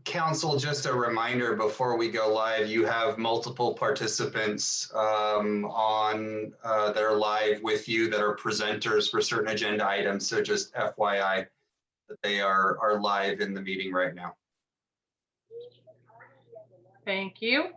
Council, just a reminder before we go live, you have multiple participants that are live with you that are presenters for certain agenda items. So just FYI that they are live in the meeting right now. Thank you.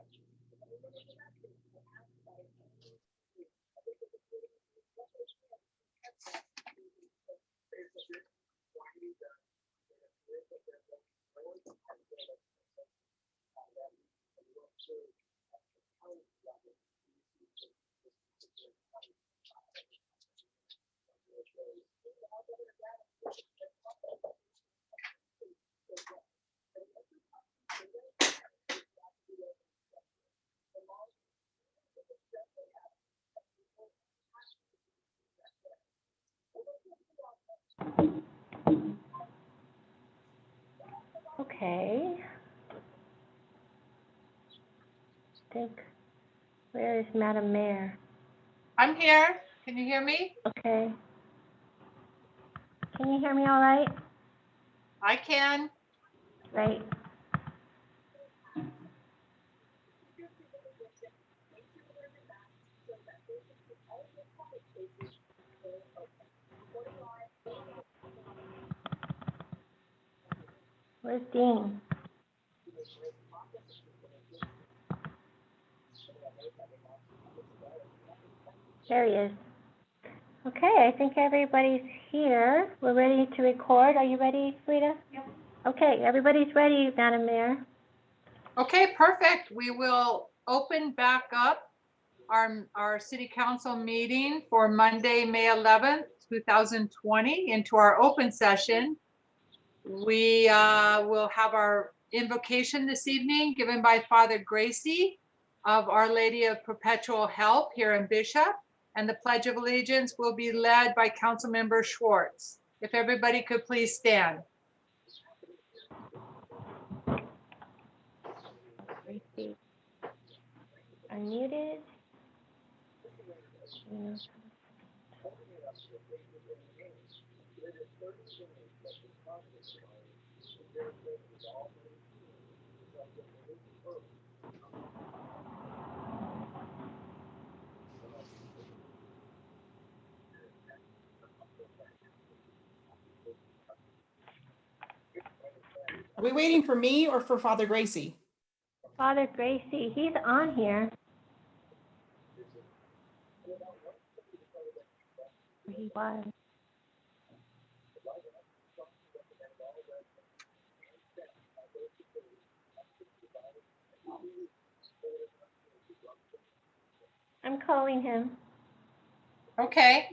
Okay. Where is Madam Mayor? I'm here. Can you hear me? Okay. Can you hear me all right? I can. Great. Where's Dean? There he is. Okay, I think everybody's here. We're ready to record. Are you ready, Rita? Yep. Okay, everybody's ready, Madam Mayor. Okay, perfect. We will open back up our city council meeting for Monday, May 11th, 2020 into our open session. We will have our invocation this evening given by Father Gracie of Our Lady of Perpetual Help here in Bishop. And the Pledge of Allegiance will be led by Councilmember Schwartz. If everybody could please stand. Unmuted. Are we waiting for me or for Father Gracie? Father Gracie, he's on here. He was. I'm calling him. Okay.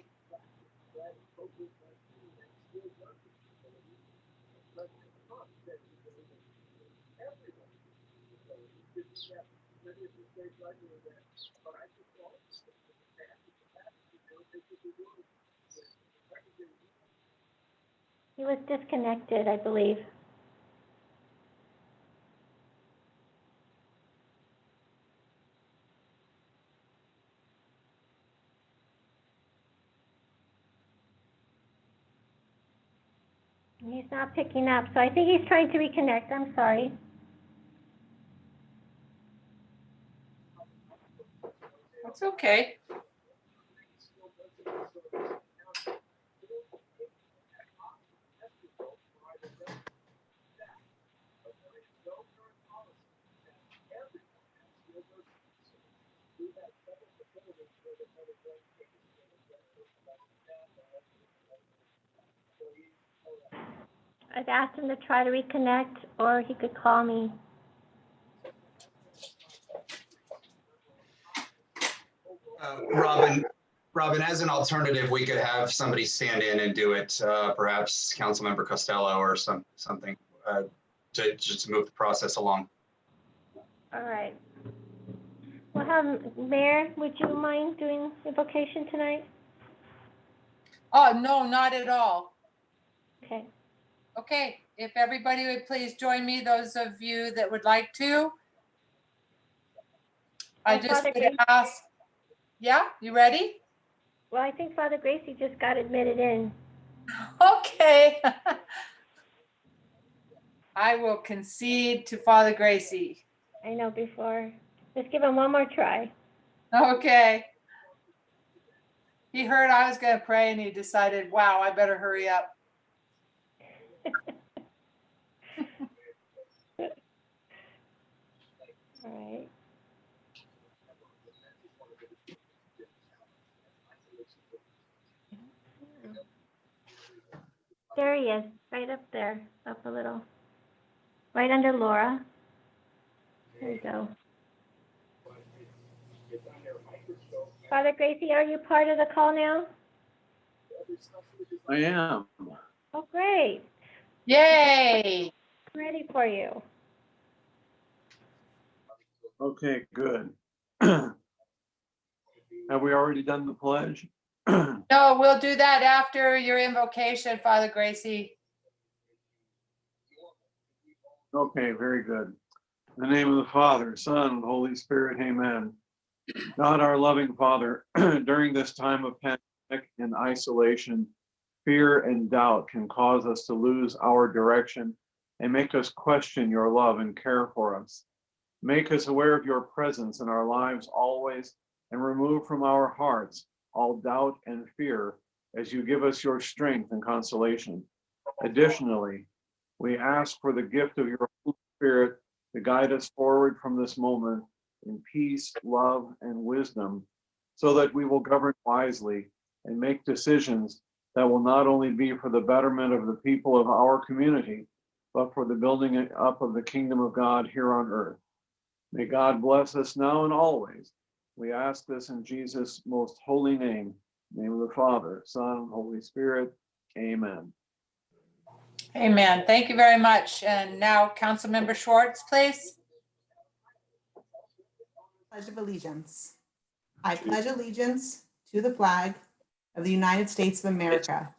He was disconnected, I believe. He's not picking up, so I think he's trying to reconnect. I'm sorry. That's okay. I've asked him to try to reconnect, or he could call me. Robin, as an alternative, we could have somebody stand in and do it, perhaps Councilmember Costello or something, to just move the process along. All right. Well, Mayor, would you mind doing invocation tonight? Oh, no, not at all. Okay. Okay, if everybody would please join me, those of you that would like to. I Oh, just Father would Gracie. ask, yeah, you ready? Well, I think Father Gracie just got admitted in. Okay. I will concede to Father Gracie. I know before. Just give him one more try. Okay. He heard I was going to pray and he decided, wow, I better hurry up. All right. There he is, right up there, up a little. Right under Laura. There you go. Father Gracie, are you part of the call now? I am. Oh, great. Yay. I'm ready for you. Okay, good. Have we already done the pledge? No, we'll do that after your invocation, Father Gracie. Okay, very good. In the name of the Father, Son, and Holy Spirit, amen. God, our loving Father, during this time of pandemic and isolation, fear and doubt can cause us to lose our direction and make us question your love and care for us. Make us aware of your presence in our lives always, and remove from our hearts all doubt and fear as you give us your strength and consolation. Additionally, we ask for the gift of your Holy Spirit to guide us forward from this moment in peace, love, and wisdom, so that we will govern wisely and make decisions that will not only be for the betterment of the people of our community, but for the building up of the kingdom of God here on earth. May God bless us now and always. We ask this in Jesus' most holy name, in the name of the Father, Son, and Holy Spirit. Amen. Amen. Thank you very much. And now Councilmember Schwartz, please. Pledge of Allegiance. I pledge allegiance to the flag of the United States of America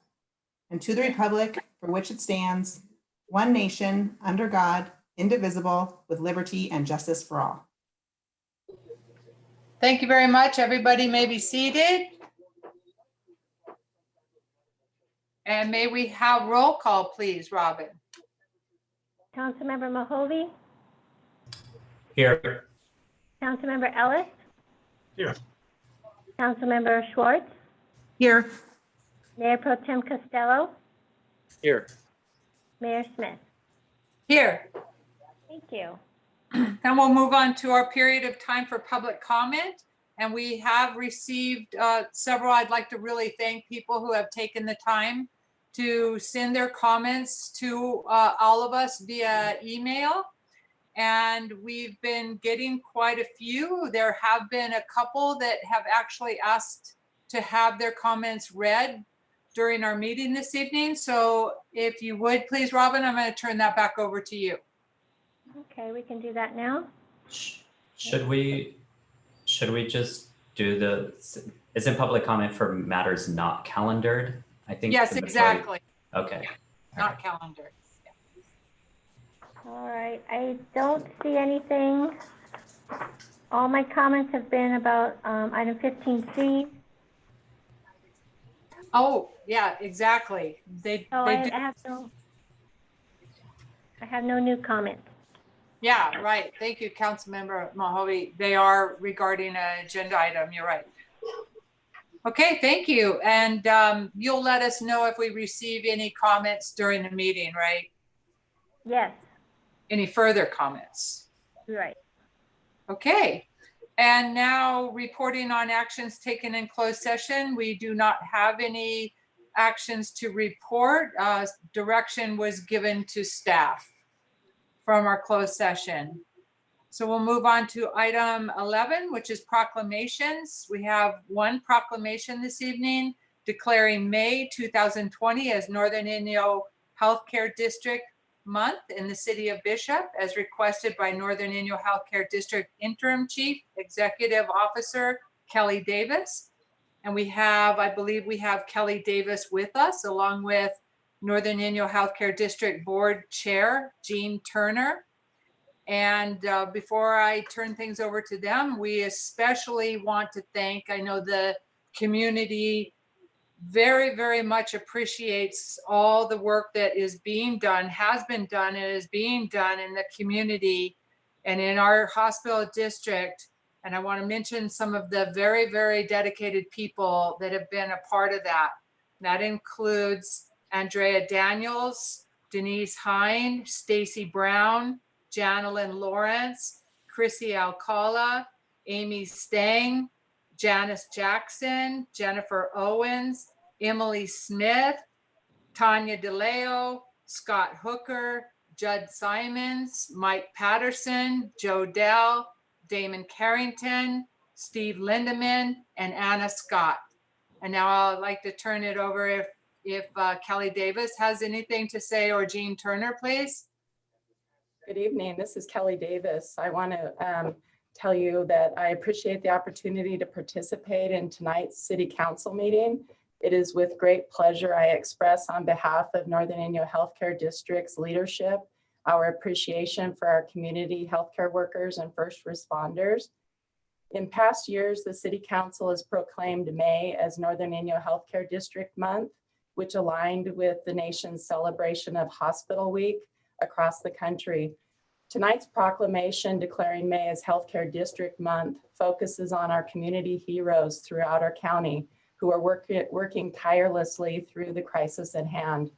and to the republic for which it stands, one nation, under God, indivisible, with liberty and justice for all. Thank you very much. Everybody may be seated. And may we have roll call, please, Robin? Councilmember Mahovey, Here. Councilmember Ellis, Here. Councilmember Schwartz, Here. Mayor Pro Tem Costello, Here. Mayor Smith. Here. Thank you. Then we'll move on to our period of time for public comment. And we have received several. I'd like to really thank people who have taken the time to send their comments to all of us via email. And we've been getting quite a few. There have been a couple that have actually asked to have their comments read during our meeting this evening. So if you would, please, Robin, I'm going to turn that back over to you. Okay, we can do that now. Should we just do isn't public comment for matters not calendared? I think. Yes, the majority- exactly. Okay. Not calendar. All right, I don't see anything. All my comments have been about item 15C. Oh, yeah, exactly. They So I do. have no new comments. Yeah, right. Thank you, Councilmember Mahovey. They are regarding an agenda item. You're right. Okay, thank you. And you'll let us know if we receive any comments during the meeting, right? Yes, Any further comments? right. Okay. And now reporting on actions taken in closed session. We do not have any actions to report. Direction was given to staff from our closed session. So we'll move on to item 11, which is proclamations. We have one proclamation this evening declaring May 2020 as Northern Inyo Healthcare District Month in the city of Bishop, as requested by Northern Inyo Healthcare District Interim Chief Executive Officer Kelly Davis. And we have, I believe we have Kelly Davis with us, along with Northern Inyo Healthcare District Board Chair Jean Turner. And before I turn things over to them, we especially want to thank, I know the community very, very much appreciates all the work that is being done, has been done, and is being done in the community and in our hospital district. And I want to mention some of the very, very dedicated people that have been a part of that. That includes Andrea Daniels, Denise Hine, Stacy Brown, Janelyn Lawrence, Chrissy Alcala, Amy Stang, Janice Jackson, Jennifer Owens, Emily Smith, Tanya DeLeo, Scott Hooker, Judd Simons, Mike Patterson, Joe Dell, Damon Carrington, Steve Lindeman, and Anna Scott. And now I'd like to turn it over if Kelly Davis has anything to say, or Jean Turner, please. Good evening. This is Kelly Davis. I want to tell you that I appreciate the opportunity to participate in tonight's City Council meeting. It is with great pleasure I express on behalf of Northern Inyo Healthcare District's leadership our appreciation for our community healthcare workers and first responders. In past years, the City Council has proclaimed May as Northern Inyo Healthcare District Month, which aligned with the nation's celebration of Hospital Week across the country. Tonight's proclamation declaring May as Healthcare District Month focuses on our community heroes throughout our county who are working tirelessly through the crisis at hand.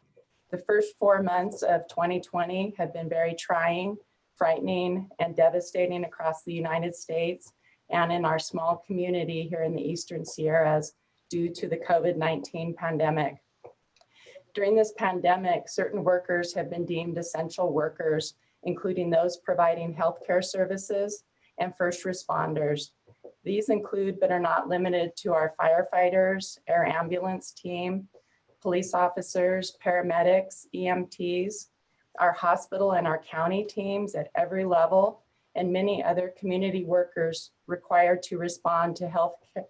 The first 4 months of 2020 have been very trying, frightening, and devastating across the United States and in our small community here in the Eastern Sierras due to the COVID-19 pandemic. During this pandemic, certain workers have been deemed essential workers, including those providing healthcare services and first responders. These include, but are not limited to, our firefighters, air ambulance team, police officers, paramedics, EMTs, our hospital and our county teams at every level, and many other community workers required to respond to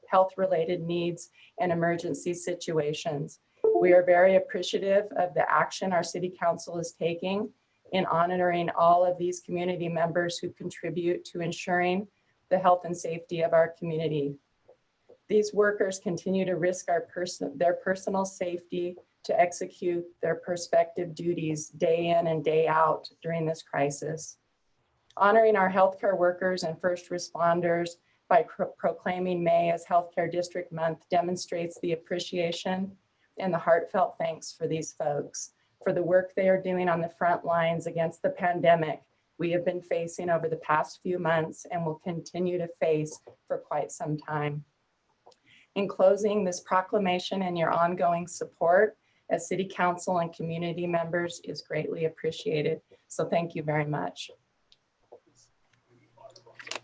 health-related needs and emergency situations. We are very appreciative of the action our City Council is taking in honoring all of these community members who contribute to ensuring the health and safety of our community. These workers continue to risk their personal safety to execute their prospective duties day in and day out during this crisis. Honoring our healthcare workers and first responders by proclaiming May as Healthcare District Month demonstrates the appreciation and the heartfelt thanks for these folks, for the work they are doing on the front lines against the pandemic we have been facing over the past few months and will continue to face for quite some time. In closing, this proclamation and your ongoing support as City Council and community members is greatly appreciated. So thank you very much.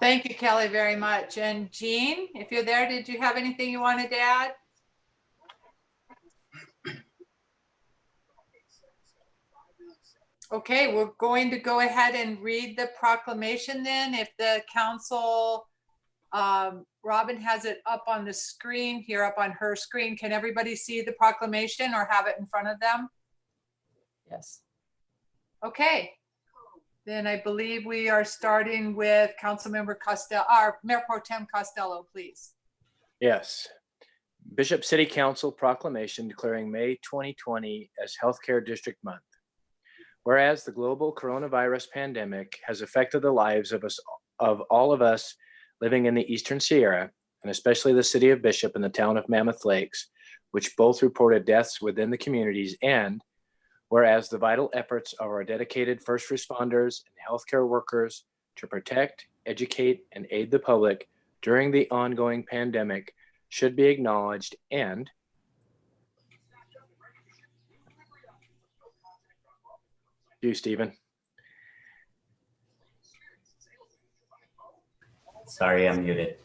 Thank you, Kelly, very much. And Jean, if you're there, did you have anything you wanted to add? Okay, we're going to go ahead and read the proclamation then. If the council, Robin has it up on the screen here, up on her screen. Can everybody see the proclamation or have it in front of them? Yes. Okay, then I believe we are starting with Councilmember Costello, our Mayor Pro Tem Costello, please. Yes. Bishop City Council proclamation declaring May 2020 as Healthcare District Month. Whereas the global coronavirus pandemic has affected the lives of all of us living in the Eastern Sierra, and especially the city of Bishop and the town of Mammoth Lakes, which both reported deaths within the communities, and whereas the vital efforts of our dedicated first responders and healthcare workers to protect, educate, and aid the public during the ongoing pandemic should be acknowledged, and you, Stephen. Sorry, I'm muted.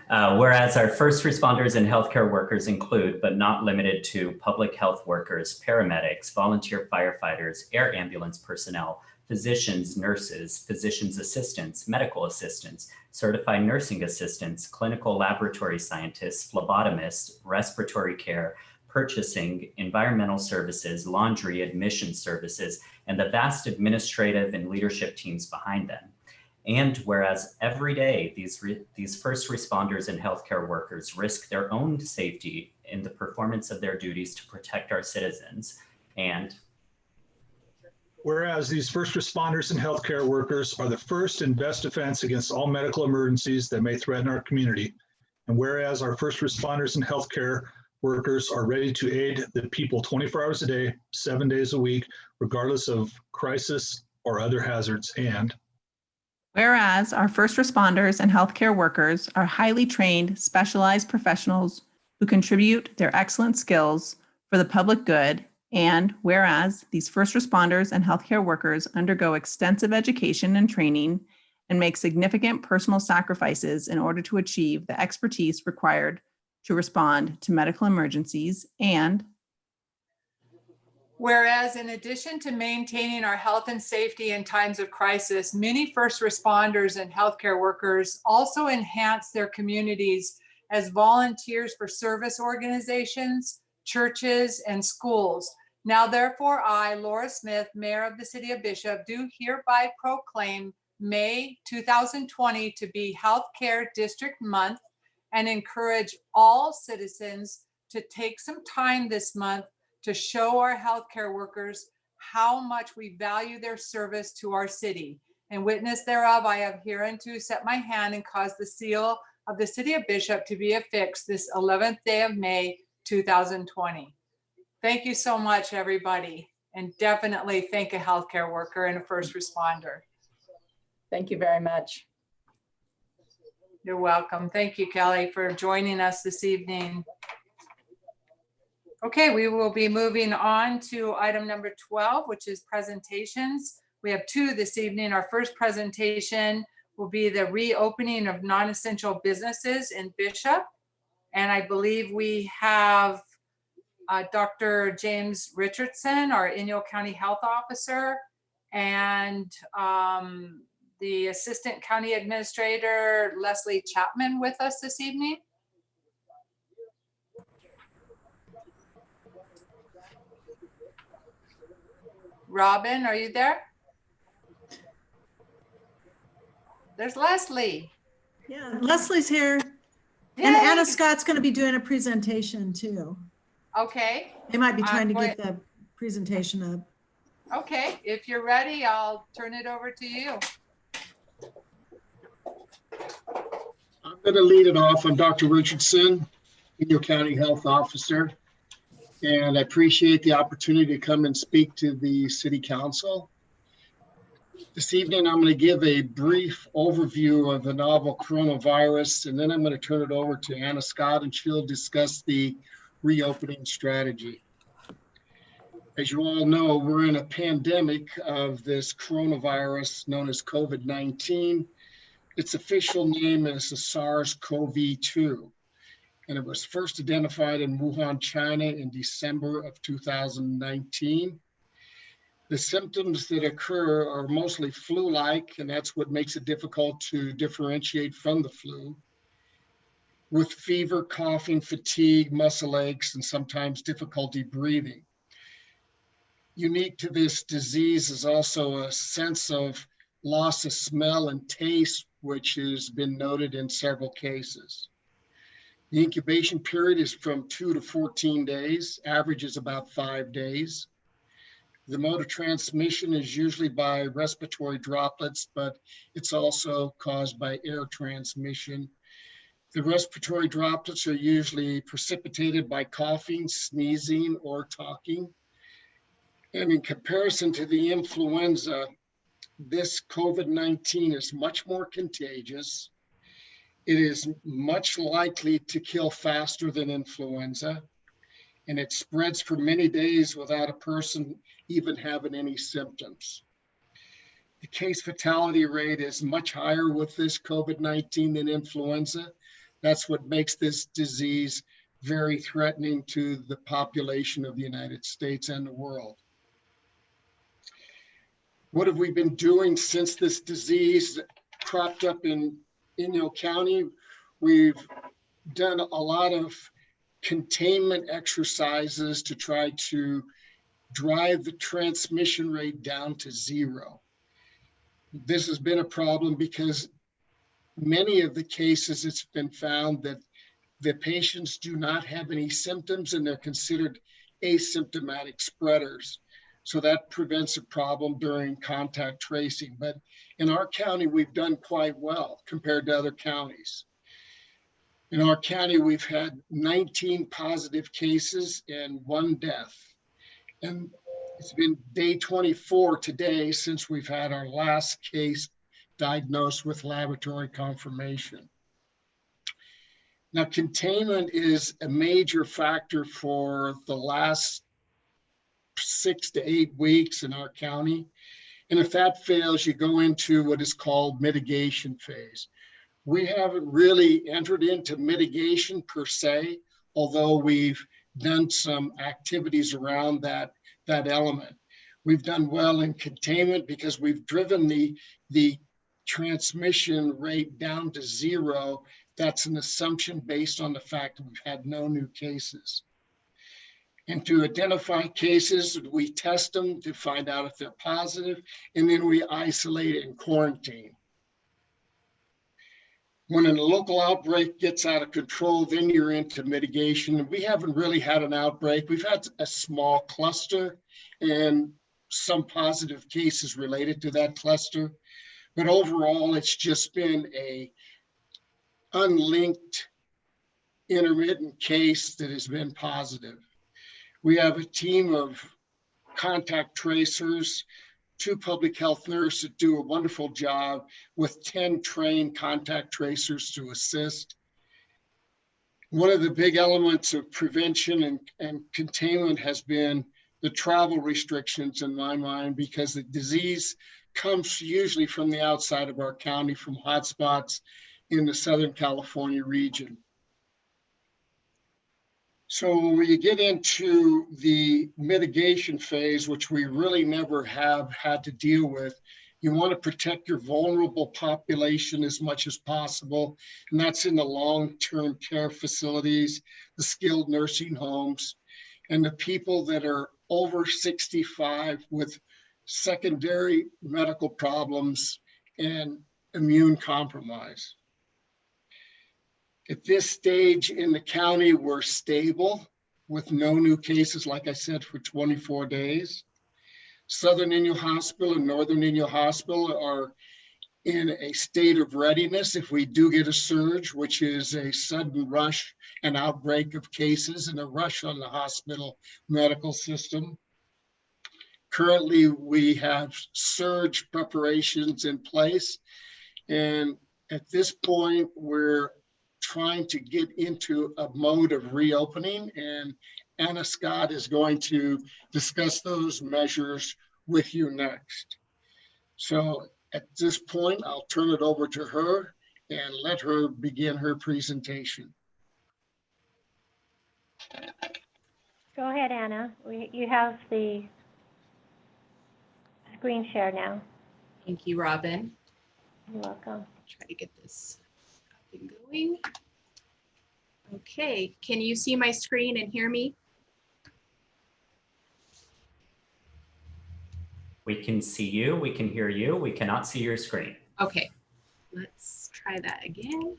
Whereas our first responders and healthcare workers include, but not limited to, public health workers, paramedics, volunteer firefighters, air ambulance personnel, physicians, nurses, physician's assistants, medical assistants, certified nursing assistants, clinical laboratory scientists, phlebotomists, respiratory care, purchasing, environmental services, laundry, admission services, and the vast administrative and leadership teams behind them. And whereas every day these first responders and healthcare workers risk their own safety in the performance of their duties to protect our citizens. And whereas these first responders and healthcare workers are the first and best defense against all medical emergencies that may threaten our community. And whereas our first responders and healthcare workers are ready to aid the people 24 hours a day, 7 days a week, regardless of crisis or other hazards. And whereas our first responders and healthcare workers are highly trained, specialized professionals who contribute their excellent skills for the public good. And whereas these first responders and healthcare workers undergo extensive education and training and make significant personal sacrifices in order to achieve the expertise required to respond to medical emergencies. And whereas in addition to maintaining our health and safety in times of crisis, many first responders and healthcare workers also enhance their communities as volunteers for service organizations, churches, and schools. Now, therefore, I, Laura Smith, Mayor of the City of Bishop, do hereby proclaim May 2020 to be Healthcare District Month and encourage all citizens to take some time this month to show our healthcare workers how much we value their service to our city. In witness thereof, I have hereunto set my hand and caused the seal of the City of Bishop to be affixed this 11th day of May 2020. Thank you so much, everybody. And definitely thank a healthcare worker and a first responder. Thank you very much. You're welcome. Thank you, Kelly, for joining us this evening. Okay, we will be moving on to item number 12, which is presentations. We have two this evening. Our first presentation will be the reopening of non-essential businesses in Bishop. And I believe we have Dr. James Richardson, our Inyo County Health Officer, and the Assistant County Administrator, Leslie Chapman, with us this evening. Robin, are you there? There's Leslie. Yeah, Leslie's here. Yay. And Anna Scott's going to be doing a presentation too. Okay. They might be trying to get the presentation up. Okay, if you're ready, I'll turn it over to you. I'm going to lead it off. I'm Dr. Richardson, Inyo County Health Officer, and I appreciate the opportunity to come and speak to the City Council. This evening, I'm going to give a brief overview of the novel coronavirus, and then I'm going to turn it over to Anna Scott, and she'll discuss the reopening strategy. As you all know, we're in a pandemic of this coronavirus known as COVID-19. Its official name is the SARS-CoV-2, and it was first identified in Wuhan, China in December of 2019. The symptoms that occur are mostly flu-like, and that's what makes it difficult to differentiate from the flu, with fever, coughing, fatigue, muscle aches, and sometimes difficulty breathing. Unique to this disease is also a sense of loss of smell and taste, which has been noted in several cases. The incubation period is from 2 to 14 days, average is about 5 days. The mode of transmission is usually by respiratory droplets, but it's also caused by air transmission. The respiratory droplets are usually precipitated by coughing, sneezing, or talking. And in comparison to the influenza, this COVID-19 is much more contagious. It is much likely to kill faster than influenza, and it spreads for many days without a person even having any symptoms. The case fatality rate is much higher with this COVID-19 than influenza. That's what makes this disease very threatening to the population of the United States and the world. What have we been doing since this disease cropped up in Inyo County? We've done a lot of containment exercises to try to drive the transmission rate down to 0. This has been a problem because many of the cases, it's been found that the patients do not have any symptoms and they're considered asymptomatic spreaders. So that prevents a problem during contact tracing. But in our county, we've done quite well compared to other counties. In our county, we've had 19 positive cases and 1 death. And it's been day 24 today since we've had our last case diagnosed with laboratory confirmation. Now, containment is a major factor for the last 6 to 8 weeks in our county. And if that fails, you go into what is called mitigation phase. We haven't really entered into mitigation per se, although we've done some activities around that element. We've done well in containment because we've driven the transmission rate down to 0. That's an assumption based on the fact that we've had no new cases. And to identify cases, we test them to find out if they're positive, and then we isolate and quarantine. When a local outbreak gets out of control, then you're into mitigation. We haven't really had an outbreak. We've had a small cluster and some positive cases related to that cluster. But overall, it's just been a unlinked intermittent case that has been positive. We have a team of contact tracers, 2 public health nurses that do a wonderful job with 10 trained contact tracers to assist. One of the big elements of prevention and containment has been the travel restrictions in my mind, because the disease comes usually from the outside of our county, from hotspots in the Southern California region. So when you get into the mitigation phase, which we really never have had to deal with, you want to protect your vulnerable population as much as possible. And that's in the long-term care facilities, the skilled nursing homes, and the people that are over 65 with secondary medical problems and immune compromise. At this stage in the county, we're stable with no new cases, like I said, for 24 days. Southern Inyo Hospital and Northern Inyo Hospital are in a state of readiness if we do get a surge, which is a sudden rush and outbreak of cases and a rush on the hospital medical system. Currently, we have surge preparations in place. And at this point, we're trying to get into a mode of reopening, and Anna Scott is going to discuss those measures with you next. So at this point, I'll turn it over to her and let her begin her presentation. Go ahead, Anna. You have the screen share now. Thank you, Robin. You're welcome. Try to get this up and going. Okay, can you see my screen and hear me? We can see you, we can hear you, we cannot see your screen. Okay, let's try that again.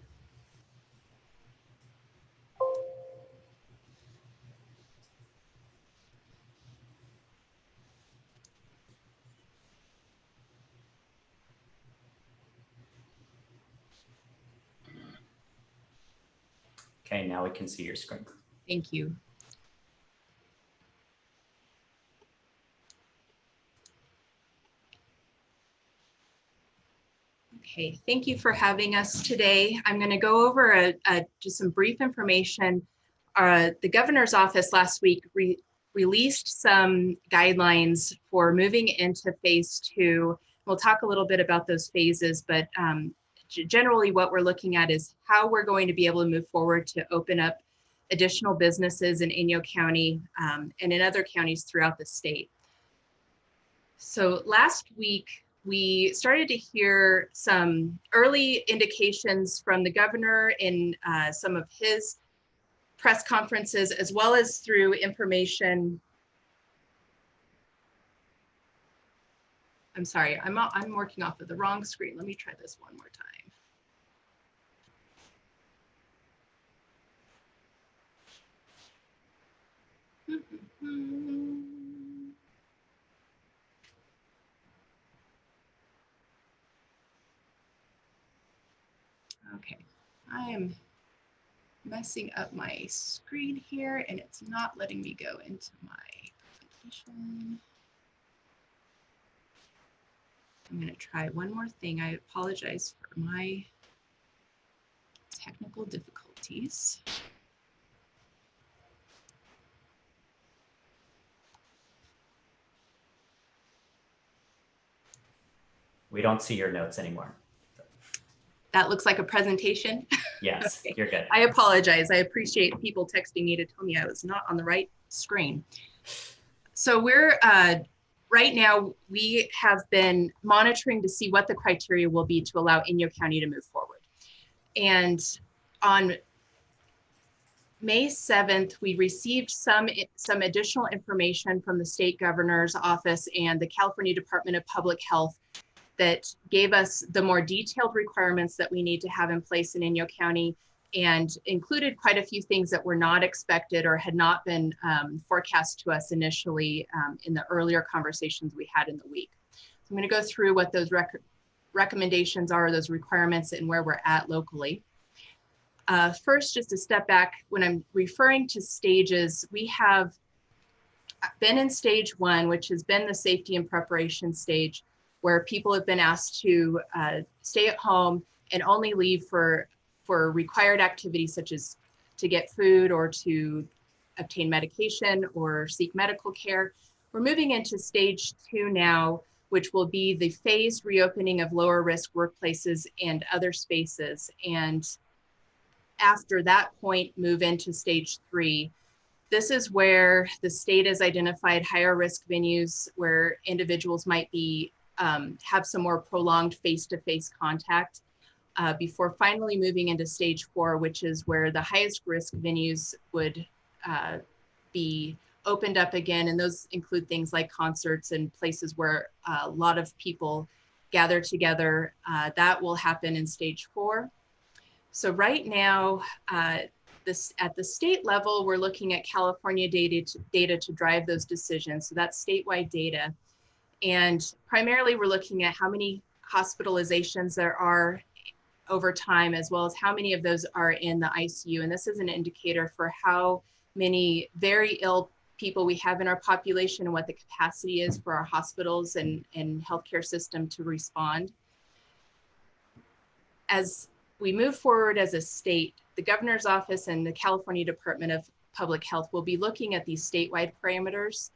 Okay, now we can see your screen. Thank you. Okay, thank you for having us today. I'm going to go over just some brief information. The governor's office last week released some guidelines for moving into phase 2. We'll talk a little bit about those phases, but generally what we're looking at is how we're going to be able to move forward to open up additional businesses in Inyo County and in other counties throughout the state. So last week, we started to hear some early indications from the governor in some of his press conferences, as well as through information. I'm sorry, I'm working off of the wrong screen. Let me try this one more time. Okay, I am messing up my screen here and it's not letting me go into my presentation. I'm going to try one more thing. I apologize for my technical difficulties. We don't see your notes anymore. That looks like a presentation. Yes, Okay. you're good. I apologize. I appreciate people texting me to tell me I was not on the right screen. So we're, right now, we have been monitoring to see what the criteria will be to allow Inyo County to move forward. And on May 7th, we received some additional information from the state governor's office and the California Department of Public Health that gave us the more detailed requirements that we need to have in place in Inyo County, and included quite a few things that were not expected or had not been forecast to us initially in the earlier conversations we had in the week. So I'm going to go through what those recommendations are, those requirements, and where we're at locally. First, just to step back, when I'm referring to stages, we have been in stage 1, which has been the safety and preparation stage, where people have been asked to stay at home and only leave for required activities such as to get food or to obtain medication or seek medical care. We're moving into stage 2 now, which will be the phased reopening of lower risk workplaces and other spaces. And after that point, move into stage 3. This is where the state has identified higher risk venues where individuals might be have some more prolonged face-to-face contact before finally moving into stage 4, which is where the highest risk venues would be opened up again. And those include things like concerts and places where a lot of people gather together. That will happen in stage 4. So right now, at the state level, we're looking at California data to drive those decisions. So that's statewide data. And primarily we're looking at how many hospitalizations there are over time, as well as how many of those are in the ICU. And this is an indicator for how many very ill people we have in our population and what the capacity is for our hospitals and healthcare system to respond. As we move forward as a state, the governor's office and the California Department of Public Health will be looking at these statewide parameters,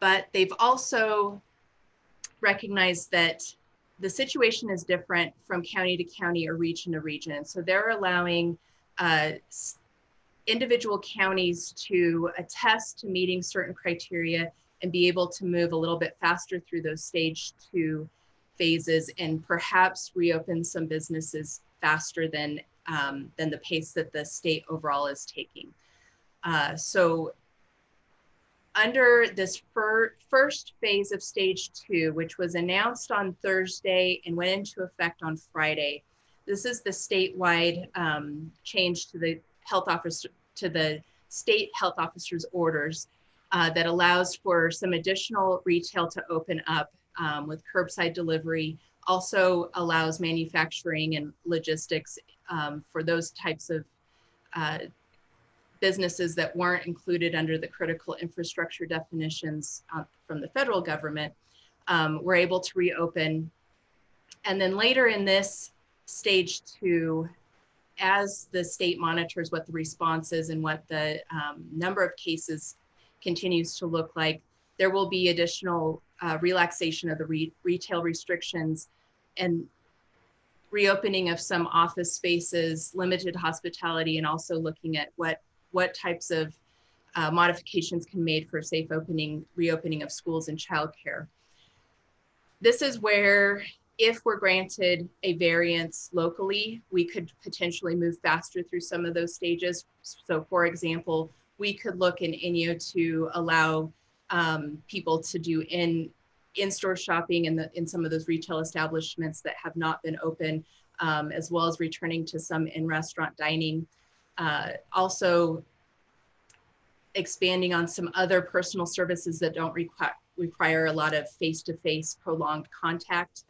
but they've also recognized that the situation is different from county to county or region to region. So they're allowing individual counties to attest to meeting certain criteria and be able to move a little bit faster through those stage 2 phases and perhaps reopen some businesses faster than the pace that the state overall is taking. So under this first phase of stage 2, which was announced on Thursday and went into effect on Friday, this is the statewide change to the state health officer's orders that allows for some additional retail to open up with curbside delivery, also allows manufacturing and logistics for those types of businesses that weren't included under the critical infrastructure definitions from the federal government, were able to reopen. And then later in this stage 2, as the state monitors what the response is and what the number of cases continues to look like, there will be additional relaxation of the retail restrictions and reopening of some office spaces, limited hospitality, and also looking at what types of modifications can be made for safe reopening of schools and childcare. This is where, if we're granted a variance locally, we could potentially move faster through some of those stages. So for example, we could look in Inyo to allow people to do in-store shopping in some of those retail establishments that have not been open, as well as returning to some in-restaurant dining. Also expanding on some other personal services that don't require a lot of face-to-face prolonged contact.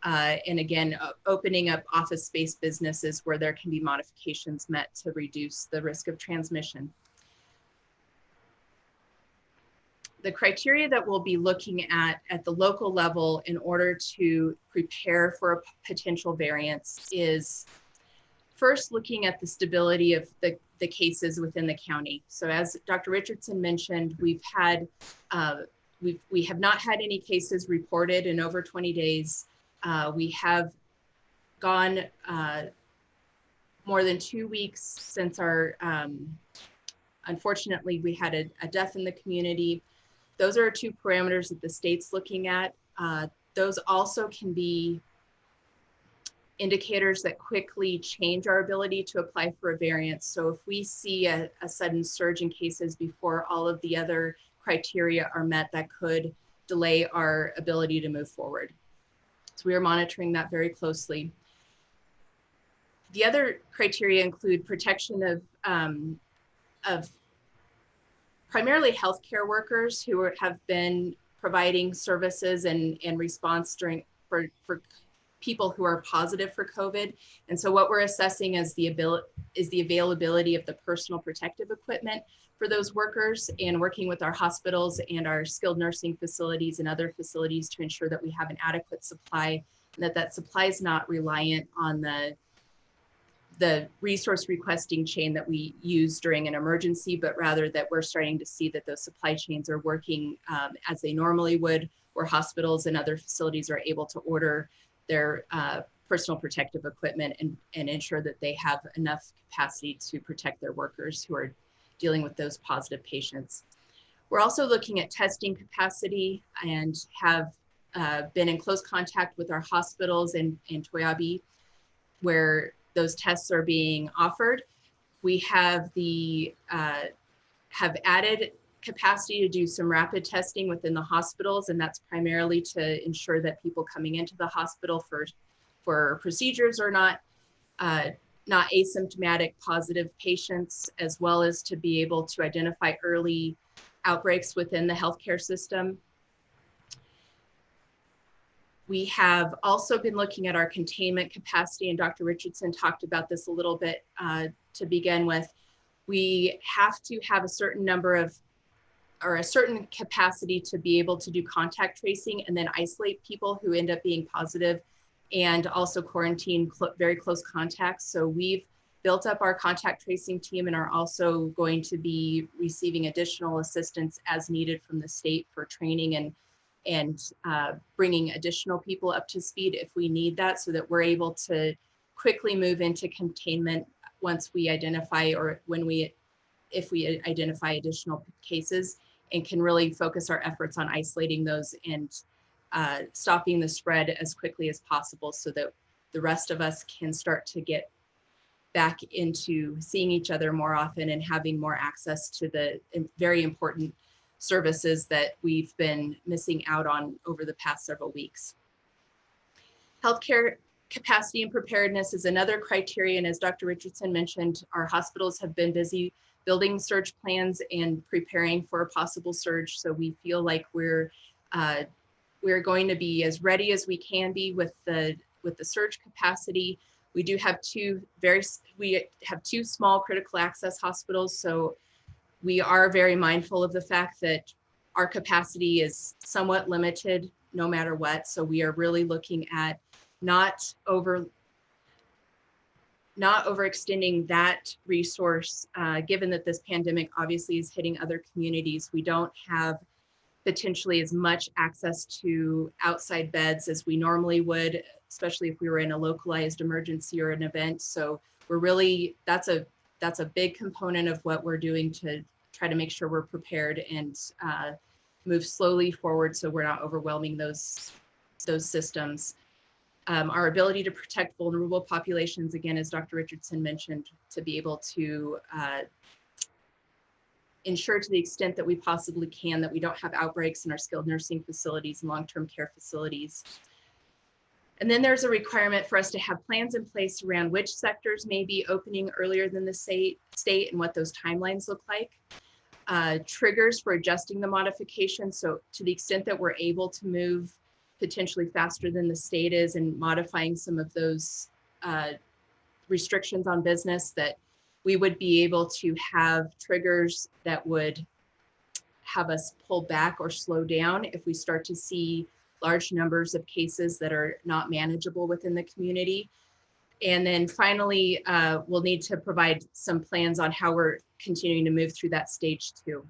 And again, opening up office space businesses where there can be modifications met to reduce the risk of transmission. The criteria that we'll be looking at the local level in order to prepare for a potential variance is first looking at the stability of the cases within the county. So as Dr. Richardson mentioned, we have not had any cases reported in over 20 days. We have gone more than 2 weeks since our, unfortunately, we had a death in the community. Those are 2 parameters that the state's looking at. Those also can be indicators that quickly change our ability to apply for a variance. So if we see a sudden surge in cases before all of the other criteria are met, that could delay our ability to move forward. So we are monitoring that very closely. The other criteria include protection of primarily healthcare workers who have been providing services and response for people who are positive for COVID. And so what we're assessing is the availability of the personal protective equipment for those workers, and working with our hospitals and our skilled nursing facilities and other facilities to ensure that we have an adequate supply, and that supply is not reliant on the resource requesting chain that we use during an emergency, but rather that we're starting to see that those supply chains are working as they normally would, where hospitals and other facilities are able to order their personal protective equipment and ensure that they have enough capacity to protect their workers who are dealing with those positive patients. We're also looking at testing capacity and have been in close contact with our hospitals in Toyabe, where those tests are being offered. We have have added capacity to do some rapid testing within the hospitals, and that's primarily to ensure that people coming into the hospital for procedures are not asymptomatic positive patients, as well as to be able to identify early outbreaks within the healthcare system. We have also been looking at our containment capacity, and Dr. Richardson talked about this a little bit to begin with. We have to have a certain number of, or a certain capacity to be able to do contact tracing and then isolate people who end up being positive, and also quarantine very close contacts. So we've built up our contact tracing team and are also going to be receiving additional assistance as needed from the state for training and bringing additional people up to speed if we need that, so that we're able to quickly move into containment once we identify, or if we identify additional cases, and can really focus our efforts on isolating those and stopping the spread as quickly as possible, so that the rest of us can start to get back into seeing each other more often and having more access to the very important services that we've been missing out on over the past several weeks. Healthcare capacity and preparedness is another criterion. As Dr. Richardson mentioned, our hospitals have been busy building surge plans and preparing for a possible surge. So we feel like we're going to be as ready as we can be with the surge capacity. We do have two small critical access hospitals. So we are very mindful of the fact that our capacity is somewhat limited no matter what. So we are really looking at not overextending that resource, given that this pandemic obviously is hitting other communities. We don't have potentially as much access to outside beds as we normally would, especially if we were in a localized emergency or an event. So we're really, that's a big component of what we're doing to try to make sure we're prepared and move slowly forward so we're not overwhelming those systems. Our ability to protect vulnerable populations, again, as Dr. Richardson mentioned, to be able to ensure to the extent that we possibly can that we don't have outbreaks in our skilled nursing facilities and long-term care facilities. And then there's a requirement for us to have plans in place around which sectors may be opening earlier than the state and what those timelines look like. Triggers for adjusting the modification. So to the extent that we're able to move potentially faster than the state is and modifying some of those restrictions on business, that we would be able to have triggers that would have us pull back or slow down if we start to see large numbers of cases that are not manageable within the community. And then finally, we'll need to provide some plans on how we're continuing to move through that stage 2.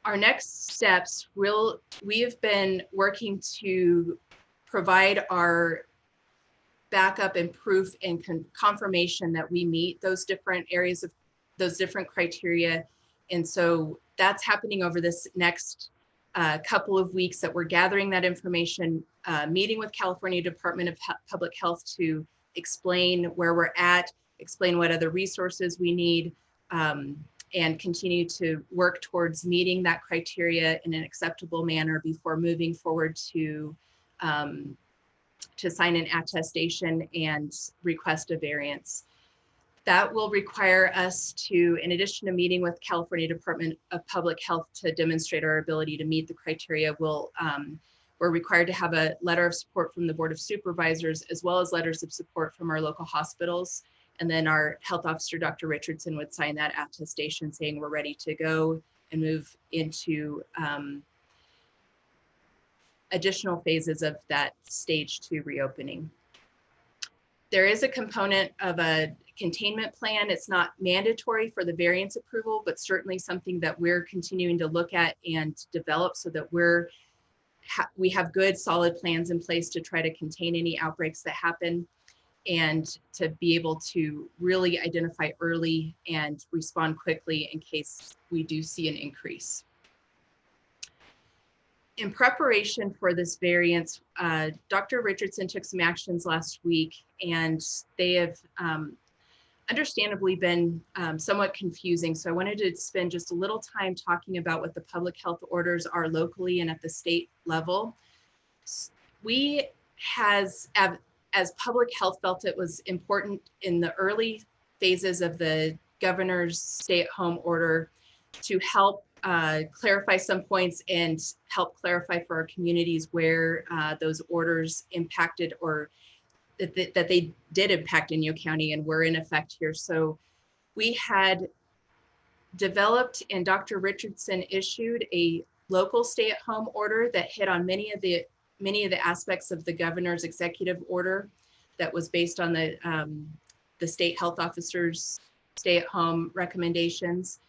Our next steps, we have been working to provide our backup and proof and confirmation that we meet those different areas of those different criteria. And so that's happening over this next couple of weeks, that we're gathering that information, meeting with California Department of Public Health to explain where we're at, explain what other resources we need, and continue to work towards meeting that criteria in an acceptable manner before moving forward to sign an attestation and request a variance. That will require us to, in addition to meeting with California Department of Public Health to demonstrate our ability to meet the criteria, we're required to have a letter of support from the Board of Supervisors, as well as letters of support from our local hospitals. And then our health officer, Dr. Richardson, would sign that attestation saying we're ready to go and move into additional phases of that stage 2 reopening. There is a component of a containment plan. It's not mandatory for the variance approval, but certainly something that we're continuing to look at and develop so that we have good solid plans in place to try to contain any outbreaks that happen and to be able to really identify early and respond quickly in case we do see an increase. In preparation for this variance, Dr. Richardson took some actions last week, and they have understandably been somewhat confusing. So I wanted to spend just a little time talking about what the public health orders are locally and at the state level. We as public health felt it was important in the early phases of the governor's stay-at-home order to help clarify some points and help clarify for our communities where those orders impacted or that they did impact Inyo County and were in effect here. So we had developed, and Dr. Richardson issued a local stay-at-home order that hit on many of the aspects of the governor's executive order that was based on the state health officer's stay-at-home recommendations.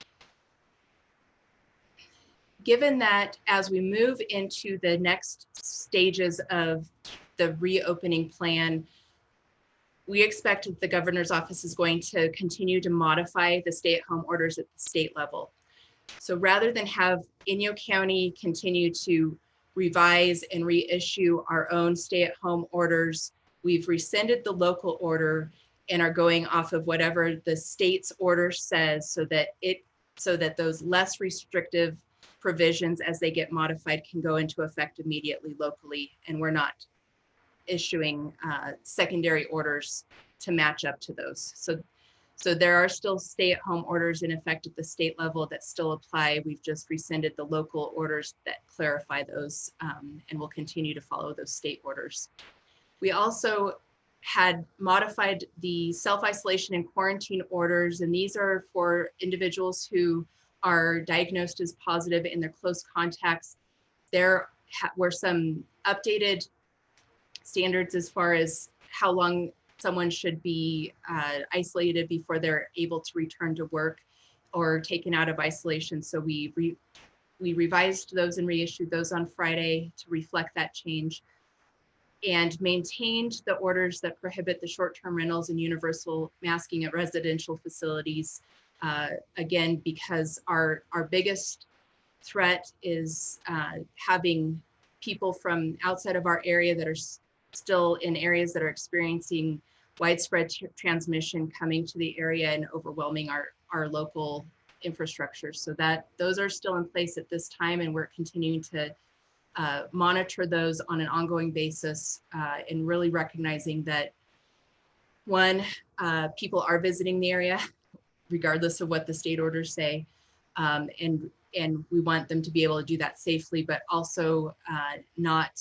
Given that as we move into the next stages of the reopening plan, we expect that the governor's office is going to continue to modify the stay-at-home orders at the state level. So rather than have Inyo County continue to revise and reissue our own stay-at-home orders, we've rescinded the local order and are going off of whatever the state's order says, so that those less restrictive provisions as they get modified can go into effect immediately locally, and we're not issuing secondary orders to match up to those. So there are still stay-at-home orders in effect at the state level that still apply. We've just rescinded the local orders that clarify those, and we'll continue to follow those state orders. We also had modified the self-isolation and quarantine orders, and these are for individuals who are diagnosed as positive in their close contacts. There were some updated standards as far as how long someone should be isolated before they're able to return to work or taken out of isolation. So we revised those and reissued those on Friday to reflect that change, and maintained the orders that prohibit the short-term rentals and universal masking at residential facilities. Again, because our biggest threat is having people from outside of our area that are still in areas that are experiencing widespread transmission coming to the area and overwhelming our local infrastructure. So that those are still in place at this time, and we're continuing to monitor those on an ongoing basis, and really recognizing that one, people are visiting the area regardless of what the state orders say, and we want them to be able to do that safely, but also not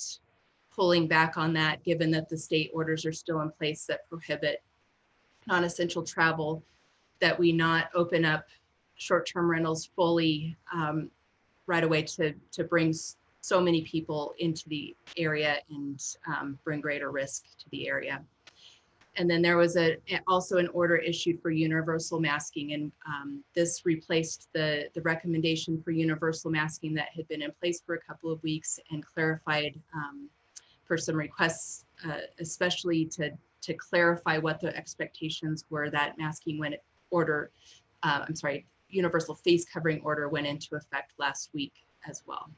pulling back on that, given that the state orders are still in place that prohibit non-essential travel, that we not open up short-term rentals fully right away to bring so many people into the area and bring greater risk to the area. And then there was also an order issued for universal masking, and this replaced the recommendation for universal masking that had been in place for a couple of weeks, and clarified for some requests, especially to clarify what the expectations were that masking universal face covering order went into effect last week as well.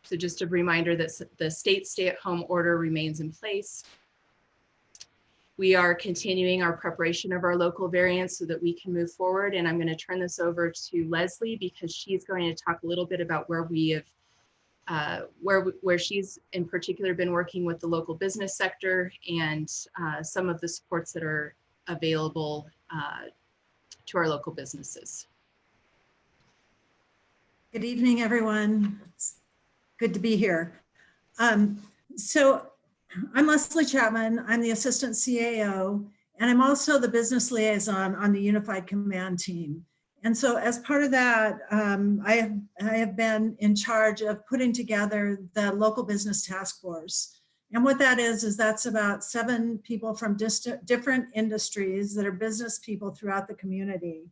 So just a reminder that the state stay-at-home order remains in place. We are continuing our preparation of our local variants so that we can move forward. And I'm going to turn this over to Leslie, because she's going to talk a little bit about where we have, where she's in particular been working with the local business sector, and some of the supports that are available to our local businesses. Good evening, everyone. It's good to be here. So I'm Leslie Chapman. I'm the Assistant CAO, and I'm also the business liaison on the Unified Command team. And so as part of that, I have been in charge of putting together the local business task force. And what that is that's about 7 people from different industries that are business people throughout the community.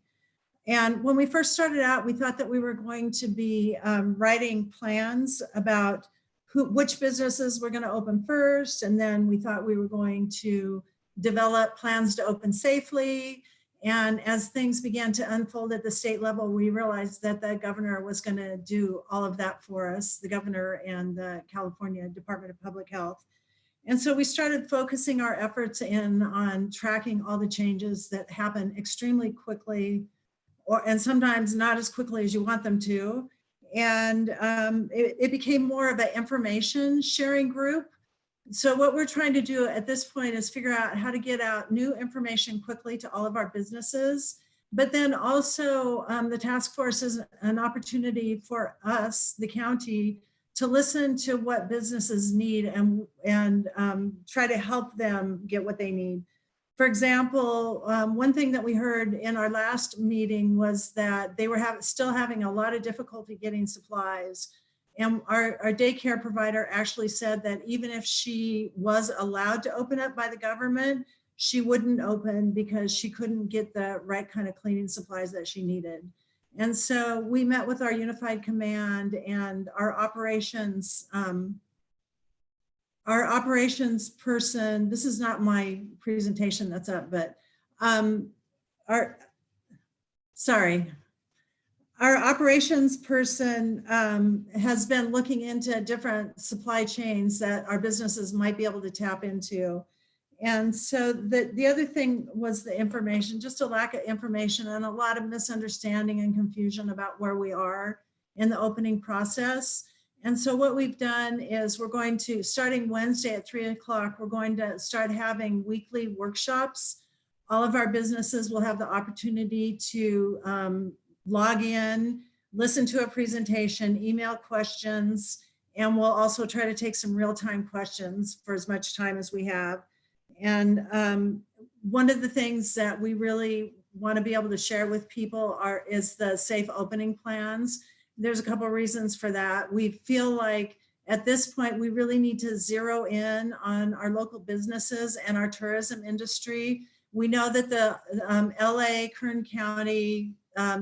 And when we first started out, we thought that we were going to be writing plans about which businesses were going to open first. And then we thought we were going to develop plans to open safely. And as things began to unfold at the state level, we realized that the governor was going to do all of that for us, the governor and the California Department of Public Health. And so we started focusing our efforts in on tracking all the changes that happen extremely quickly, and sometimes not as quickly as you want them to. And it became more of an information sharing group. So what we're trying to do at this point is figure out how to get out new information quickly to all of our businesses. But then also the task force is an opportunity for us, the county, to listen to what businesses need and try to help them get what they need. For example, one thing that we heard in our last meeting was that they were still having a lot of difficulty getting supplies. And our daycare provider actually said that even if she was allowed to open up by the government, she wouldn't open because she couldn't get the right kind of cleaning supplies that she needed. And so we met with our Unified Command and our operations person. This is not my presentation that's up, but our operations person has been looking into different supply chains that our businesses might be able to tap into. And so the other thing was the information, just a lack of information and a lot of misunderstanding and confusion about where we are in the opening process. And so what we've done is we're going to, starting Wednesday at 3 o'clock, we're going to start having weekly workshops. All of our businesses will have the opportunity to log in, listen to a presentation, email questions, and we'll also try to take some real-time questions for as much time as we have. And one of the things that we really want to be able to share with people is the safe opening plans. There's a couple of reasons for that. We feel like at this point, we really need to zero in on our local businesses and our tourism industry. We know that the LA, Kern County,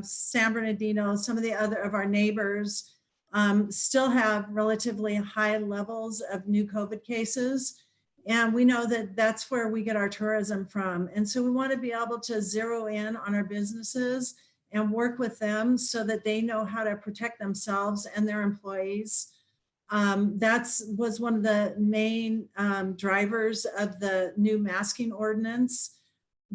San Bernardino, some of the other of our neighbors still have relatively high levels of new COVID cases. And we know that that's where we get our tourism from. And so we want to be able to zero in on our businesses and work with them so that they know how to protect themselves and their employees. That was one of the main drivers of the new masking ordinance.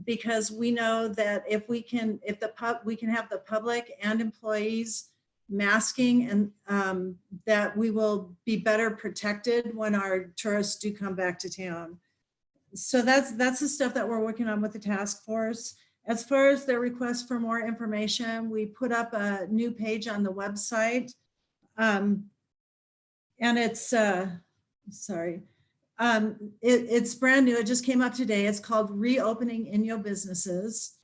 because we know that if we can have the public and employees masking, and that we will be better protected when our tourists do come back to town. So that's the stuff that we're working on with the task force. As far as their request for more information, we put up a new page on the website. And it's, it's brand new. It just came up today. It's called Reopening Inyo Businesses.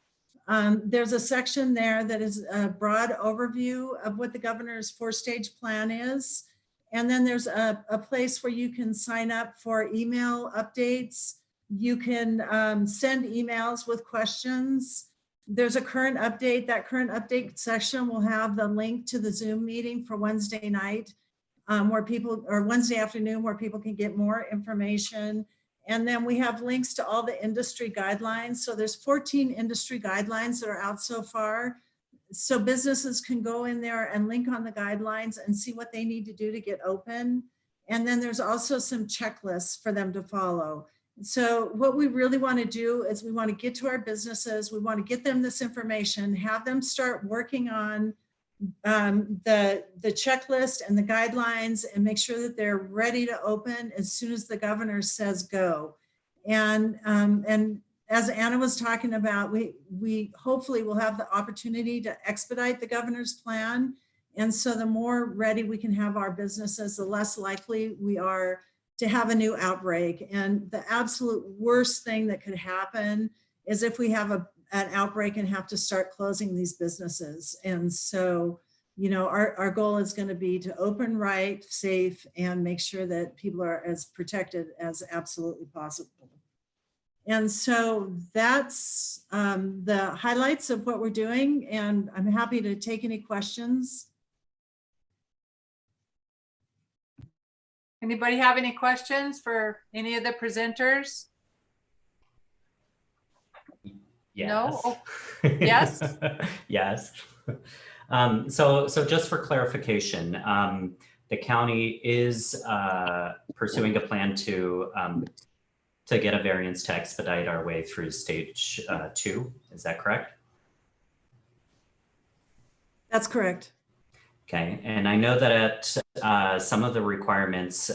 There's a section there that is a broad overview of what the governor's 4-stage plan is. And then there's a place where you can sign up for email updates. You can send emails with questions. There's a current update. That current update section will have the link to the Zoom meeting for Wednesday night, or Wednesday afternoon, where people can get more information. And then we have links to all the industry guidelines. So there's 14 industry guidelines that are out so far. So businesses can go in there and link on the guidelines and see what they need to do to get open. And then there's also some checklists for them to follow. So what we really want to do is we want to get to our businesses. We want to get them this information, have them start working on the checklist and the guidelines, and make sure that they're ready to open as soon as the governor says go. And as Anna was talking about, we hopefully will have the opportunity to expedite the governor's plan. And so the more ready we can have our businesses, the less likely we are to have a new outbreak. And the absolute worst thing that could happen is if we have an outbreak and have to start closing these businesses. And so, you know, our goal is going to be to open right, safe, and make sure that people are as protected as absolutely possible. And so that's the highlights of what we're doing. And I'm happy to take any questions. Anybody have any questions for any of the presenters? Yes. No? Oh, yes? Yes. So just for clarification, the county is pursuing a plan to get a variance to expedite our way through stage 2. Is that correct? That's correct. Okay, and I know that at some of the requirements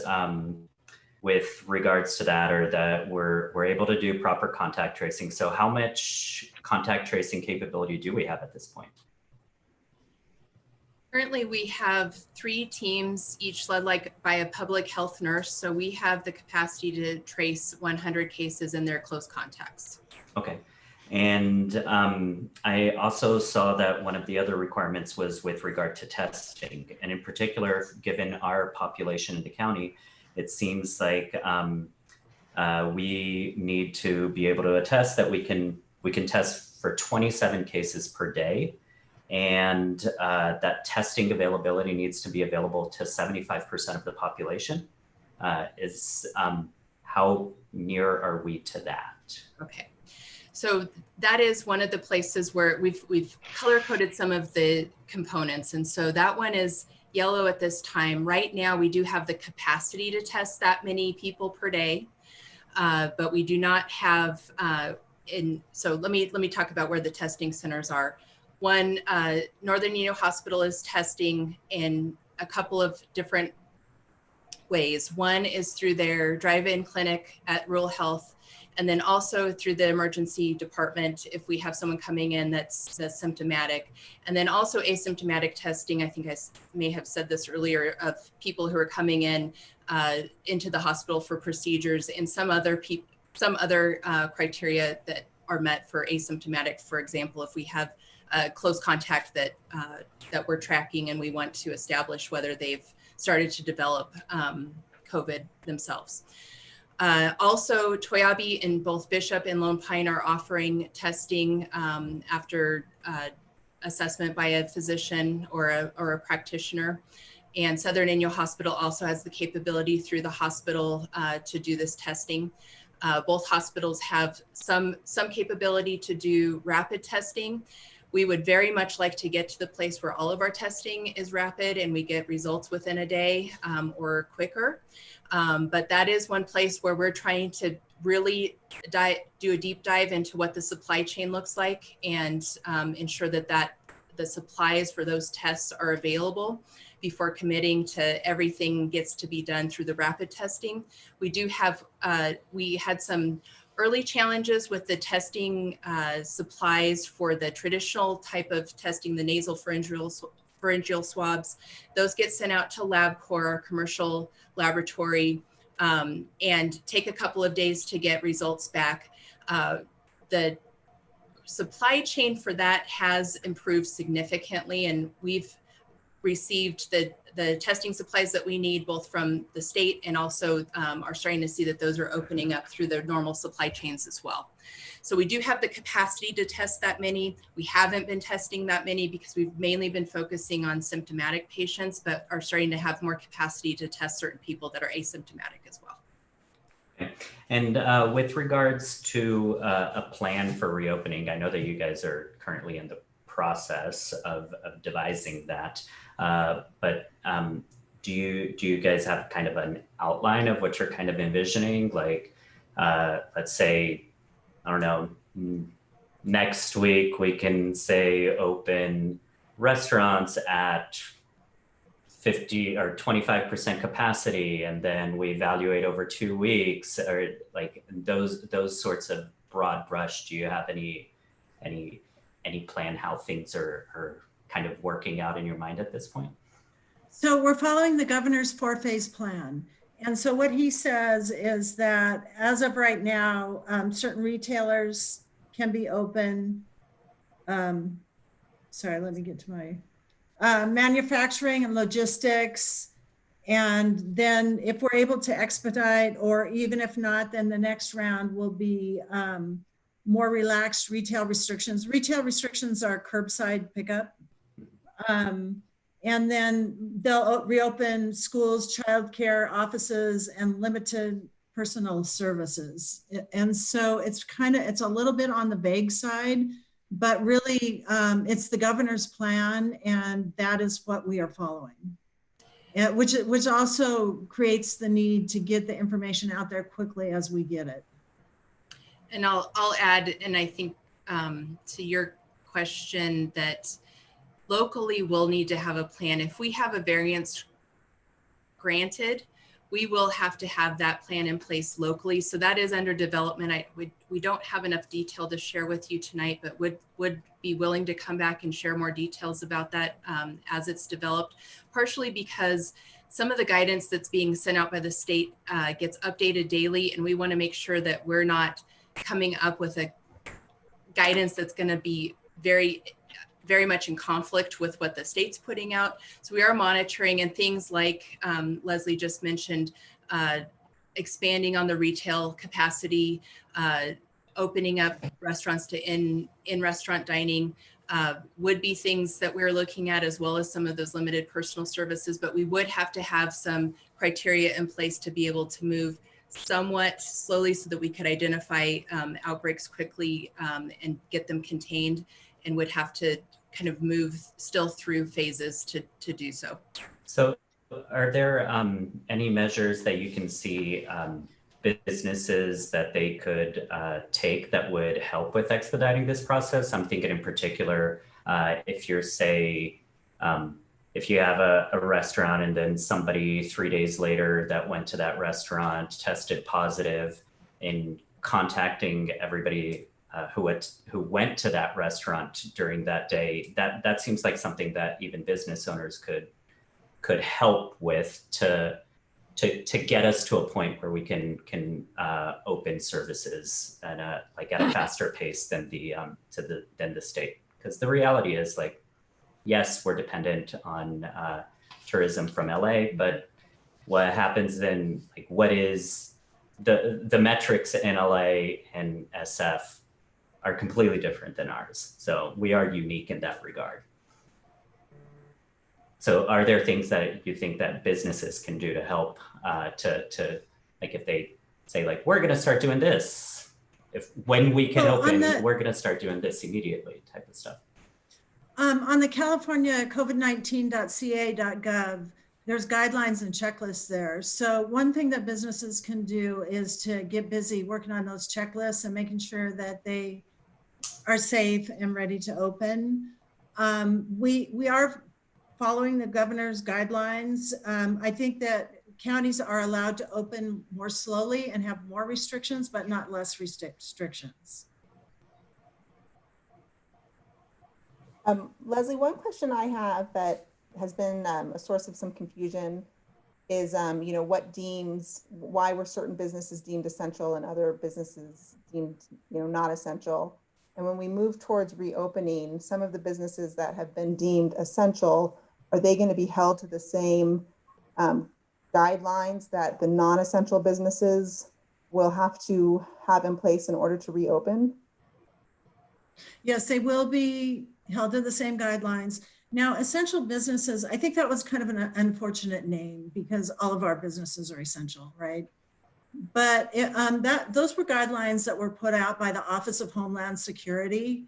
with regards to that are that we're able to do proper contact tracing. So how much contact tracing capability do we have at this point? Currently, we have 3 teams, each led by a public health nurse. So we have the capacity to trace 100 cases in their close contacts. Okay. And I also saw that one of the other requirements was with regard to testing. And in particular, given our population in the county, it seems like we need to be able to attest that we can test for 27 cases per day. And that testing availability needs to be available to 75% of the population. How near are we to that? Okay. So that is one of the places where we've color coded some of the components. And so that one is yellow at this time. Right now, we do have the capacity to test that many people per day, but we do not have, so let me talk about where the testing centers are. One, Northern Inyo Hospital is testing in a couple of different ways. One is through their drive-in clinic at Rural Health, and then also through the emergency department if we have someone coming in that's symptomatic. And then also asymptomatic testing, I think I may have said this earlier, of people who are coming in into the hospital for procedures, and some other criteria that are met for asymptomatic. For example, if we have close contact that we're tracking and we want to establish whether they've started to develop COVID themselves. Also, Toyabe in both Bishop and Lone Pine are offering testing after assessment by a physician or a practitioner. And Southern Inyo Hospital also has the capability through the hospital to do this testing. Both hospitals have some capability to do rapid testing. We would very much like to get to the place where all of our testing is rapid and we get results within a day or quicker. But that is one place where we're trying to really do a deep dive into what the supply chain looks like and ensure that the supplies for those tests are available before committing to everything gets to be done through the rapid testing. We do have, we had some early challenges with the testing supplies for the traditional type of testing, the nasal pharyngeal swabs. Those get sent out to LabCorp, our commercial laboratory, and take a couple of days to get results back. The supply chain for that has improved significantly, and we've received the testing supplies that we need both from the state and also are starting to see that those are opening up through their normal supply chains as well. So we do have the capacity to test that many. We haven't been testing that many because we've mainly been focusing on symptomatic patients, but are starting to have more capacity to test certain people that are asymptomatic as well. Okay. And with regards to a plan for reopening, I know that you guys are currently in the process of devising that, but do you guys have kind of an outline of what you're kind of envisioning? Like, let's say, I don't know, next week we can say open restaurants at 50 or 25% capacity, and then we evaluate over 2 weeks, or like those sorts of broad brush. Do you have any plan how things are kind of working out in your mind at this point? So we're following the governor's 4-phase plan. And so what he says is that as of right now, certain retailers can be open. Sorry, let me get to my manufacturing and logistics. And then if we're able to expedite, or even if not, then the next round will be more relaxed retail restrictions. Retail restrictions are curbside pickup. And then they'll reopen schools, childcare, offices, and limited personal services. And so it's a little bit on the vague side, but really it's the governor's plan, and that is what we are following. Which also creates the need to get the information out there quickly as we get it. And I'll add, and I think to your question, that locally we'll need to have a plan. If we have a variance granted, we will have to have that plan in place locally. So that is under development. We don't have enough detail to share with you tonight, but would be willing to come back and share more details about that as it's developed, partially because some of the guidance that's being sent out by the state gets updated daily, and we want to make sure that we're not coming up with a guidance that's going to be very much in conflict with what the state's putting out. So we are monitoring, and things like Leslie just mentioned, expanding on the retail capacity, opening up restaurants to in-restaurant dining would be things that we're looking at, as well as some of those limited personal services. But we would have to have some criteria in place to be able to move somewhat slowly so that we could identify outbreaks quickly and get them contained, and would have to kind of move still through phases to do so. So are there any measures that you can see businesses that they could take that would help with expediting this process? I'm thinking in particular, if you're if you have a restaurant and then somebody 3 days later that went to that restaurant tested positive, in contacting everybody who went to that restaurant during that day, that seems like something that even business owners could help with to get us to a point where we can open services and like at a faster pace than the state. Because the reality is, like, yes, we're dependent on tourism from LA, but what happens then, like, what is the metrics in LA and SF are completely different than ours. So we are unique in that regard. So are there things that you think that businesses can do to help to like, if they say, like, we're gonna start doing this, when we can open, we're gonna start doing this immediately type of stuff? On the California COVID-19.ca.gov, there's guidelines and checklists there. So one thing that businesses can do is to get busy working on those checklists and making sure that they are safe and ready to open. We are following the governor's guidelines. I think that counties are allowed to open more slowly and have more restrictions, but not less restrictions. Leslie, one question I have that has been a source of some confusion is, why were certain businesses deemed essential and other businesses deemed, not essential? And when we move towards reopening, some of the businesses that have been deemed essential, are they going to be held to the same guidelines that the non-essential businesses will have to have in place in order to reopen? Yes, they will be held to the same guidelines. Now, essential businesses, I think that was kind of an unfortunate name because all of our businesses are essential, right? But those were guidelines that were put out by the Office of Homeland Security,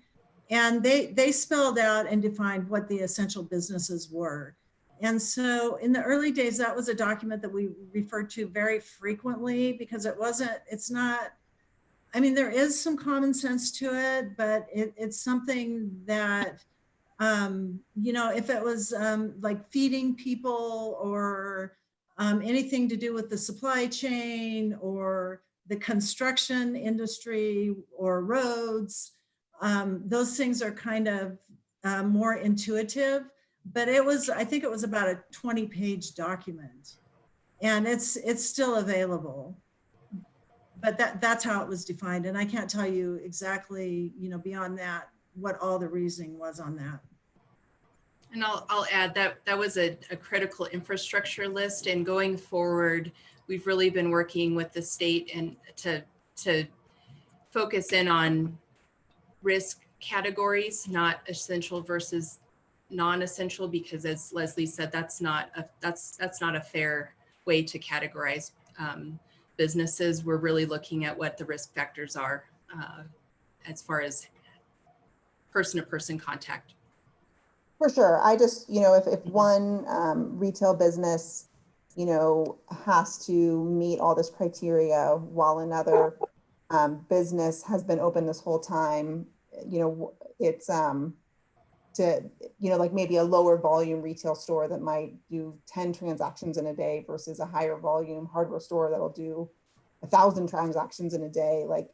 and they spelled out and defined what the essential businesses were. And so in the early days, that was a document that we referred to very frequently because it's not, I mean, there is some common sense to it, but it's something that, if it was like feeding people or anything to do with the supply chain or the construction industry or roads, those things are kind of more intuitive, but I think it was about a 20-page document, and it's still available. But that's how it was defined. And I can't tell you exactly, beyond that, what all the reasoning was on that. And I'll add that was a critical infrastructure list. And going forward, we've really been working with the state and to focus in on risk categories, not essential versus non-essential, because as Leslie said, that's not a fair way to categorize businesses. We're really looking at what the risk factors are as far as person-to-person contact. For sure. I just, if one retail business, has to meet all this criteria while another business has been open this whole time, it's like maybe a lower volume retail store that might do 10 transactions in a day versus a higher volume hardware store that'll do 1,000 transactions in a day. Like,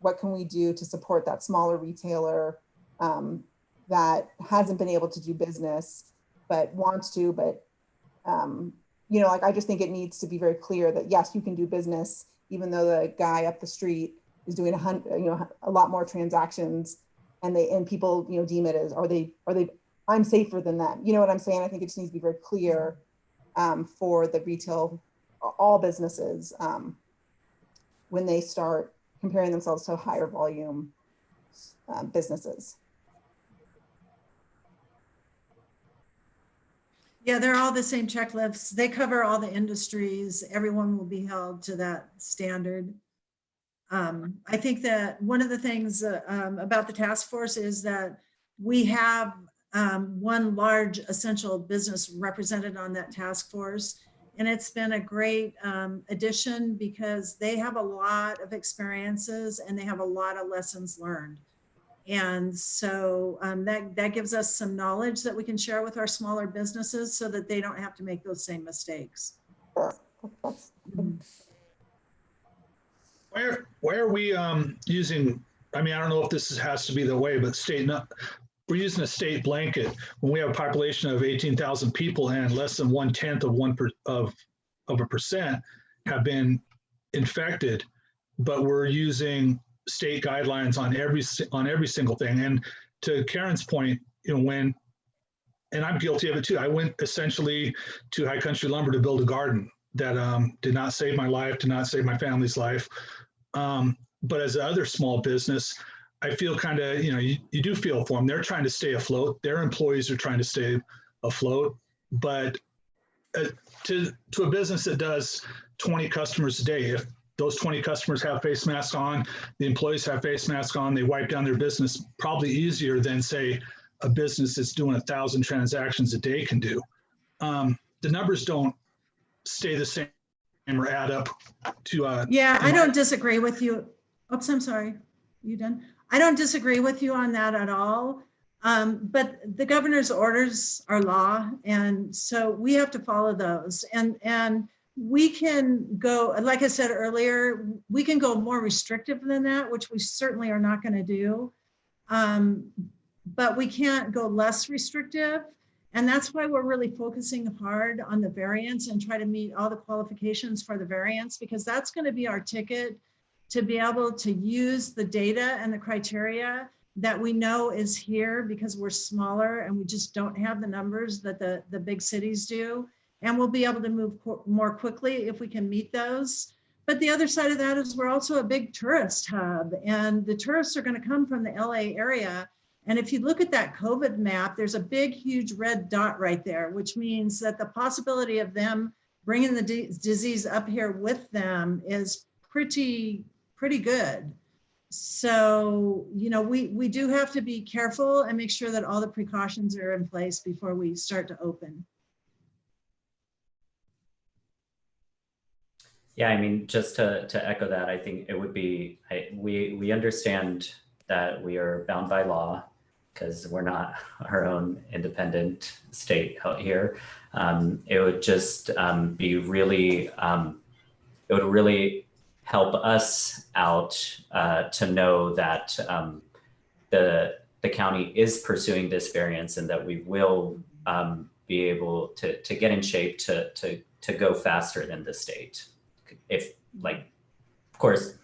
what can we do to support that smaller retailer that hasn't been able to do business but wants to? But I just think it needs to be very clear that yes, you can do business even though the guy up the street is doing a lot more transactions, and people deem it as are they I'm safer than them. You know what I'm saying? I think it just needs to be very clear for the retail, all businesses, when they start comparing themselves to higher volume businesses. Yeah, they're all the same checklists. They cover all the industries. Everyone will be held to that standard. I think that one of the things about the task force is that we have one large essential business represented on that task force. And it's been a great addition because they have a lot of experiences and they have a lot of lessons learned. And so that gives us some knowledge that we can share with our smaller businesses so that they don't have to make those same mistakes. Why are we using, I mean, I don't know if this has to be the way, but we're using a state blanket when we have a population of 18,000 people and less than 1/10 of a percent have been infected, but we're using state guidelines on every single thing. And to Karen's point, and I'm guilty of it too, I went essentially to High Country Lumber to build a garden that did not save my life, did not save my family's life. But as another small business, I feel kind of, you do feel for them. They're trying to stay afloat. Their employees are trying to stay afloat. But to a business that does 20 customers a day, if those 20 customers have face masks on, the employees have face masks on, they wipe down their business probably easier than, say, a business that's doing 1,000 transactions a day can do. The numbers don't stay the same or add up to. Yeah, I don't disagree with you. Oops, I'm sorry. You done? I don't disagree with you on that at all. But the governor's orders are law, and so we have to follow those. And we can go, like I said earlier, we can go more restrictive than that, which we certainly are not going to do. But we can't go less restrictive. And that's why we're really focusing hard on the variance and try to meet all the qualifications for the variance, because that's going to be our ticket to be able to use the data and the criteria that we know is here, because we're smaller and we just don't have the numbers that the big cities do. And we'll be able to move more quickly if we can meet those. But the other side of that is we're also a big tourist hub, and the tourists are going to come from the LA area. And if you look at that COVID map, there's a big, huge red dot right there, which means that the possibility of them bringing the disease up here with them is pretty good. So, you know, we do have to be careful and make sure that all the precautions are in place before we start to open. Yeah, I mean, just to echo that, I think it would be, we understand that we are bound by law because we're not our own independent state out here. It would just be really, it would really help us out to know that the county is pursuing this variance and that we will be able to get in shape to go faster than the state. If, like, of course,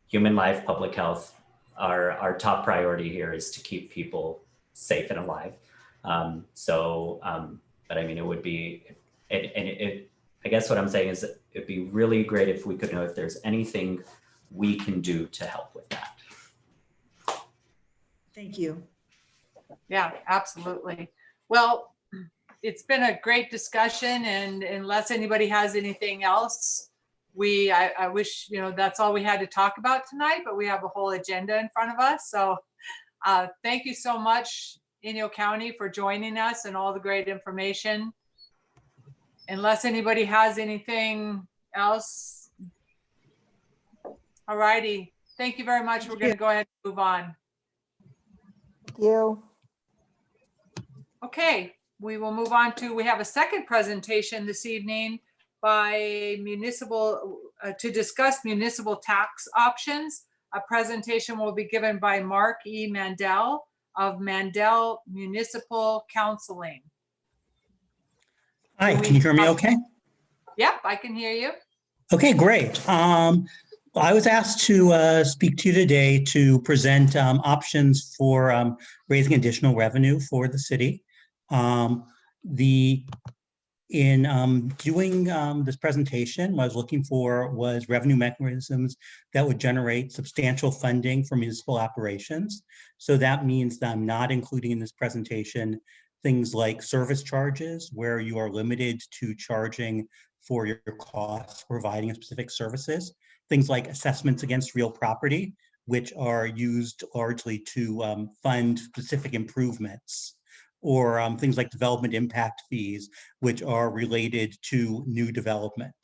human life, public health, our top priority here is to keep people safe and alive. But I mean, it would be, I guess what I'm saying is that it'd be really great if we could know if there's anything we can do to help with that. Thank you. Yeah, absolutely. Well, it's been a great discussion, and unless anybody has anything else, I wish, you know, that's all we had to talk about tonight, but we have a whole agenda in front of us. So thank you so much, Inyo County, for joining us and all the great information. Unless anybody has anything else. All righty. Thank you very much. We're going to go ahead and move on. Thank you. Okay, we will move on to, we have a second presentation this evening by to discuss municipal tax options. A presentation will be given by Mark E. Mandel of Mandel Municipal Counseling. Hi, can you hear me okay? Yep, I can hear you. Okay, great. I was asked to speak to you today to present options for raising additional revenue for the city. In doing this presentation, what I was looking for was revenue mechanisms that would generate substantial funding for municipal operations. So that means that I'm not including in this presentation things like service charges, where you are limited to charging for your costs providing specific services. Things like assessments against real property, which are used largely to fund specific improvements, or things like development impact fees, which are related to new development.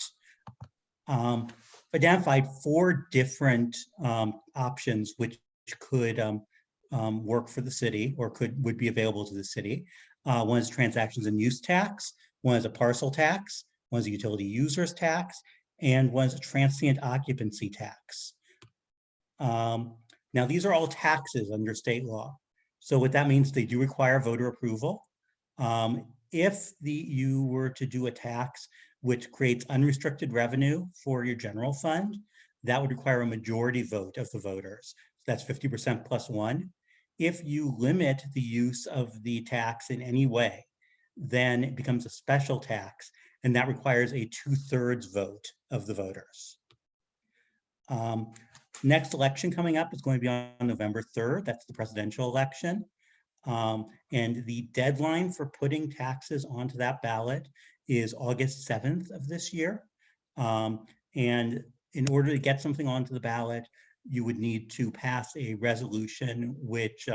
Identified 4 different options which could work for the city or would be available to the city. One is transactions and use tax, one is a parcel tax, one is a utility users tax, and one is a transient occupancy tax. Now, these are all taxes under state law. So what that means, they do require voter approval. If you were to do a tax which creates unrestricted revenue for your general fund, that would require a majority vote of the voters. So that's 50% plus 1. If you limit the use of the tax in any way, then it becomes a special tax, and that requires a 2/3 vote of the voters. Next election coming up is going to be on November 3rd. That's the presidential election. And the deadline for putting taxes onto that ballot is August 7th of this year. And in order to get something onto the ballot, you would need to pass a resolution which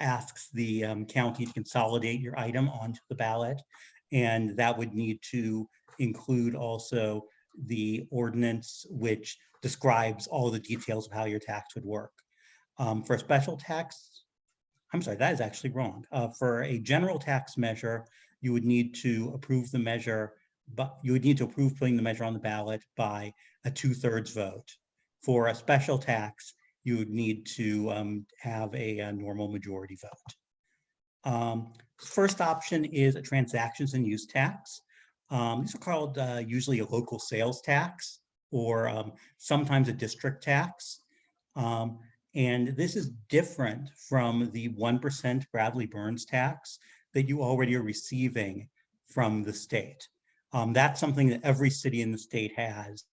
asks the county to consolidate your item onto the ballot. And that would need to include also the ordinance which describes all the details of how your tax would work. For a special tax, I'm sorry, that is actually wrong. For a general tax measure, you would need to approve the measure, but you would need to approve putting the measure on the ballot by a 2/3 vote. For a special tax, you would need to have a normal majority vote. First option is a transactions and use tax. These are called usually a local sales tax or sometimes a district tax. And this is different from the 1% Bradley Burns tax that you already are receiving from the state. That's something that every city in the state has.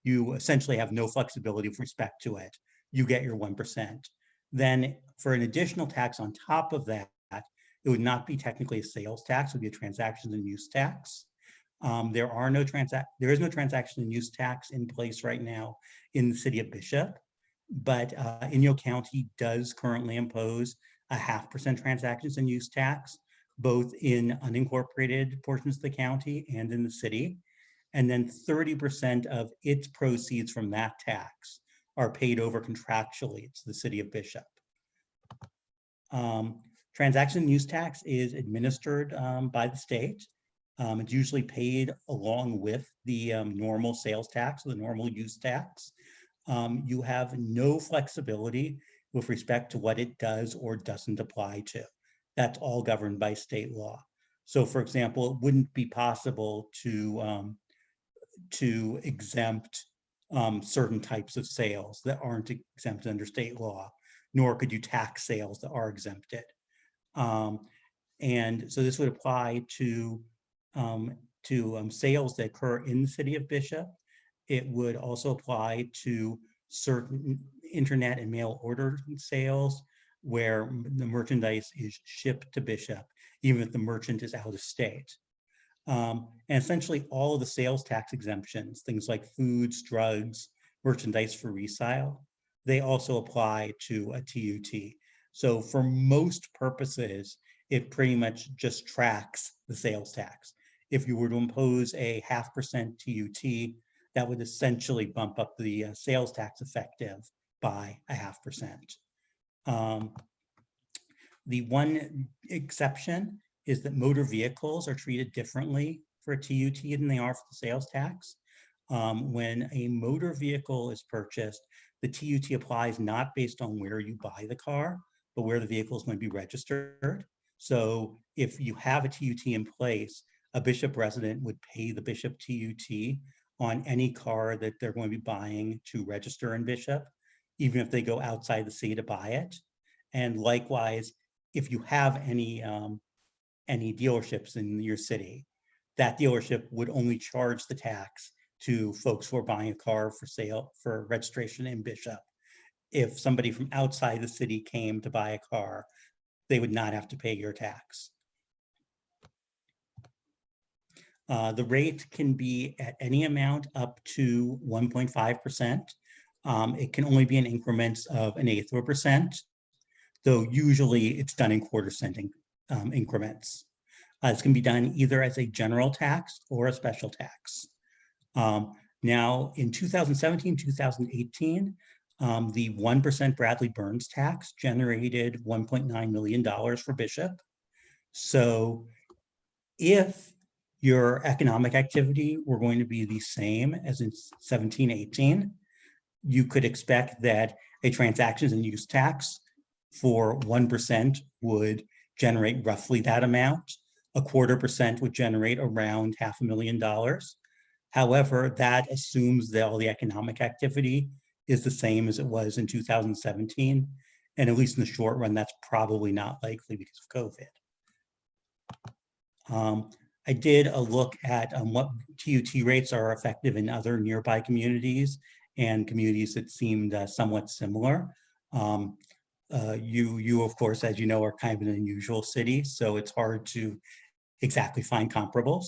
You essentially have no flexibility with respect to it. You get your 1%. Then for an additional tax on top of that, it would not be technically a sales tax, it would be a transactions and use tax. There is no transaction and use tax in place right now in the city of Bishop, but Inyo County does currently impose a 0.5% transactions and use tax, both in unincorporated portions of the county and in the city. And then 30% of its proceeds from that tax are paid over contractually to the city of Bishop. Transaction and use tax is administered by the state. It's usually paid along with the normal sales tax or the normal use tax. You have no flexibility with respect to what it does or doesn't apply to. That's all governed by state law. So for example, it wouldn't be possible to exempt certain types of sales that aren't exempted under state law, nor could you tax sales that are exempted. And so this would apply to sales that occur in the city of Bishop. It would also apply to certain internet and mail order sales where the merchandise is shipped to Bishop, even if the merchant is out of state. And essentially all of the sales tax exemptions, things like foods, drugs, merchandise for resale, they also apply to a TUT. So for most purposes, it pretty much just tracks the sales tax. If you were to impose a 0.5% TUT, that would essentially bump up the sales tax effective by a 0.5%. The one exception is that motor vehicles are treated differently for a TUT than they are for the sales tax. When a motor vehicle is purchased, the TUT applies not based on where you buy the car, but where the vehicle is going to be registered. So if you have a TUT in place, a Bishop resident would pay the Bishop TUT on any car that they're going to be buying to register in Bishop, even if they go outside the city to buy it. And likewise, if you have any dealerships in your city, that dealership would only charge the tax to folks who are buying a car for sale, for registration in Bishop. If somebody from outside the city came to buy a car, they would not have to pay your tax. The rate can be at any amount up to 1.5%. It can only be in increments of 1/8%, though usually it's done in quarter-cent increments. This can be done either as a general tax or a special tax. Now, in 2017, 2018, the 1% Bradley Burns tax generated $1.9 million for Bishop. So if your economic activity were going to be the same as in 17, 18, you could expect that a transactions and use tax for 1% would generate roughly that amount. 1/4% would generate around $500,000. However, that assumes that all the economic activity is the same as it was in 2017. And at least in the short run, that's probably not likely because of COVID. I did a look at what TUT rates are effective in other nearby communities and communities that seemed somewhat similar. You, of course, as you know, are kind of an unusual city, so it's hard to exactly find comparables.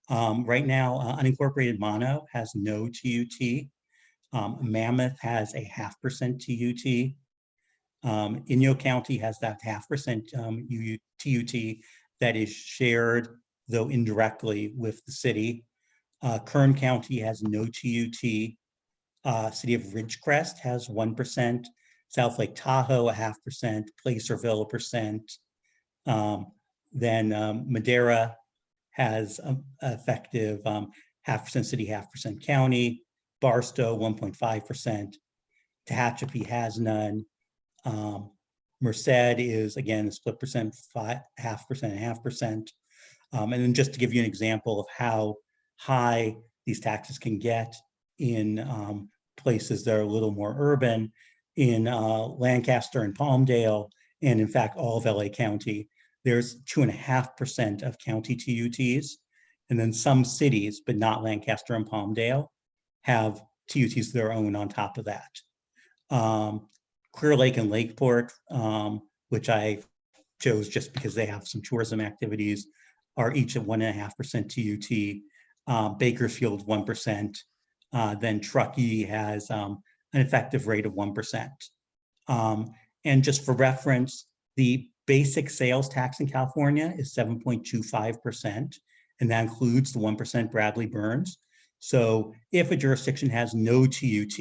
Right now, unincorporated Mono has no TUT. Mammoth has a 0.5% TUT. Inyo County has that 0.5% TUT that is shared, though indirectly, with the city. Kern County has no TUT. City of Ridgecrest has 1%. South Lake Tahoe, 0.5%. Placerville, 1%. Then Madera has effective 0.5% city, 0.5% county. Barstow, 1.5%. Tehachapi has none. Merced is, again, a split percent, 0.5% and 0.5%. And then just to give you an example of how high these taxes can get in places that are a little more urban, in Lancaster and Palmdale, and in fact, all of LA County, there's 2.5% of county TUTs. And then some cities, but not Lancaster and Palmdale, have TUTs of their own on top of that. Clear Lake and Lakeport, which I chose just because they have some tourism activities, are each at 1.5% TUT. Bakersfield, 1%. Then Truckee has an effective rate of 1%. And just for reference, the basic sales tax in California is 7.25%, and that includes the 1% Bradley Burns. So if a jurisdiction has no TUT,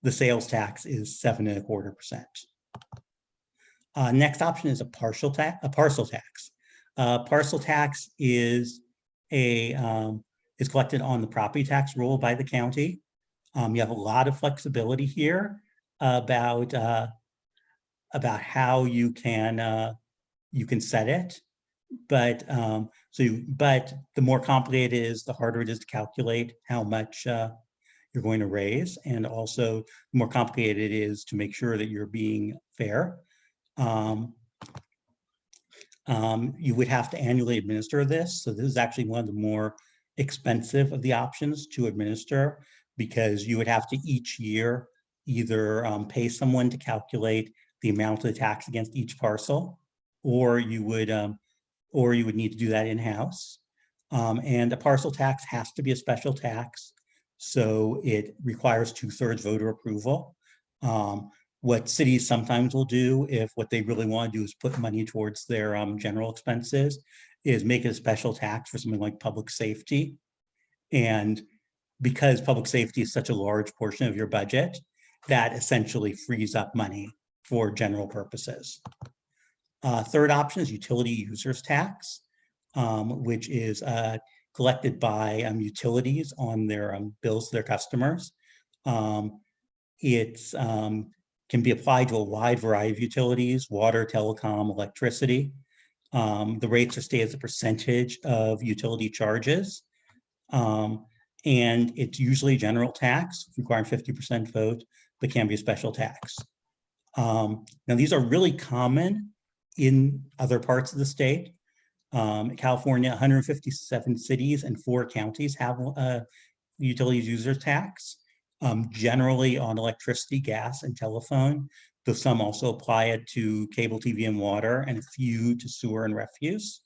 the sales tax is 7.25%. Next option is a parcel tax. Parcel tax is collected on the property tax roll by the county. You have a lot of flexibility here about how you can set it, but but the more complicated it is, the harder it is to calculate how much you're going to raise, and also the more complicated it is to make sure that you're being fair. You would have to annually administer this, so this is actually one of the more expensive of the options to administer, because you would have to each year either pay someone to calculate the amount of the tax against each parcel, or you would need to do that in-house. And a parcel tax has to be a special tax, so it requires 2/3 voter approval. What cities sometimes will do, if what they really want to do is put money towards their general expenses, is make it a special tax for something like public safety. And because public safety is such a large portion of your budget, that essentially frees up money for general purposes. Third option is utility users tax, which is collected by utilities on their bills to their customers. It can be applied to a wide variety of utilities: water, telecom, electricity. The rates are stated as a percentage of utility charges. And it's usually general tax, requiring 50% vote, but can be a special tax. Now, these are really common in other parts of the state. California, 157 cities and 4 counties have a utilities users tax, generally on electricity, gas, and telephone, though some also apply it to cable TV and water, and a few to sewer and refuse.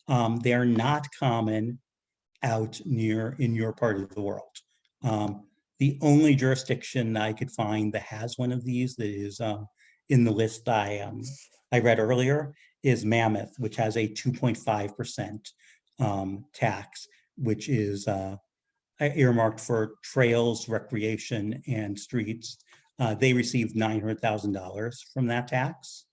They are not common out in your part of the world. The only jurisdiction I could find that has one of these that is in the list I read earlier is Mammoth, which has a 2.5% tax, which is earmarked for trails, recreation, and streets. They received $900,000 from that tax.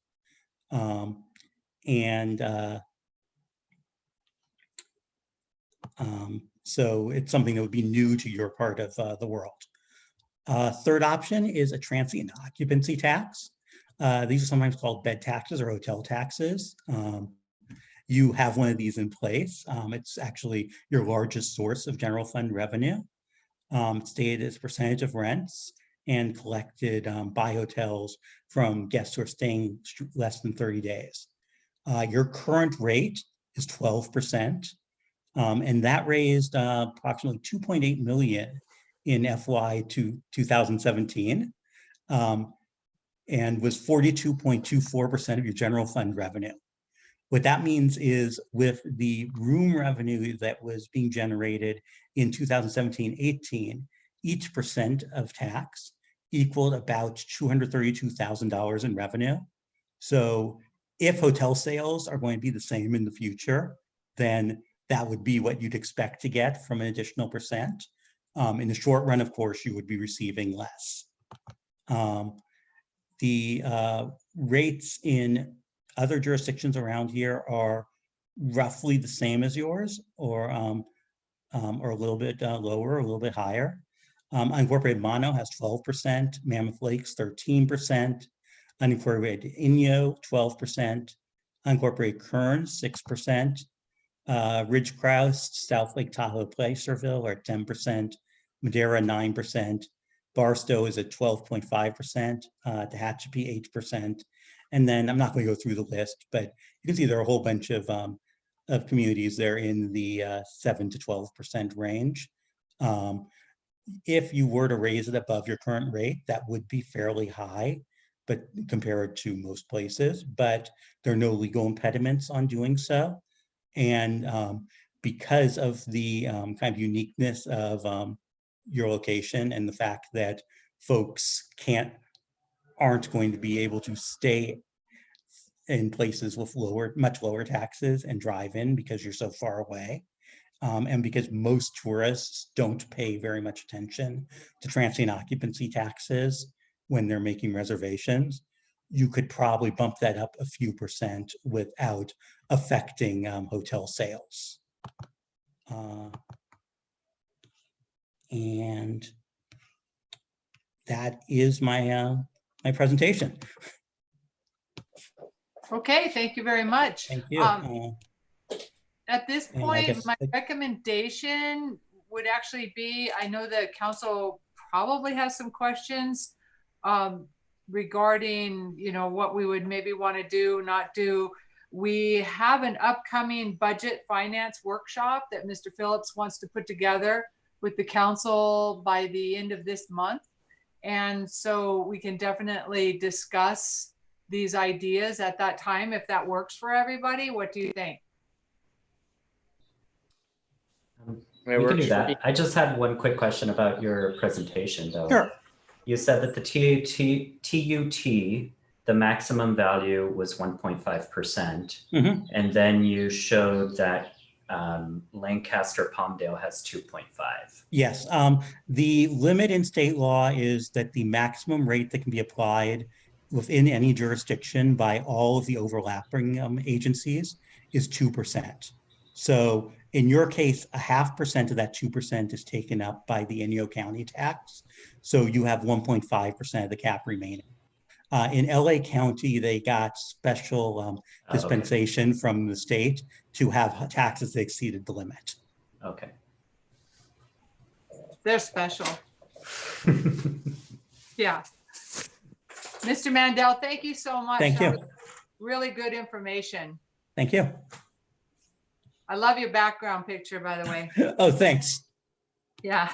So it's something that would be new to your part of the world. Third option is a transient occupancy tax. These are sometimes called bed taxes or hotel taxes. You have one of these in place. It's actually your largest source of general fund revenue. It's stated as a percentage of rents and collected by hotels from guests who are staying less than 30 days. Your current rate is 12%, and that raised approximately $2.8 million in FY 2017, and was 42.24% of your general fund revenue. What that means is, with the room revenue that was being generated in 2017-18, each percent of tax equaled about $232,000 in revenue. So if hotel sales are going to be the same in the future, then that would be what you'd expect to get from an additional percent. In the short run, of course, you would be receiving less. The rates in other jurisdictions around here are roughly the same as yours, or a little bit lower, a little bit higher. Unincorporated Mono has 12%, Mammoth Lakes 13%, unincorporated Inyo 12%, unincorporated Kern 6%, Ridgecrest, South Lake Tahoe, Placerville are at 10%, Madera 9%, Barstow is at 12.5%, Tehachapi 8%, and then I'm not going to go through the list, but you can see there are a whole bunch of communities there in the 7 to 12% range. If you were to raise it above your current rate, that would be fairly high, but compared to most places, but there are no legal impediments on doing so. And because of the kind of uniqueness of your location and the fact that folks aren't going to be able to stay in places with much lower taxes and drive in because you're so far away. And because most tourists don't pay very much attention to transient occupancy taxes when they're making reservations, you could probably bump that up a few percent without affecting hotel sales. And that is my my presentation. Okay, thank you very much. Thank you. At this And I point, guess my recommendation would actually be, I know that council probably has some questions regarding, you know, what we would maybe want to do, not do. We have an upcoming budget finance workshop that Mr. Phillips wants to put together with the council by the end of this month. And so we can definitely discuss these ideas at that time, if that works for everybody. What do you think? We can do that. I just had one quick question about your presentation, though. Sure. You said that the TUT, the maximum value was 1.5%. And then you showed that Lancaster Palmdale has 2.5. Yes. The limit in state law is that the maximum rate that can be applied within any jurisdiction by all of the overlapping agencies is 2%. So in your case, 0.5% of that 2% is taken up by the Inyo County tax. So you have 1.5% of the cap remaining. In LA County, they got special dispensation from the state to have taxes that exceeded the limit. Okay. They're special. Yeah. Mr. Mandel, thank you so much. Thank you. Really good information. Thank you. I love your background picture, by the way. Oh, thanks. Yeah.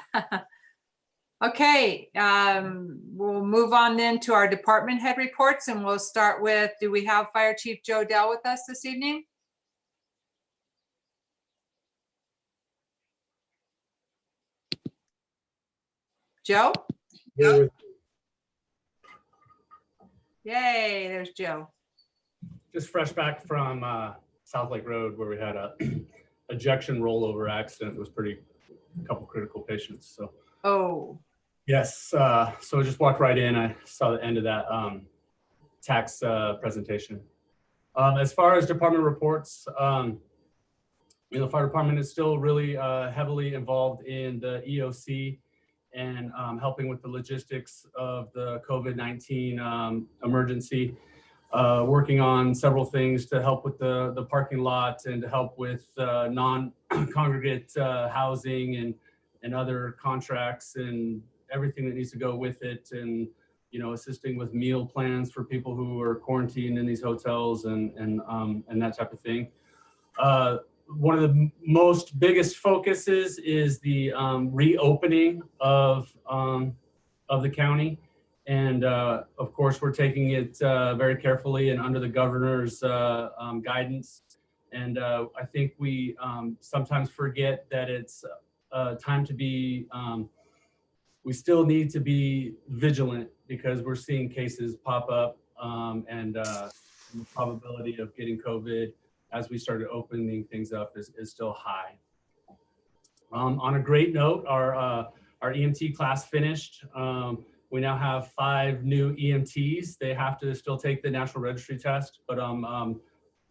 Okay, we'll move on then to our department head reports, and we'll start with, do we have Fire Chief Joe Dell with us this evening? Joe? Yeah. Yay, there's Joe. Just fresh back from South Lake Road, where we had a ejection rollover accident. It was a couple critical patients. So. Oh. Yes. So I just walked right in. I saw the end of that tax presentation. As far as department reports, the fire department is still really heavily involved in the EOC and helping with the logistics of the COVID-19 emergency. Working on several things to help with the parking lot and to help with non-congregate housing and other contracts and everything that needs to go with it, and assisting with meal plans for people who are quarantined in these hotels and that type of thing. One of the most biggest focuses is the reopening of the county. And of course, we're taking it very carefully and under the governor's guidance. And I think we sometimes forget that it's time to be we still need to be vigilant because we're seeing cases pop up and the probability of getting COVID as we started opening things up is still high. On a great note, our EMT class finished. We now have 5 new EMTs. They have to still take the National Registry test, but I'm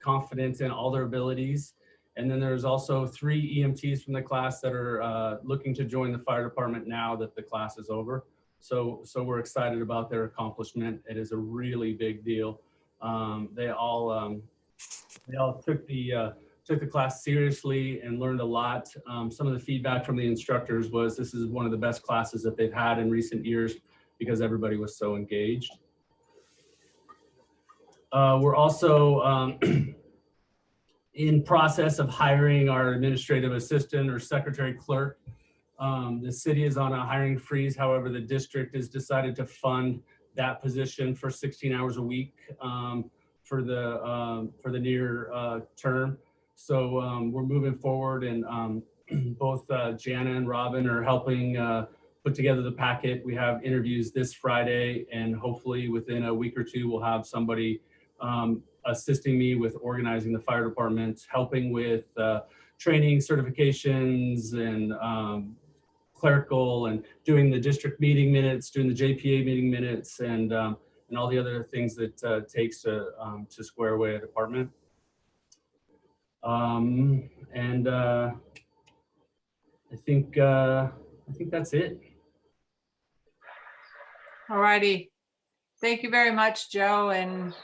confident in all their abilities. And then there's also 3 EMTs from the class that are looking to join the fire department now that the class is over. So we're excited about their accomplishment. It is a really big deal. They all took the class seriously and learned a lot. Some of the feedback from the instructors was this is one of the best classes that they've had in recent years because everybody was so engaged. We're also in process of hiring our administrative assistant or secretary clerk. The city is on a hiring freeze. However, the district has decided to fund that position for 16 hours a week for the near term. So we're moving forward, and both Jana and Robin are helping put together the packet. We have interviews this Friday, and hopefully within a week or two, we'll have somebody assisting me with organizing the fire department, helping with training certifications and clerical, and doing the district meeting minutes, doing the JPA meeting minutes, and all the other things that it takes to square away a department. I think that's it. All righty. Thank you very much, Joe, and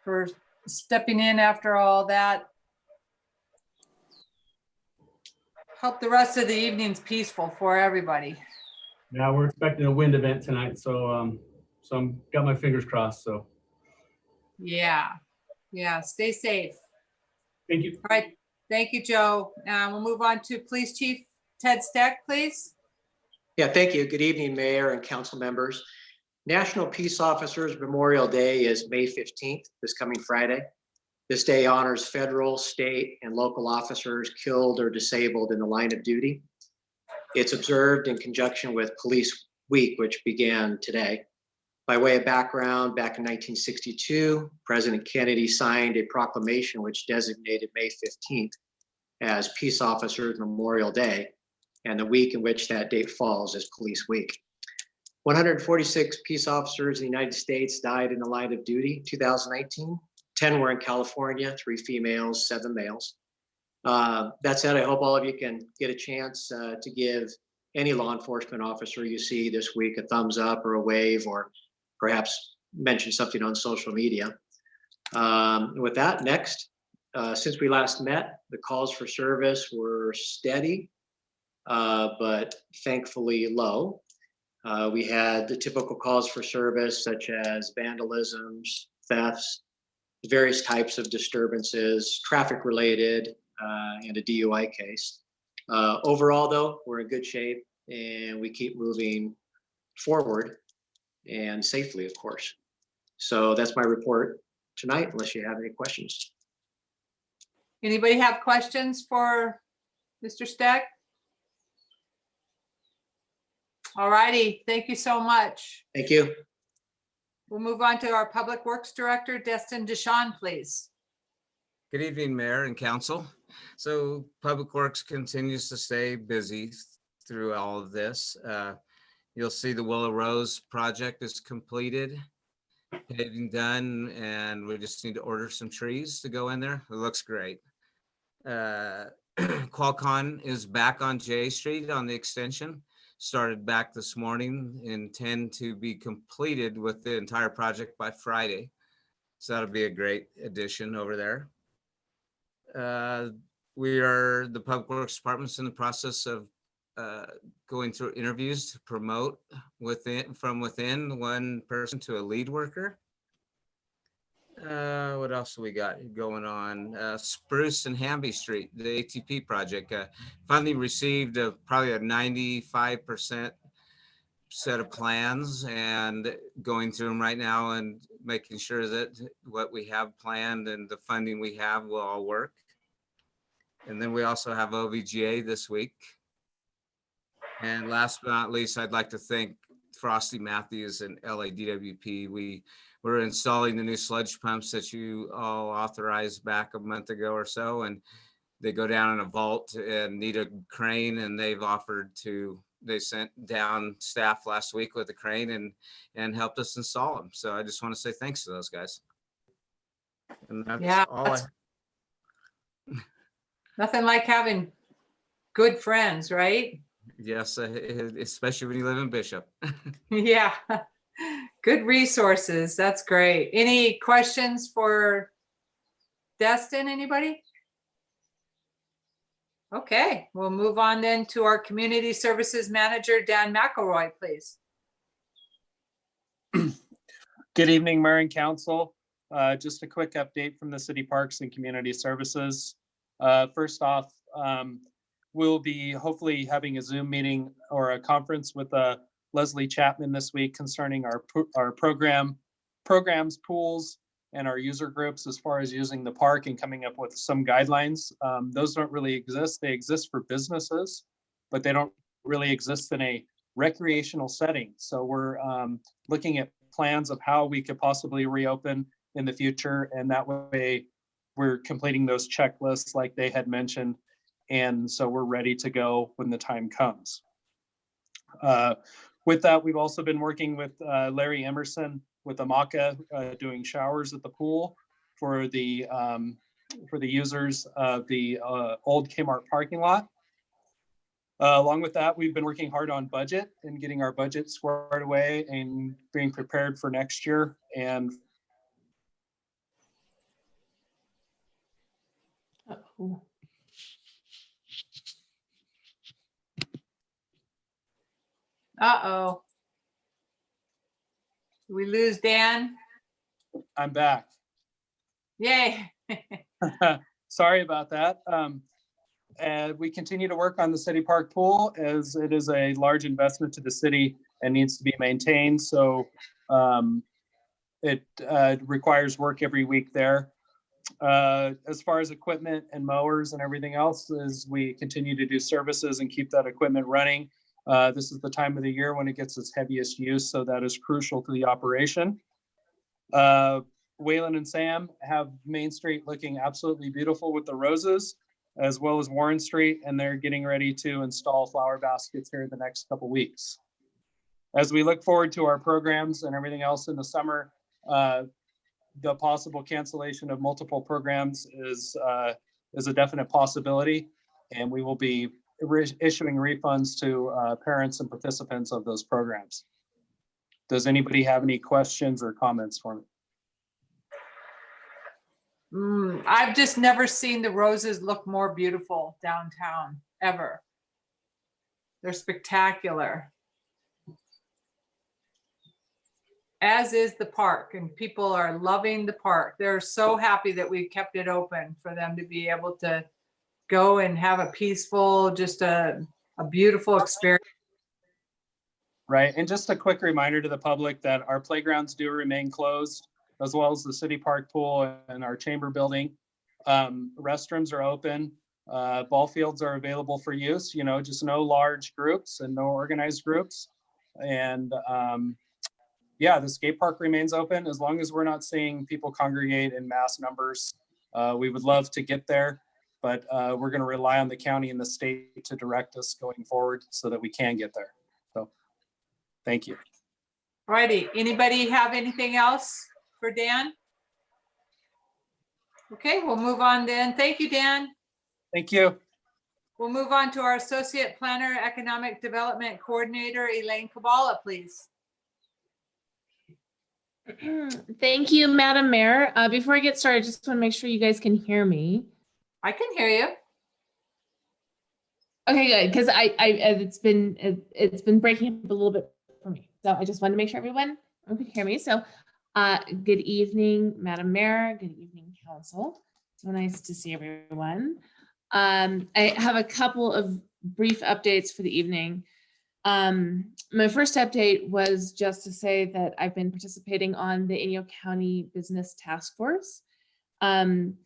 for stepping in after all that. Hope the rest of the evening's peaceful for everybody. Yeah, we're expecting a wind event tonight, so I'm got my fingers crossed. So Yeah, stay safe. Thank you. All right, thank you, Joe. We'll move on to Police Chief Ted Steck, please. Yeah, thank you. Good evening, Mayor and council members. National Peace Officers Memorial Day is May 15th, this coming Friday. This day honors federal, state, and local officers killed or disabled in the line of duty. It's observed in conjunction with Police Week, which began today. By way of background, back in 1962, President Kennedy signed a proclamation which designated May 15th as Peace Officers Memorial Day, and the week in which that date falls is Police Week. 146 peace officers in the United States died in the line of duty 2019. 10 were in California, 3 females, 7 males. That said, I hope all of you can get a chance to give any law enforcement officer you see this week a thumbs up or a wave, or perhaps mention something on social media. With that, next, since we last met, the calls for service were steady, but thankfully low. We had the typical calls for service, such as vandalisms, thefts, various types of disturbances, traffic related, and a DUI case. Overall, though, we're in good shape and we keep moving forward, and safely, of course. So that's my report tonight, unless you have any questions. Anybody have questions for Mr. Steck? All righty, thank you so much. Thank you. We'll move on to our Public Works Director, Destin Deshawn, please. Good evening, Mayor and Council. So Public Works continues to stay busy through all of this. You'll see the Willow Rose project is completed, paving done, and we just need to order some trees to go in there. It looks great. Qualcomm is back on J Street on the extension. Started back this morning, intend to be completed with the entire project by Friday. So that'll be a great addition over there. The Public Works Department's in the process of going through interviews to promote from within one person to a lead worker. What else do we got going on? Spruce and Hamby Street, the ATP project, finally received probably a 95% set of plans, and going through them right now and making sure that what we have planned and the funding we have will all work. And then we also have OVGA this week. And last but not least, I'd like to thank Frosty Matthews and LADWP. We're installing the new sludge pumps that you all authorized back a month ago or so, and they go down in a vault and need a crane, and they sent down staff last week with a crane and helped us install them. So I just want to say thanks to those guys. And that's Yeah, all. nothing like having good friends, right? Yes, especially when you live in Bishop. Yeah, good resources. That's great. Any questions for Destin, anybody? Okay, we'll move on then to our Community Services Manager, Dan McElroy, please. Good evening, Mayor and Council. Just a quick update from the City Parks and Community Services. First off, we'll be hopefully having a Zoom meeting or a conference with Leslie Chapman this week concerning our programs, pools, and our user groups as far as using the park and coming up with some guidelines. Those don't really exist. They exist for businesses, but they don't really exist in a recreational setting. So we're looking at plans of how we could possibly reopen in the future. And that way we're completing those checklists like they had mentioned. And so we're ready to go when the time comes. With that, we've also been working with Larry Emerson with Amaka doing showers at the pool for the users of the old Kmart parking lot. Along with that, we've been working hard on budget and getting our budget squared away and being prepared for next year. And Uh-oh. Did we lose Dan? I'm back. Yay. Sorry about that. And we continue to work on the city park pool as it is a large investment to the city and needs to be maintained. So it requires work every week there. As far as equipment and mowers and everything else, as we continue to do services and keep that equipment running, this is the time of the year when it gets its heaviest use. So that is crucial to the operation. Waylon and Sam have Main Street looking absolutely beautiful with the roses, as well as Warren Street, and they're getting ready to install flower baskets here in the next couple weeks. As we look forward to our programs and everything else in the summer, the possible cancellation of multiple programs is a definite possibility, and we will be issuing refunds to parents and participants of those programs. Does anybody have any questions or comments for me? I've just never seen the roses look more beautiful downtown, ever. They're spectacular. As is the park, and people are loving the park. They're so happy that we kept it open for them to be able to go and have a peaceful, just a beautiful experience. Right, and just a quick reminder to the public that our playgrounds do remain closed, as well as the city park pool and our chamber building. Restrooms are open. Ball fields are available for use, just no large groups and no organized groups. And yeah, the skate park remains open as long as we're not seeing people congregate in mass numbers. We would love to get there, but we're going to rely on the county and the state to direct us going forward so that we can get there. So thank you. Alrighty, anybody have anything else for Dan? Okay, we'll move on then. Thank you, Dan. Thank you. We'll move on to our Associate Planner, Economic Development Coordinator, Elaine Kabala, please. Thank you, Madam Mayor. Before I get started, I just want to make sure you guys can hear me. I can hear you. Okay, good, because it's been breaking up a little bit for me. So I just wanted to make sure everyone can hear me. So good evening, Madam Mayor. Good evening, Council. So nice to see everyone. I have a couple of brief updates for the evening. My first update was just to say that I've been participating on the Inyo County Business Task Force. And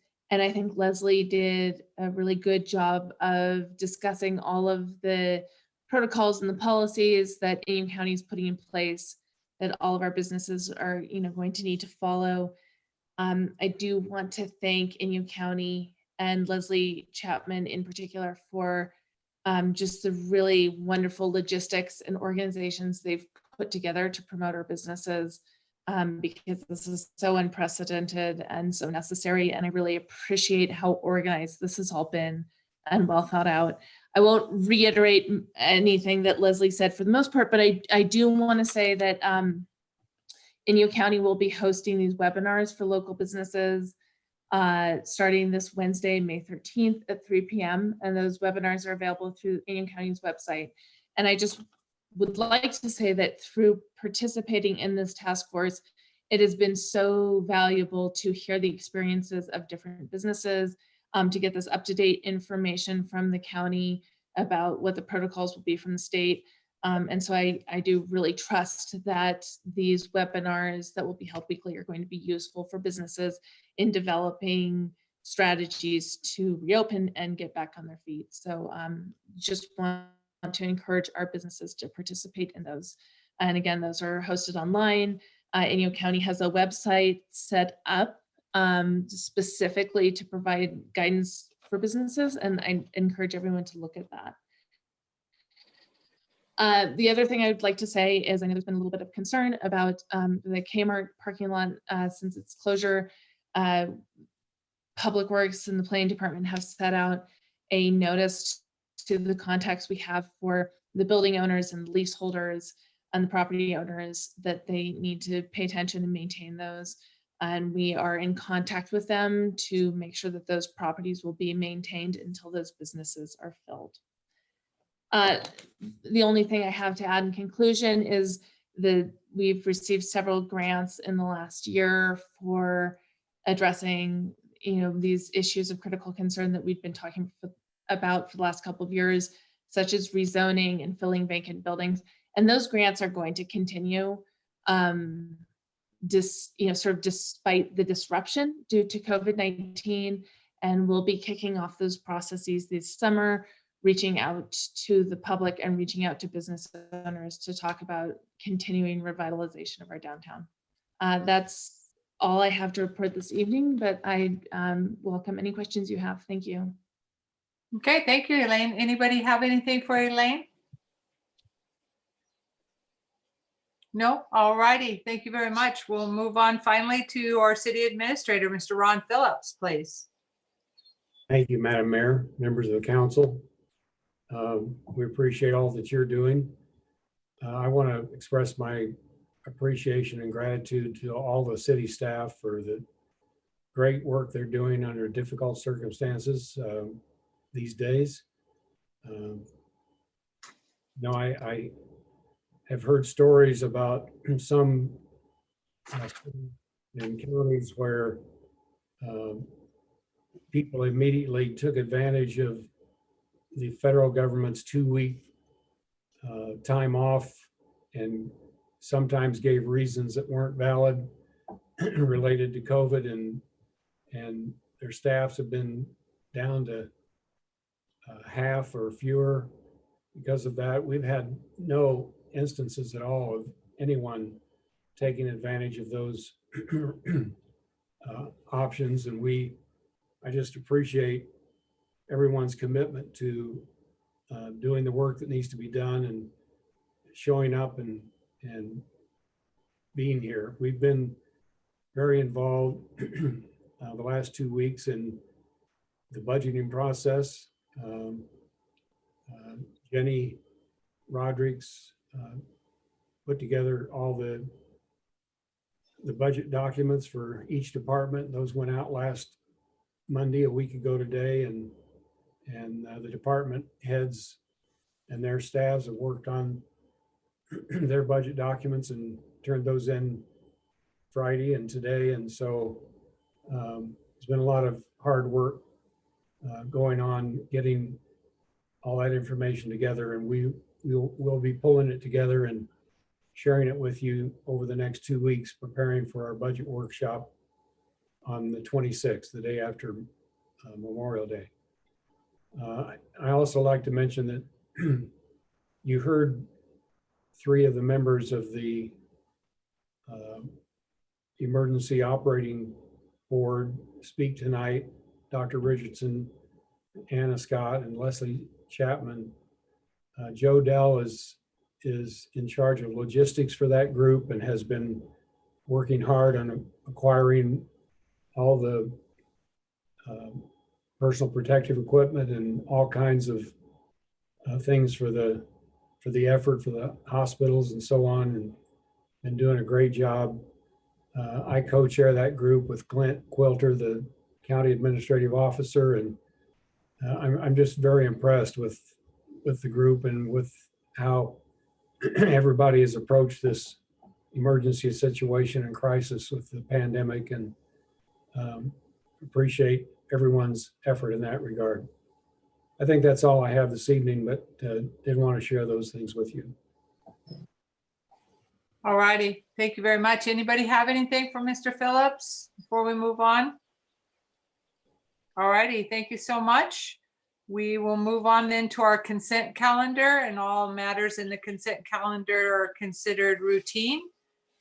I think Leslie did a really good job of discussing all of the protocols and the policies that Union County is putting in place that all of our businesses are, going to need to follow. I do want to thank Union County and Leslie Chapman in particular for just the really wonderful logistics and organizations they've put together to promote our businesses, because this is so unprecedented and so necessary. And I really appreciate how organized this has all been and well thought out. I won't reiterate anything that Leslie said for the most part, but I do want to say that Inyo County will be hosting these webinars for local businesses starting this Wednesday, May 13th at 3 p.m. And those webinars are available through Inyo County's website. And I just would like to say that through participating in this task force, it has been so valuable to hear the experiences of different businesses, to get this up-to-date information from the county about what the protocols will be from the state. And so I do really trust that these webinars that will be held weekly are going to be useful for businesses in developing strategies to reopen and get back on their feet. So just want to encourage our businesses to participate in those. And again, those are hosted online. Inyo County has a website set up specifically to provide guidance for businesses, and I encourage everyone to look at that. The other thing I would like to say is I know there's been a little bit of concern about the Kmart parking lot since its closure. Public Works and the Planning Department have set out a notice to the contacts we have for the building owners and leaseholders and the property owners that they need to pay attention and maintain those. And we are in contact with them to make sure that those properties will be maintained until those businesses are filled. The only thing I have to add in conclusion is that we've received several grants in the last year for addressing, these issues of critical concern that we've been talking about for the last couple of years, such as rezoning and filling vacant buildings. And those grants are going to continue, sort of despite the disruption due to COVID-19, and we'll be kicking off those processes this summer, reaching out to the public and reaching out to business owners to talk about continuing revitalization of our downtown. That's all I have to report this evening, but I welcome any questions you have. Thank you. Okay, thank you, Elaine. Anybody have anything for Elaine? No, all righty. Thank you very much. We'll move on finally to our city administrator, Mr. Ron Phillips, please. Thank you, Madam Mayor, members of the council. We appreciate all that you're doing. I want to express my appreciation and gratitude to all the city staff for the great work they're doing under difficult circumstances these days. I have heard stories about some in counties where people immediately took advantage of the federal government's 2-week time off and sometimes gave reasons that weren't valid related to COVID, and their staffs have been down to half or fewer because of that. We've had no instances at all of anyone taking advantage of those options, and I just appreciate everyone's commitment to doing the work that needs to be done and showing up and being here. We've been very involved the last 2 weeks in the budgeting process. Jenny Rodriguez put together all the budget documents for each department. Those went out last Monday, a week ago today, and the department heads and their staffs have worked on their budget documents and turned those in Friday and today. And so there's been a lot of hard work going on getting all that information together, and we'll be pulling it together and sharing it with you over the next 2 weeks, preparing for our budget workshop on the 26th, the day after Memorial Day. I also like to mention that You heard three of the members of the Emergency Operating Board speak tonight, Dr. Richardson, Anna Scott, and Leslie Chapman. Joe Dell is in charge of logistics for that group and has been working hard on acquiring all the personal protective equipment and all kinds of things for the effort for the hospitals and so on, and been doing a great job. I co-chair that group with Clint Quilter, the county administrative officer, and I'm just very impressed with the group and with how everybody has approached this emergency situation and crisis with the pandemic, and appreciate everyone's effort in that regard. I think that's all I have this evening, but did want to share those things with you. All righty, thank you very much. Anybody have anything for Mr. Phillips before we move on? All righty, thank you so much. We will move on then to our consent calendar, and all matters in the consent calendar are considered routine.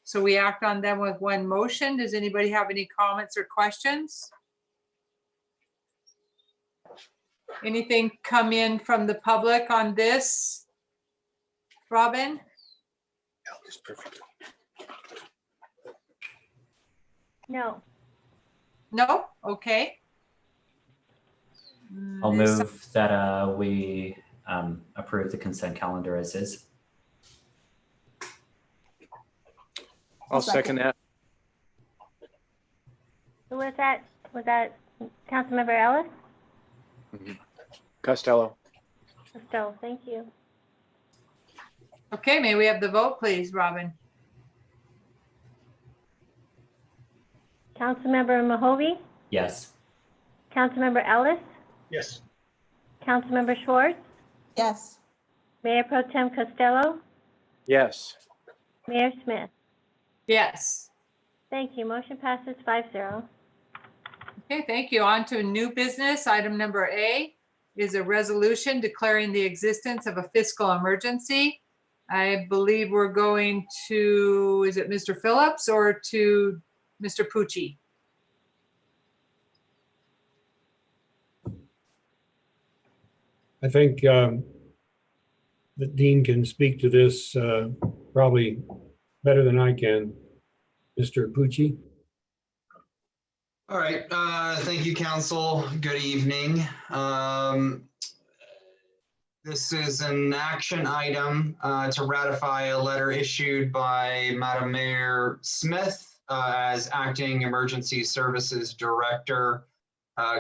So we act on them with one motion. Does anybody have any comments or questions? Anything come in from the public on this? Robin? No. No? Okay. I'll move that we approve the consent calendar as is. I'll second that. Who was that? Was that Councilmember Ellis? Costello. Costello, thank you. Okay, may we have the vote, please, Robin? Councilmember Mahovey? Yes. Councilmember Ellis? Yes. Councilmember Schwartz? Yes. Mayor Pro Tem Costello? Yes. Mayor Smith? Yes. Thank you. Motion passes 5-0. Okay, thank you. On to new business. Item number A is a resolution declaring the existence of a fiscal emergency. I believe we're going to, is it Mr. Phillips or to Mr. Pucci? I think that Dean can speak to this probably better than I can. Mr. Pucci? All right, thank you, council. Good evening. This is an action item to ratify a letter issued by Madam Mayor Smith as Acting Emergency Services Director,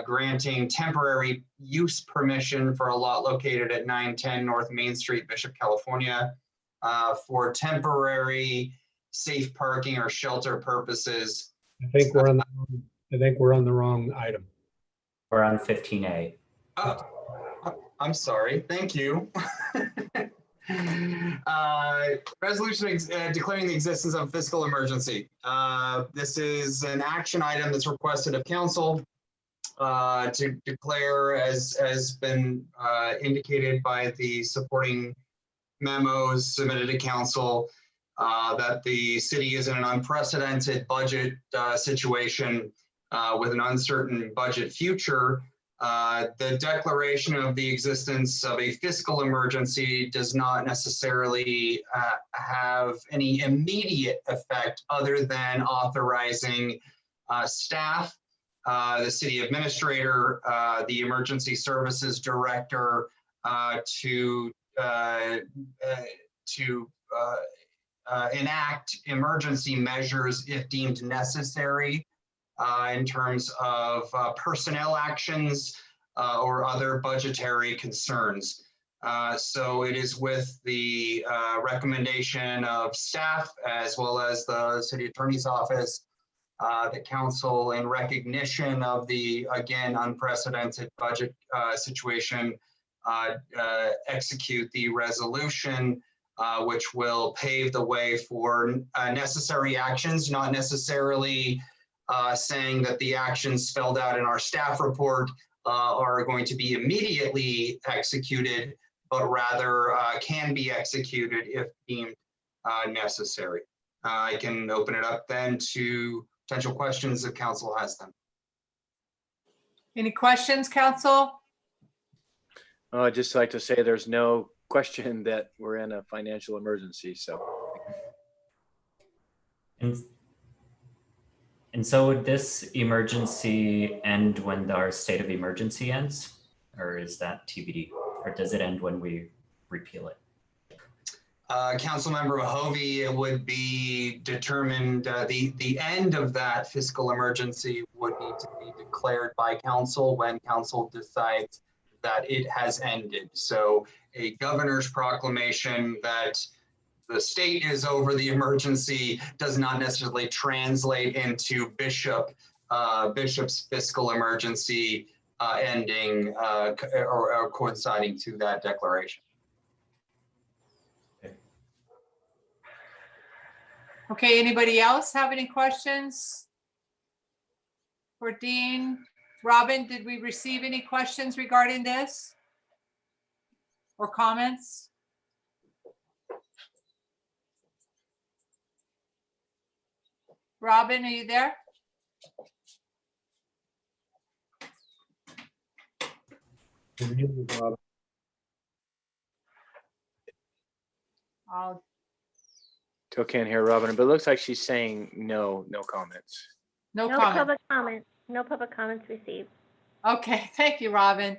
granting temporary use permission for a lot located at 910 North Main Street, Bishop, California, for temporary safe parking or shelter purposes. I think we're on the wrong item. We're on 15A. Oh, I'm sorry. Thank you. Resolution declaring the existence of fiscal emergency. This is an action item that's requested of council to declare, as has been indicated by the supporting memos submitted to council, that the city is in an unprecedented budget situation with an uncertain budget future. The declaration of the existence of a fiscal emergency does not necessarily have any immediate effect other than authorizing staff, the city administrator, the emergency services director to enact emergency measures if deemed necessary in terms of personnel actions or other budgetary concerns. So it is with the recommendation of staff as well as the city attorney's office that council, in recognition of the, again, unprecedented budget situation, execute the resolution which will pave the way for necessary actions, not necessarily saying that the actions spelled out in our staff report are going to be immediately executed, but rather can be executed if deemed necessary. I can open it up then to potential questions if council has them. Any questions, council? I'd just like to say there's no question that we're in a financial emergency, so. And so would this emergency end when our state of emergency ends? Or is that TBD? Or does it end when we repeal it? Councilmember Hovey, it would be determined, the end of that fiscal emergency would need to be declared by council when council decides that it has ended. So a governor's proclamation that the state is over the emergency does not necessarily translate into Bishop's fiscal emergency ending or coinciding to that declaration. Okay, anybody else have any questions for Dean? Robin, did we receive any questions regarding this? Or comments? Robin, are you there? I'll Still can't hear Robin, but it looks like she's saying no comments. No No comment. public comments. No public comments received. Okay, thank you, Robin.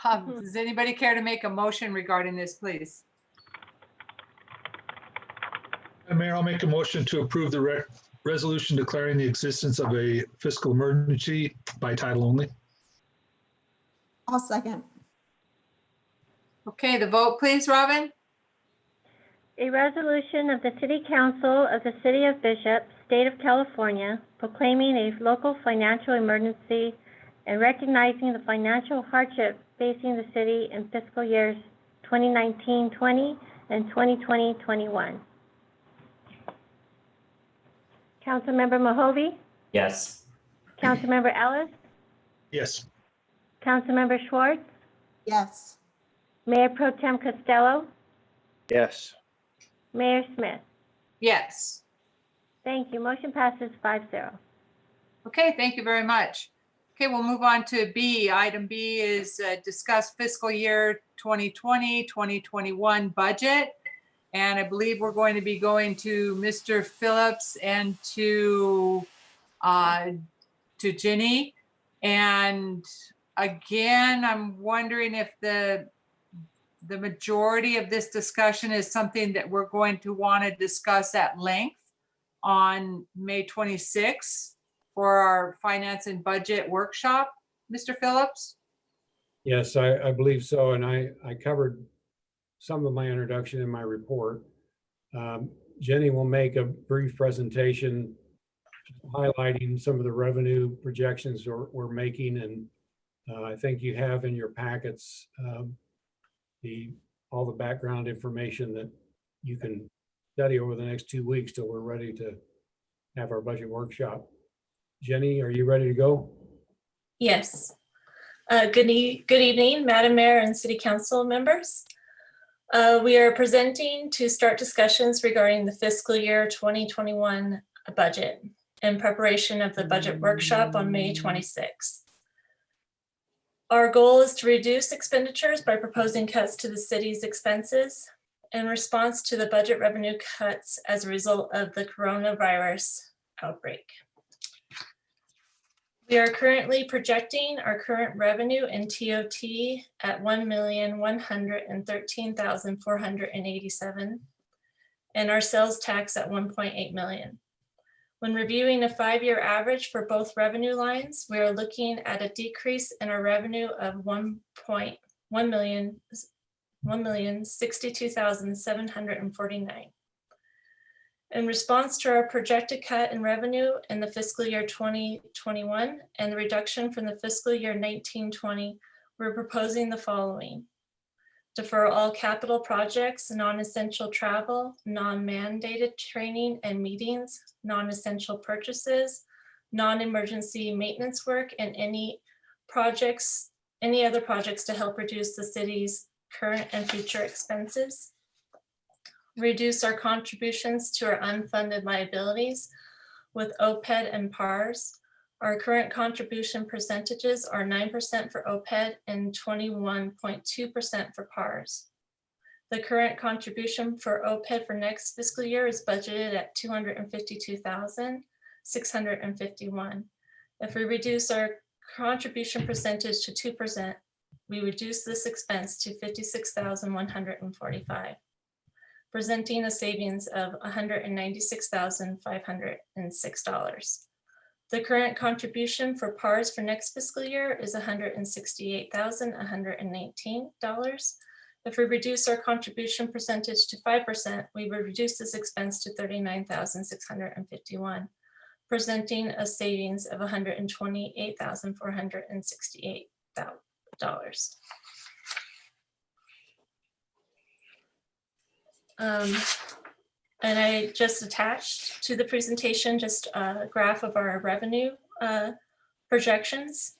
Does anybody care to make a motion regarding this, please? Mayor, I'll make a motion to approve the resolution declaring the existence of a fiscal emergency by title only. I'll second. Okay, the vote, please, Robin? A resolution of the City Council of the City of Bishop, State of California, proclaiming a local financial emergency and recognizing the financial hardship facing the city in fiscal years 2019-20 and 2020-21. Councilmember Mohovi, Yes. Councilmember Ellis, Yes. Councilmember Schwartz, Yes. Mayor Pro Tem Costello, Yes. Mayor Smith. Yes. Thank you. Motion passes 5-0. Okay, thank you very much. Okay, we'll move on to B. Item B is discuss fiscal year 2020, 2021 budget. And I believe we're going to be going to Mr. Phillips and to Ginny. And again, I'm wondering if the majority of this discussion is something that we're going to want to discuss at length on May 26th for our finance and budget workshop. Mr. Phillips? Yes, I believe so. And I covered some of my introduction in my report. Jenny will make a brief presentation highlighting some of the revenue projections we're making. And I think you have in your packets all the background information that you can study over the next 2 weeks till we're ready to have our budget workshop. Jenny, are you ready to go? Yes. Good evening, Madam Mayor and City Council members. We are presenting to start discussions regarding the fiscal year 2021 budget in preparation of the budget workshop on May 26th. Our goal is to reduce expenditures by proposing cuts to the city's expenses in response to the budget revenue cuts as a result of the coronavirus outbreak. We are currently projecting our current revenue in TOT at $1,113,487 and our sales tax at $1.8 million. When reviewing a 5-year average for both revenue lines, we are looking at a decrease in our revenue of $1,062,749. In response to our projected cut in revenue in the fiscal year 2021 and the reduction from the fiscal year 1920, we're proposing the following. Defer all capital projects, non-essential travel, non-mandated training and meetings, non-essential purchases, non-emergency maintenance work, and any other projects to help reduce the city's current and future expenses. Reduce our contributions to our unfunded liabilities with OPED and PARS. Our current contribution percentages are 9% for OPED and 21.2% for PARS. The current contribution for OPED for next fiscal year is budgeted at $252,651. If we reduce our contribution percentage to 2%, we reduce this expense to $56,145, presenting a savings of $196,506. The current contribution for PARS for next fiscal year is $168,118. If we reduce our contribution percentage to 5%, we would reduce this expense to $39,651, presenting a savings of $128,468. And I just attached to the presentation just a graph of our revenue projections,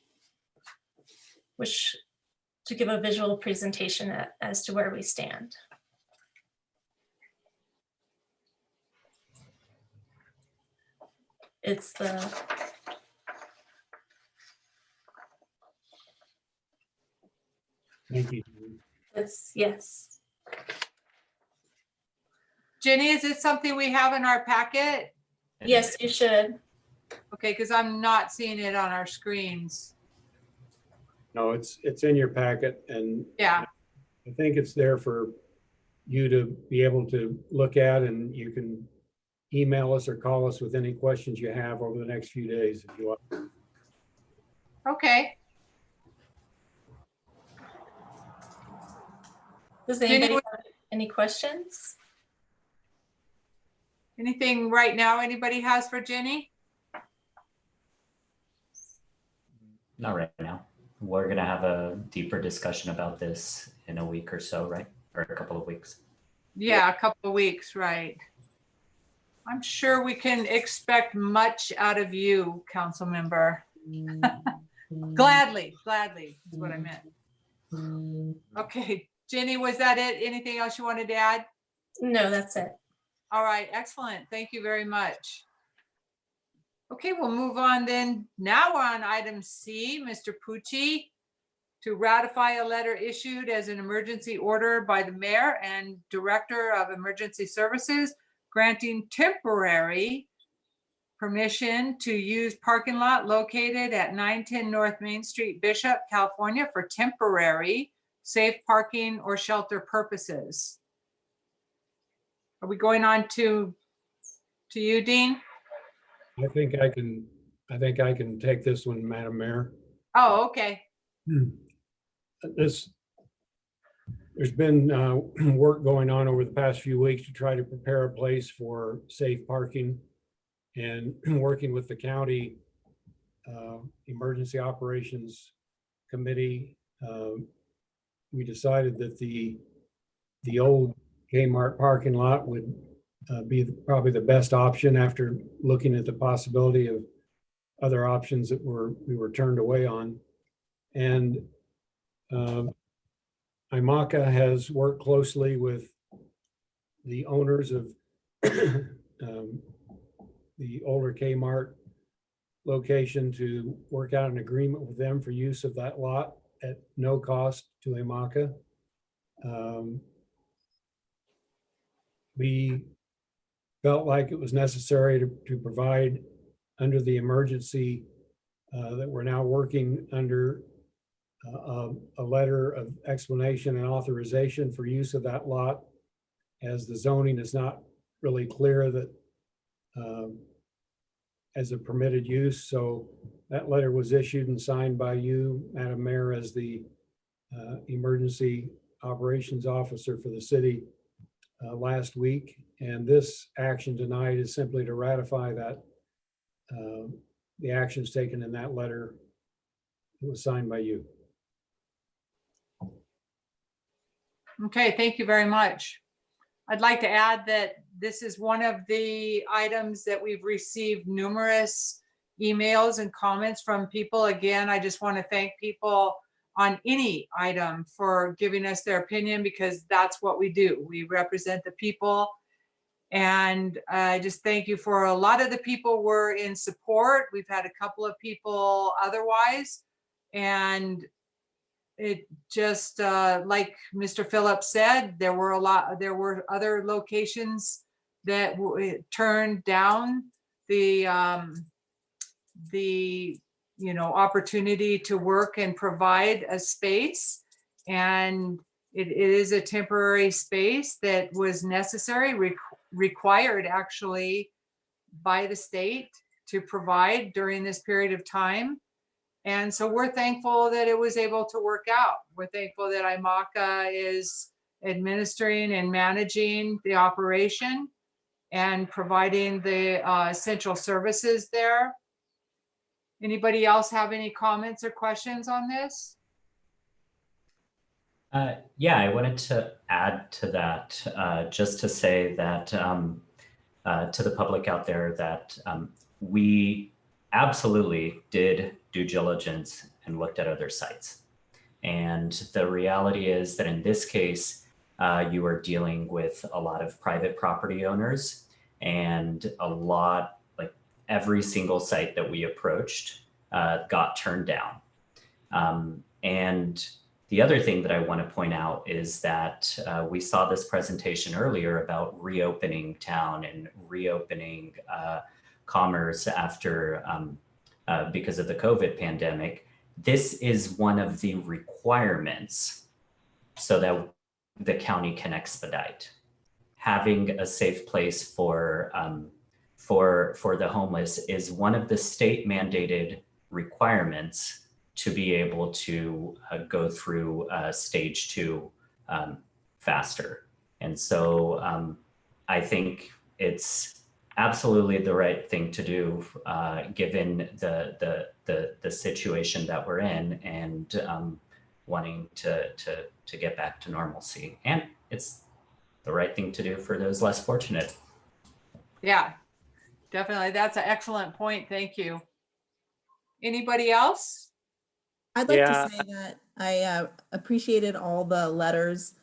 which to give a visual presentation as to where we stand. It's the Thank you. yes. Jenny, is it something we have in our packet? Yes, you should. Okay, because I'm not seeing it on our screens. No, it's in your packet, and Yeah, I think it's there for you to be able to look at, and you can email us or call us with any questions you have over the next few days if you want. okay. Does anybody have any questions? Anything right now anybody has for Jenny? Not right now. We're gonna have a deeper discussion about this in a week or so, right? Or a couple of weeks. Yeah, a couple of weeks, right. I'm sure we can expect much out of you, council member. Gladly is what I meant. Okay, Jenny, was that it? Anything else you wanted to add? No, that's it. All right, excellent. Thank you very much. Okay, we'll move on then. Now we're on item C, Mr. Pucci, to ratify a letter issued as an emergency order by the mayor and director of emergency services, granting temporary permission to use parking lot located at 910 North Main Street, Bishop, California, for temporary safe parking or shelter purposes. Are we going on to you, Dean? I think I can take this one, Madam Mayor. Oh, okay. There's been work going on over the past few weeks to try to prepare a place for safe parking, and working with the county emergency operations committee, we decided that the old Kmart parking lot would be probably the best option after looking at the possibility of other options that we were turned away on. And IMACA has worked closely with the owners of the older Kmart location to work out an agreement with them for use of that lot at no cost to IMACA. We felt like it was necessary to provide under the emergency that we're now working under a letter of explanation and authorization for use of that lot, as the zoning is not really clear that as a permitted use. So that letter was issued and signed by you, Madam Mayor, as the emergency operations officer for the city last week. And this action tonight is simply to ratify that the actions taken in that letter that was signed by you. Okay, thank you very much. I'd like to add that this is one of the items that we've received numerous emails and comments from people. Again, I just want to thank people on any item for giving us their opinion, because that's what we do. We represent the people. And I just thank you for a lot of the people were in support. We've had a couple of people otherwise. And it just, like Mr. Phillips said, there were other locations that turned down the opportunity to work and provide a space. And it is a temporary space that was necessary, required actually by the state to provide during this period of time. And so we're thankful that it was able to work out. We're thankful that IMACA is administering and managing the operation and providing the essential services there. Anybody else have any comments or questions on this? Yeah, I wanted to add to that, just to say that to the public out there that we absolutely did due diligence and looked at other sites. And the reality is that in this case, you are dealing with a lot of private property owners, and a lot, like every single site that we approached got turned down. And the other thing that I want to point out is that we saw this presentation earlier about reopening town and reopening commerce after because of the COVID pandemic. This is one of the requirements so that the county can expedite. Having a safe place for the homeless is one of the state mandated requirements to be able to go through stage 2 faster. And so I think it's absolutely the right thing to do given the situation that we're in, and wanting to get back to normalcy. And it's the right thing to do for those less fortunate. Yeah, definitely. That's an excellent point. Thank you. Anybody else? I'd like to say that I appreciated all the letters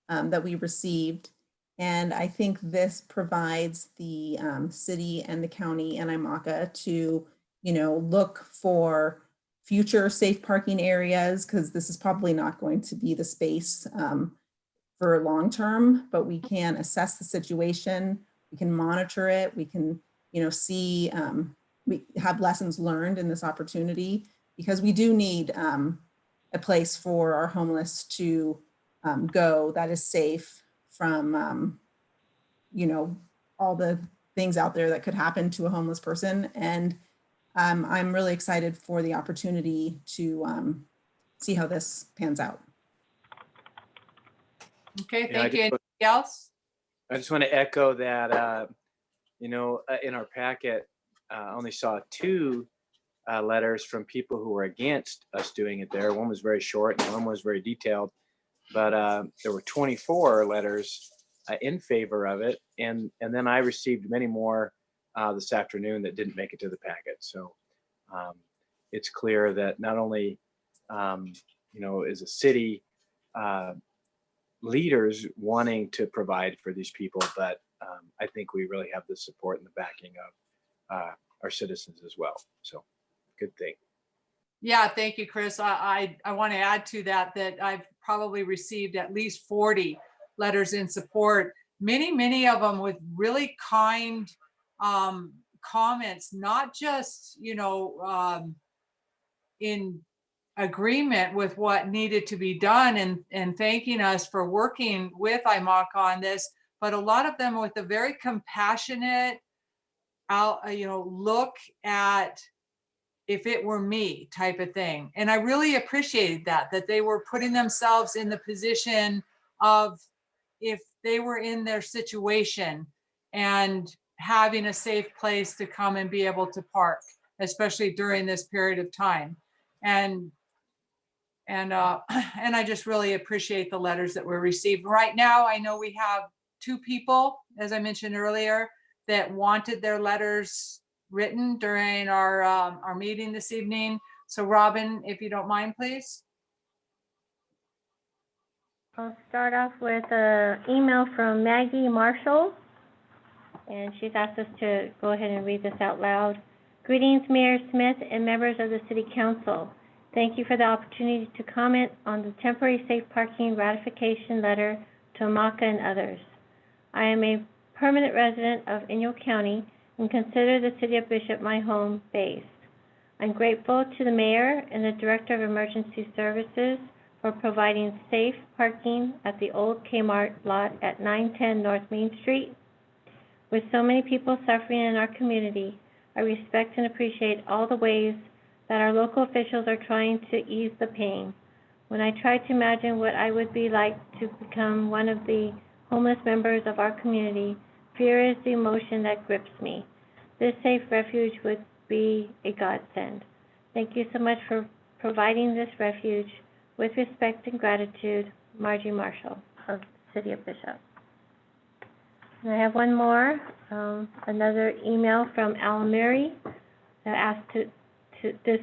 that we received. And I think this provides the city and the county and IMACA to, look for future safe parking areas, because this is probably not going to be the space for long term, but we can assess the situation, we can monitor it, we can, see, we have lessons learned in this opportunity, because we do need a place for our homeless to go that is safe from, all the things out there that could happen to a homeless person. And I'm really excited for the opportunity to see how this pans out. Okay, thank you. Anybody else? I just want to echo that, in our packet, I only saw 2 letters from people who were against us doing it there. One was very short and one was very detailed, but there were 24 letters in favor of it. And then I received many more this afternoon that didn't make it to the packet. So it's clear that not only, is a city leaders wanting to provide for these people, but I think we really have the support and the backing of our citizens as well. So good thing. Yeah, thank you, Chris. I want to add to that I've probably received at least 40 letters in support, many of them with really kind comments, not just, in agreement with what needed to be done and thanking us for working with IMACA on this, but a lot of them with a very compassionate, look at if it were me type of thing. And I really appreciated that they were putting themselves in the position of if they were in their situation and having a safe place to come and be able to park, especially during this period of time. And I just really appreciate the letters that were received. Right now, I know we have 2 people, as I mentioned earlier, that wanted their letters written during our meeting this evening. So Robin, if you don't mind, please. I'll start off with an email from Maggie Marshall, and she's asked us to go ahead and read this out loud. Greetings, Mayor Smith and members of the City Council. Thank you for the opportunity to comment on the temporary safe parking ratification letter to Amaka and others. I am a permanent resident of Inyo County and consider the City of Bishop my home base. I'm grateful to the Mayor and the Director of Emergency Services for providing safe parking at the old Kmart lot at 910 North Main Street. With so many people suffering in our community, I respect and appreciate all the ways that our local officials are trying to ease the pain. When I try to imagine what I would be like to become one of the homeless members of our community, fear is the emotion that grips me. This safe refuge would be a godsend. Thank you so much for providing this refuge. With respect and gratitude, Margie Marshall of the City of Bishop. And I have one more, another email from Al Murray that asked to this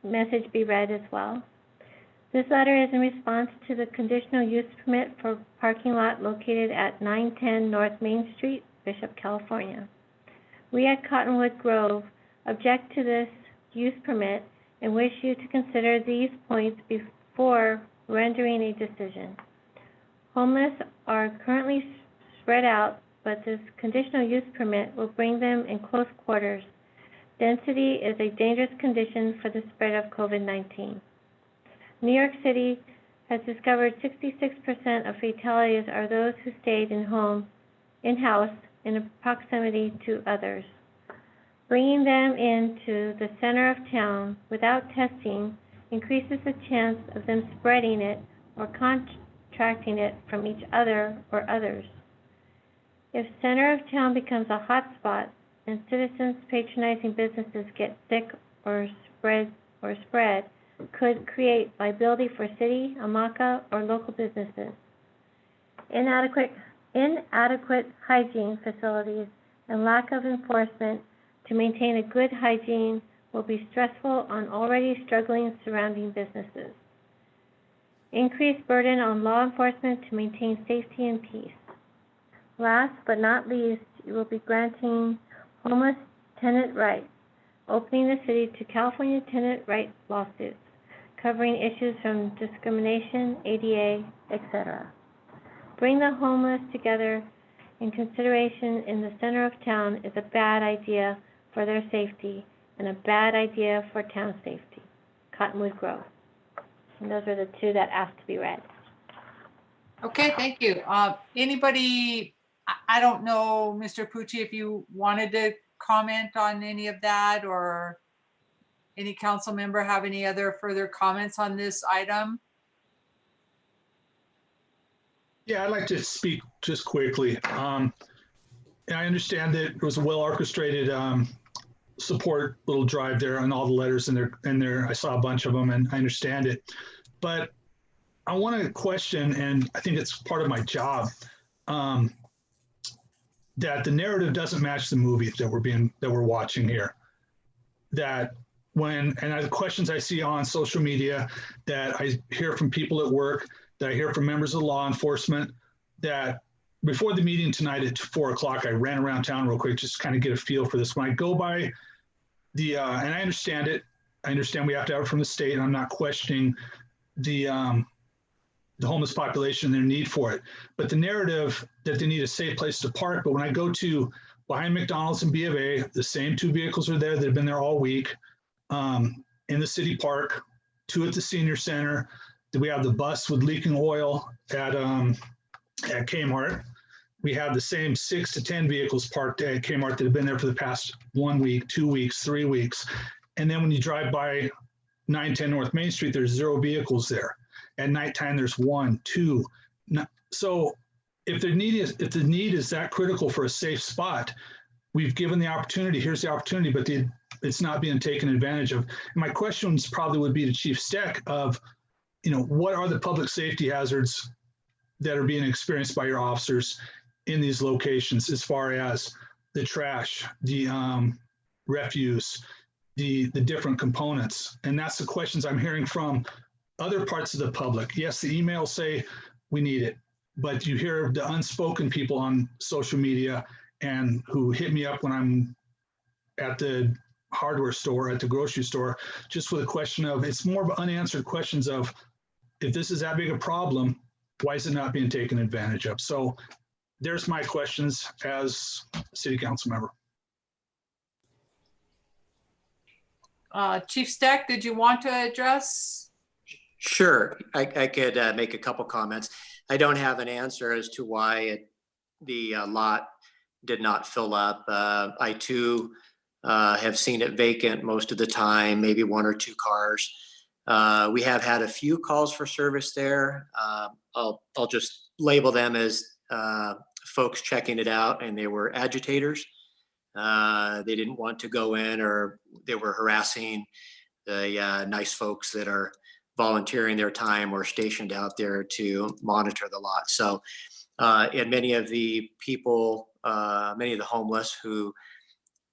message be read as well. This letter is in response to the conditional use permit for parking lot located at 910 North Main Street, Bishop, California. We at Cottonwood Grove object to this use permit and wish you to consider these points before rendering a decision. Homeless are currently spread out, but this conditional use permit will bring them in close quarters. Density is a dangerous condition for the spread of COVID-19. New York City has discovered 66% of fatalities are those who stayed in-house in proximity to others. Bringing them into the center of town without testing increases the chance of them spreading it or contracting it from each other or others. If center of town becomes a hot spot and citizens patronizing businesses get sick or spread, could create liability for city, Amaka, or local businesses. Inadequate hygiene facilities and lack of enforcement to maintain a good hygiene will be stressful on already struggling surrounding businesses. Increased burden on law enforcement to maintain safety and peace. Last but not least, you will be granting homeless tenant rights, opening the city to California tenant rights lawsuits, covering issues from discrimination, ADA, etc. Bring the homeless together in consideration in the center of town is a bad idea for their safety and a bad idea for town safety. Cottonwood Grove. And those are the two that asked to be read. Okay, thank you. Anybody, I don't know, Mr. Pucci, if you wanted to comment on any of that, or any council member have any other further comments on this item? Yeah, I'd like to speak just quickly. I understand that it was a well orchestrated support little drive there on all the letters in there. I saw a bunch of them and I understand it. But I want to question, and I think it's part of my job, that the narrative doesn't match the movie that we're watching here. That the questions I see on social media, that I hear from people at work, that I hear from members of law enforcement, that before the meeting tonight at 4 o'clock, I ran around town real quick, just to kind of get a feel for this. When I go by the, and I understand it, I understand we have to have it from the state, and I'm not questioning the homeless population and their need for it, but the narrative that they need a safe place to park. But when I go to behind McDonald's and B of A, the same two vehicles are there that have been there all week. In the city park, 2 at the senior center. We have the bus with leaking oil at Kmart. We have the same 6 to 10 vehicles parked at Kmart that have been there for the past 1 week, 2 weeks, 3 weeks. And then when you drive by 910 North Main Street, there's 0 vehicles there. At nighttime, there's 1, 2. So if the need is that critical for a safe spot, we've given the opportunity. Here's the opportunity, but it's not being taken advantage of. And my questions probably would be to Chief Steck of, what are the public safety hazards that are being experienced by your officers in these locations, as far as the trash, the refuse, the different components? And that's the questions I'm hearing from other parts of the public. Yes, the emails say we need it. But you hear the unspoken people on social media and who hit me up when I'm at the hardware store, at the grocery store, just with a question of, it's more of unanswered questions of, if this is that big a problem, why is it not being taken advantage of? So there's my questions as city council member. Chief Steck, did you want to address? Sure, I could make a couple comments. I don't have an answer as to why the lot did not fill up. I too have seen it vacant most of the time, maybe 1 or 2 cars. We have had a few calls for service there. I'll just label them as folks checking it out, and they were agitators. They didn't want to go in, or they were harassing the nice folks that are volunteering their time or stationed out there to monitor the lot. So, and many of the people, many of the homeless who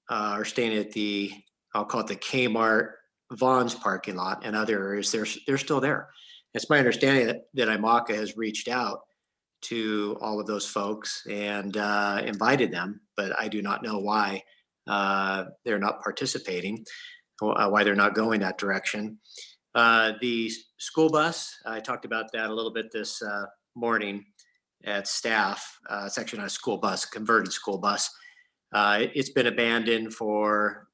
are staying at the, I'll call it the Kmart Vaughn's parking lot and other areas, they're still there. It's my understanding that IMACA has reached out to all of those folks and invited them, but I do not know why they're not participating, why they're not going that direction. The school bus, I talked about that a little bit this morning at staff. It's actually not a school bus, a converted school bus. It's been abandoned for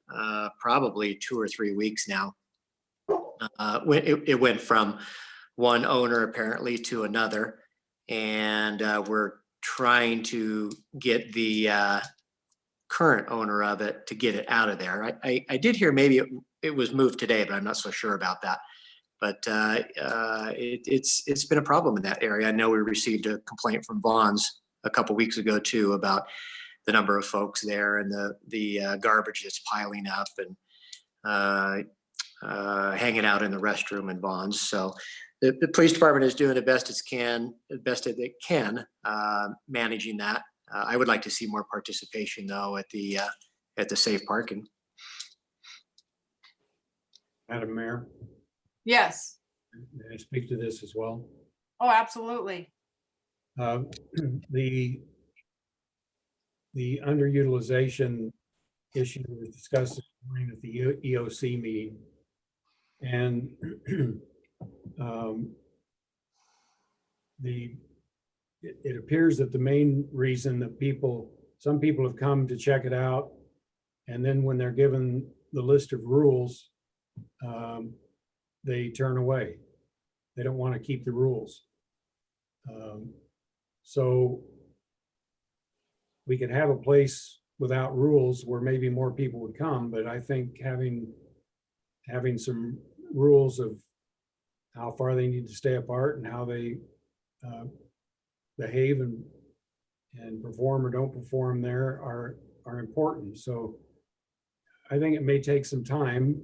probably 2 or 3 weeks now. It went from one owner apparently to another, and we're trying to get the current owner of it to get it out of there. I did hear maybe it was moved today, but I'm not so sure about that. But it's been a problem in that area. I know we received a complaint from Vaughn's a couple weeks ago too about the number of folks there and the garbage that's piling up and hanging out in the restroom in Vaughn's. So the police department is doing the best it can, managing that. I would like to see more participation though at the safe parking. Madam Mayor, Yes. may I speak to this as well? Oh, absolutely. The underutilization issue was discussed this morning at the EOC meeting. And it appears that the main reason that some people have come to check it out, and then when they're given the list of rules, they turn away. They don't want to keep the rules. So we could have a place without rules where maybe more people would come, but I think having some rules of how far they need to stay apart and how they behave and perform or don't perform there are important. So I think it may take some time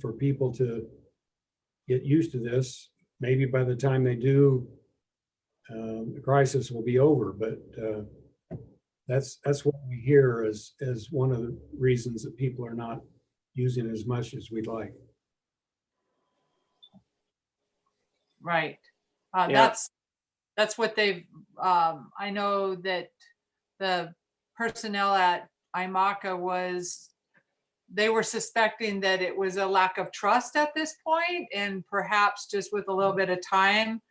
for people to get used to this. Maybe by the time they do, the crisis will be over, but that's what we hear as one of the reasons that people are not using as much as we'd like. Right. Yeah. That's what they've, I know that the personnel at IMACA they were suspecting that it was a lack of trust at this point, and perhaps just with a little bit of time,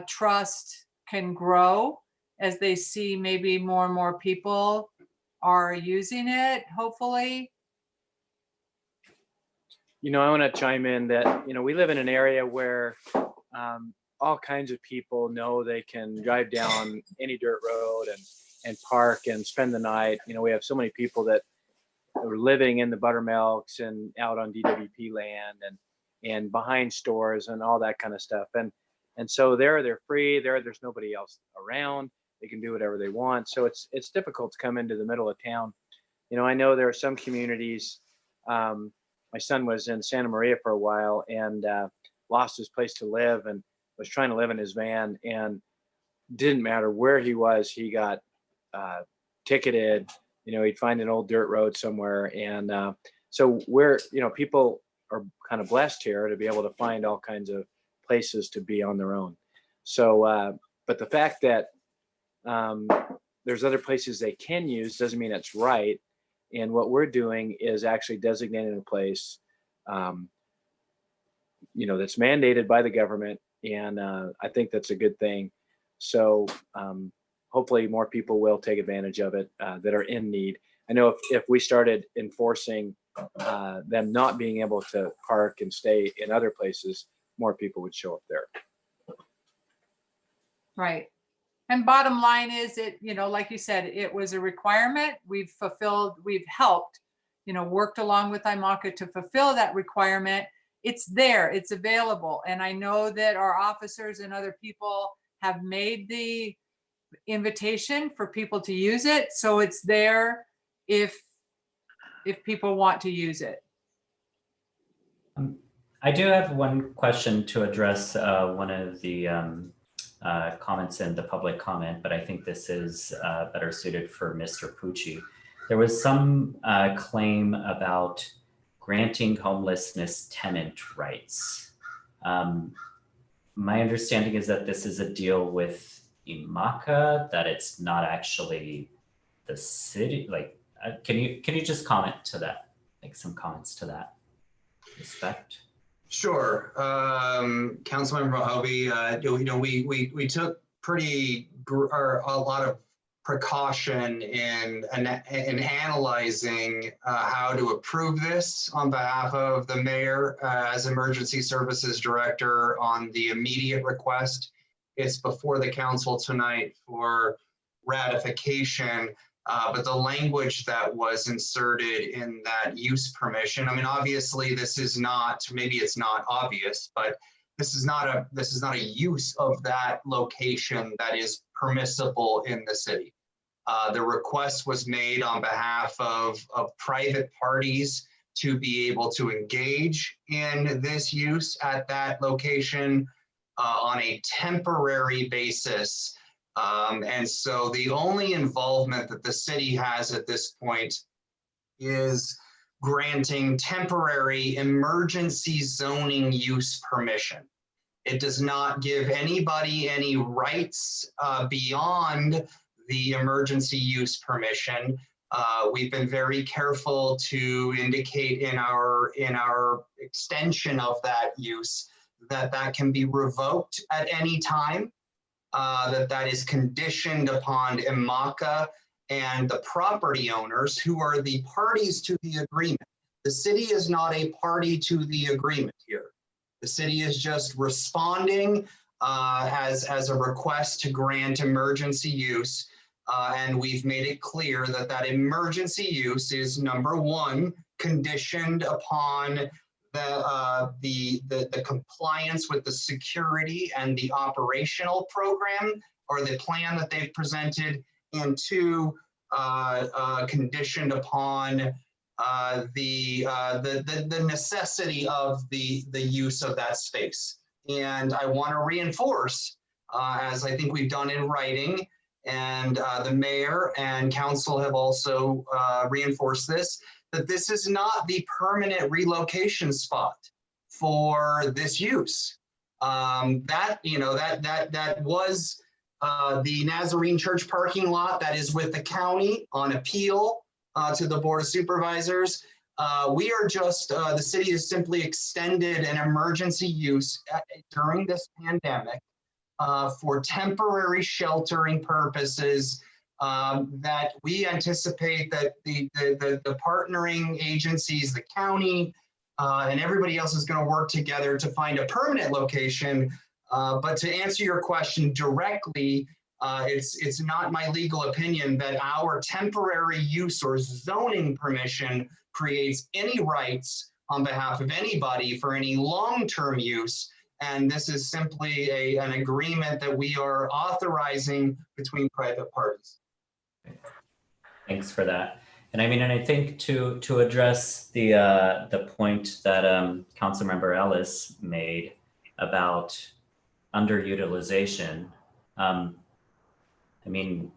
trust can grow as they see maybe more and more people are using it, hopefully. I want to chime in that, we live in an area where all kinds of people know they can drive down any dirt road and park and spend the night. We have so many people that are living in the buttermilks and out on DWP land and behind stores and all that kind of stuff. And so they're free there. There's nobody else around. They can do whatever they want. So it's difficult to come into the middle of town. I know there are some communities. My son was in Santa Maria for a while and lost his place to live and was trying to live in his van, and didn't matter where he was, he got ticketed. He'd find an old dirt road somewhere. And so people are kind of blessed here to be able to find all kinds of places to be on their own. So But the fact that there's other places they can use doesn't mean it's right. And what we're doing is actually designating a place, that's mandated by the government. And I think that's a good thing. So hopefully more people will take advantage of it that are in need. I know if we started enforcing them not being able to park and stay in other places, more people would show up there. Right. And bottom line is like you said, it was a requirement. We've helped, worked along with IMACA to fulfill that requirement. It's there, it's available. And I know that our officers and other people have made the invitation for people to use it. So it's there if people want to use it. I do have one question to address one of the comments in the public comment, but I think this is better suited for Mr. Pucci. There was some claim about granting homelessness tenant rights. My understanding is that this is a deal with IMACA, that it's not actually the city. Like, can you just comment to that? Like some comments to that respect. Sure. Councilmember Hobie, we took a lot of precaution in analyzing how to approve this on behalf of the mayor as emergency services director on the immediate request. It's before the council tonight for ratification. But the language that was inserted in that use permission, I mean, obviously this is not, maybe it's not obvious, but this is not a use of that location that is permissible in the city. The request was made on behalf of private parties to be able to engage in this use at that location on a temporary basis. And so the only involvement that the city has at this point is granting temporary emergency zoning use permission. It does not give anybody any rights beyond the emergency use permission. We've been very careful to indicate in our extension of that use that can be revoked at any time. That is conditioned upon IMACA and the property owners who are the parties to the agreement. The city is not a party to the agreement here. The city is just responding as a request to grant emergency use. And we've made it clear that emergency use is, number one, conditioned upon the compliance with the security and the operational program or the plan that they've presented, and two, conditioned upon the necessity of the use of that space. And I want to reinforce, as I think we've done in writing, and the mayor and council have also reinforced this, that this is not the permanent relocation spot for this use. That was the Nazarene Church parking lot that is with the county on appeal to the Board of Supervisors. We are just, the city has simply extended an emergency use during this pandemic for temporary sheltering purposes that we anticipate that the partnering agencies, the county, and everybody else is going to work together to find a permanent location. But to answer your question directly, it's not my legal opinion that our temporary use or zoning permission creates any rights on behalf of anybody for any long-term use. And this is simply an agreement that we are authorizing between private parties. Thanks for that. And I mean, and I think to address the point that Councilmember Ellis made about underutilization, I mean,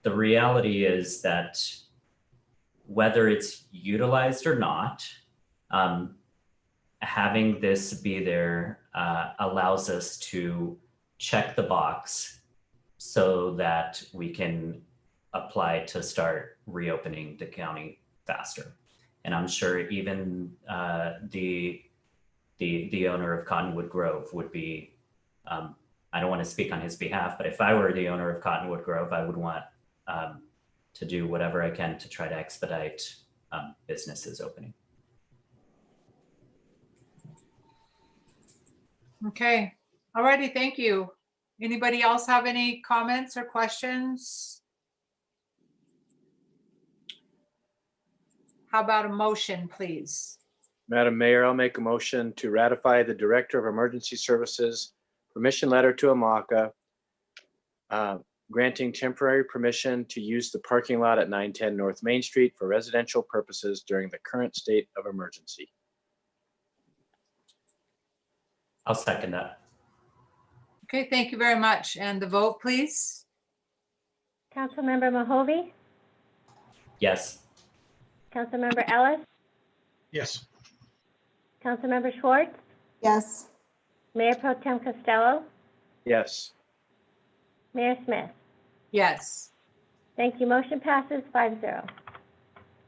the reality is that whether it's utilized or not, having this be there allows us to check the box so that we can apply to start reopening the county faster. And I'm sure even the owner of Cottonwood Grove would be, I don't want to speak on his behalf, but if I were the owner of Cottonwood Grove, I would want to do whatever I can to try to expedite businesses opening. Okay, alrighty, thank you. Anybody else have any comments or questions? How about a motion, please? Madam Mayor, I'll make a motion to ratify the Director of Emergency Services permission letter to AMACA, granting temporary permission to use the parking lot at 910 North Main Street for residential purposes during the current state of emergency. I'll second that. Okay, thank you very much. And the vote, please? Councilmember Mahovey, Yes. Councilmember Ellis, Yes. Councilmember Schwartz, Yes. Mayor Pro Tem Costello, Yes. Mayor Smith. Yes. Thank you. Motion passes 5-0.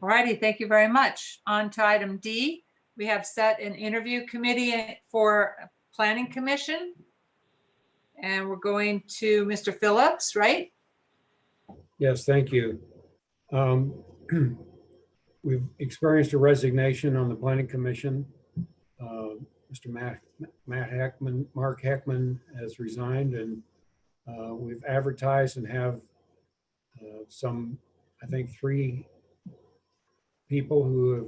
Alrighty, thank you very much. On to item D, we have set an interview committee for Planning Commission. And we're going to Mr. Phillips, right? Yes, thank you. We've experienced a resignation on the Planning Commission. Mr. Mark Heckman has resigned, and we've advertised and have some, I think, 3 people who have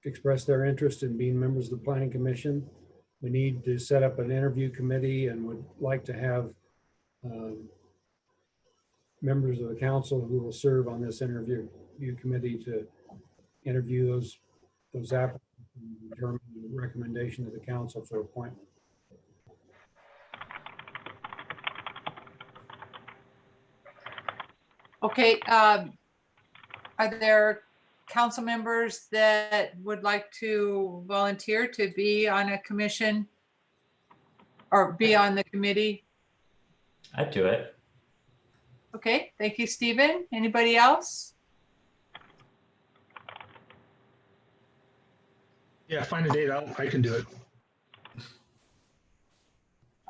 expressed their interest in being members of the Planning Commission. We need to set up an interview committee and would like to have members of the council who will serve on this interview committee to interview those applicants and determine the recommendation of the council for appointment. Okay, are there council members that would like to volunteer to be on a commission or be on the committee? I'd do it. Okay, thank you, Stephen. Anybody else? Yeah, find a date out. I can do it.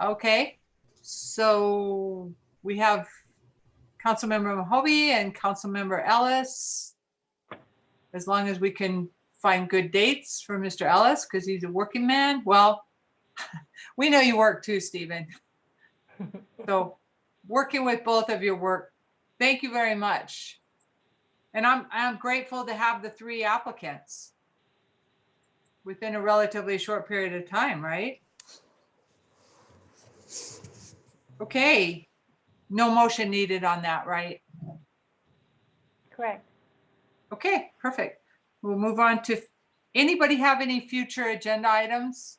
Okay, so we have Councilmember Mahovey and Councilmember Ellis. As long as we can find good dates for Mr. Ellis, because he's a working man. Well, we know you work too, Stephen. So working with both of your work, thank you very much. And I'm grateful to have the 3 applicants within a relatively short period of time, right? Okay, no motion needed on that, right? Correct. Okay, perfect. We'll move on to, anybody have any future agenda items?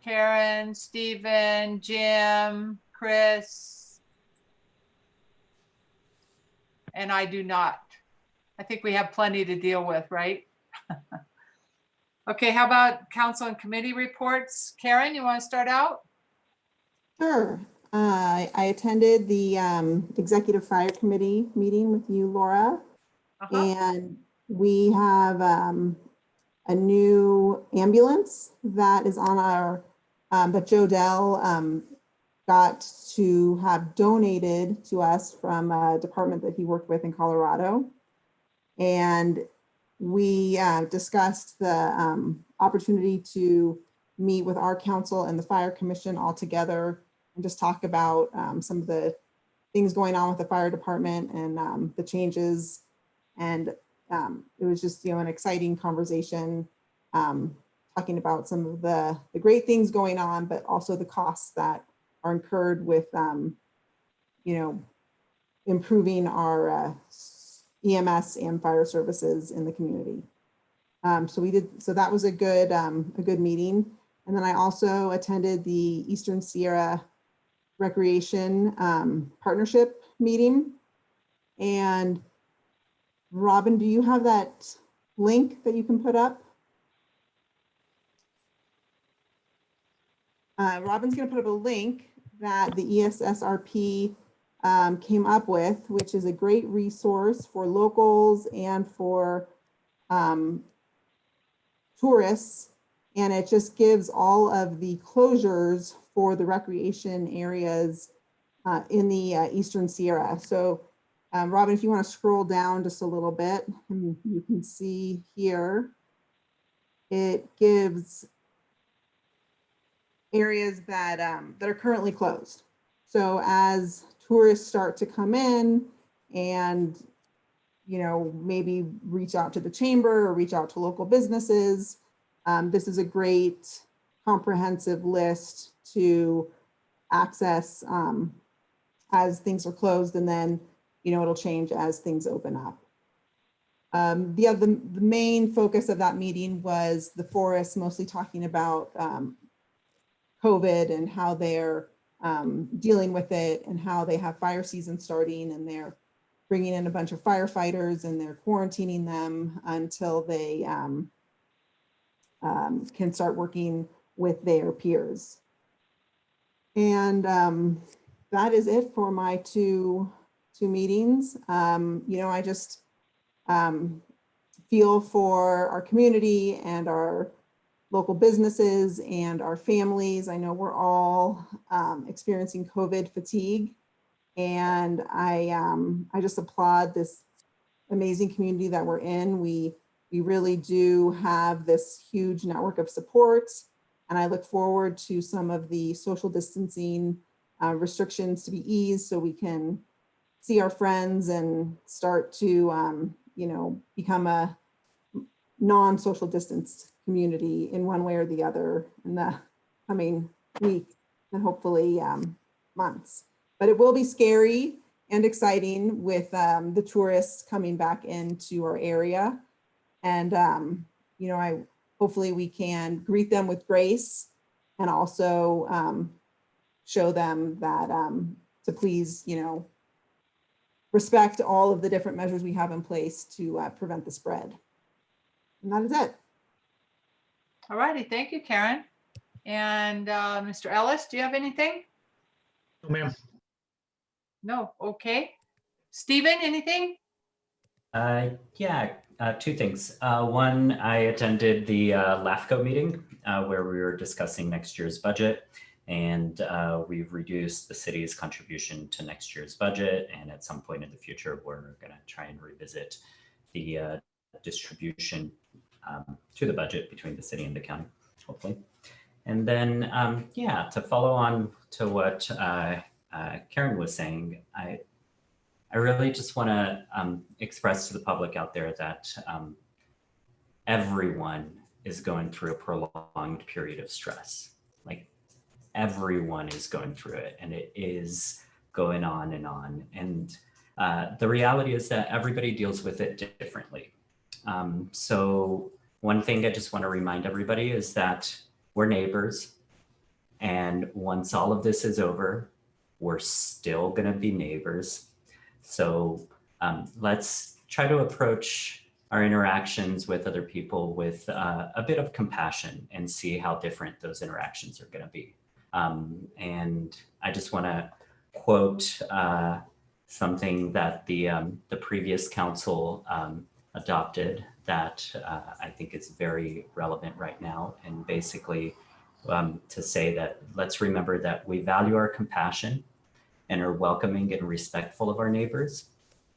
Karen, Stephen, Jim, Chris. And I do not. I think we have plenty to deal with, right? Okay, how about council and committee reports? Karen, you want to start out? Sure. I attended the Executive Fire Committee meeting with you, Laura. And we have a new ambulance that is on our, that Joe Dell got to have donated to us from a department that he worked with in Colorado. And we discussed the opportunity to meet with our council and the Fire Commission all together and just talk about some of the things going on with the fire department and the changes. And it was just, an exciting conversation, talking about some of the great things going on, but also the costs that are incurred with, improving our EMS and fire services in the community. So that was a good meeting. And then I also attended the Eastern Sierra Recreation Partnership meeting. And Robin, do you have that link that you can put up? Robin's going to put up a link that the ESSRP came up with, which is a great resource for locals and for tourists. And it just gives all of the closures for the recreation areas in the Eastern Sierra. So Robin, if you want to scroll down just a little bit, and you can see here, it gives areas that that are currently closed. So as tourists start to come in and, you know, maybe reach out to the chamber or reach out to local businesses, this is a great comprehensive list to access as things are closed, and then, you know, it'll change as things open up. The main focus of that meeting was the forest, mostly talking about COVID and how they're dealing with it and how they have fire season starting, and they're bringing in a bunch of firefighters and they're quarantining them until they can start working with their peers. And that is it for my two meetings. You know, I just feel for our community and our local businesses and our families. I know we're all experiencing COVID fatigue, and I just applaud this amazing community that we're in. We really do have this huge network of support, and I look forward to some of the social distancing restrictions to be eased so we can see our friends and start to, you know, become a non-social distanced community in one way or the other in the coming week and hopefully months. But it will be scary and exciting with the tourists coming back into our area. And, you know, hopefully we can greet them with grace and also show them that to please, you know, respect all of the different measures we have in place to prevent the spread. And that is it. All righty, thank you, Karen. And Mr. Ellis, do you have anything? No, ma'am. No, okay. Stephen, anything? Yeah, two things. One, I attended the LAFCO meeting where we were discussing next year's budget, and we've reduced the city's contribution to next year's budget. And at some point in the future, we're going to try and revisit the distribution to the budget between the city and the county, hopefully. And then, yeah, to follow on to what Karen was saying, I really just want to express to the public out there that everyone is going through a prolonged period of stress. Like, everyone is going through it, and it is going on and on. And the reality is that everybody deals with it differently. So one thing I just want to remind everybody is that we're neighbors, and once all of this is over, we're still going to be neighbors. So let's try to approach our interactions with other people with a bit of compassion and see how different those interactions are going to be. And I just want to quote something that the previous council adopted that I think is very relevant right now. And basically to say that let's remember that we value our compassion and are welcoming and respectful of our neighbors.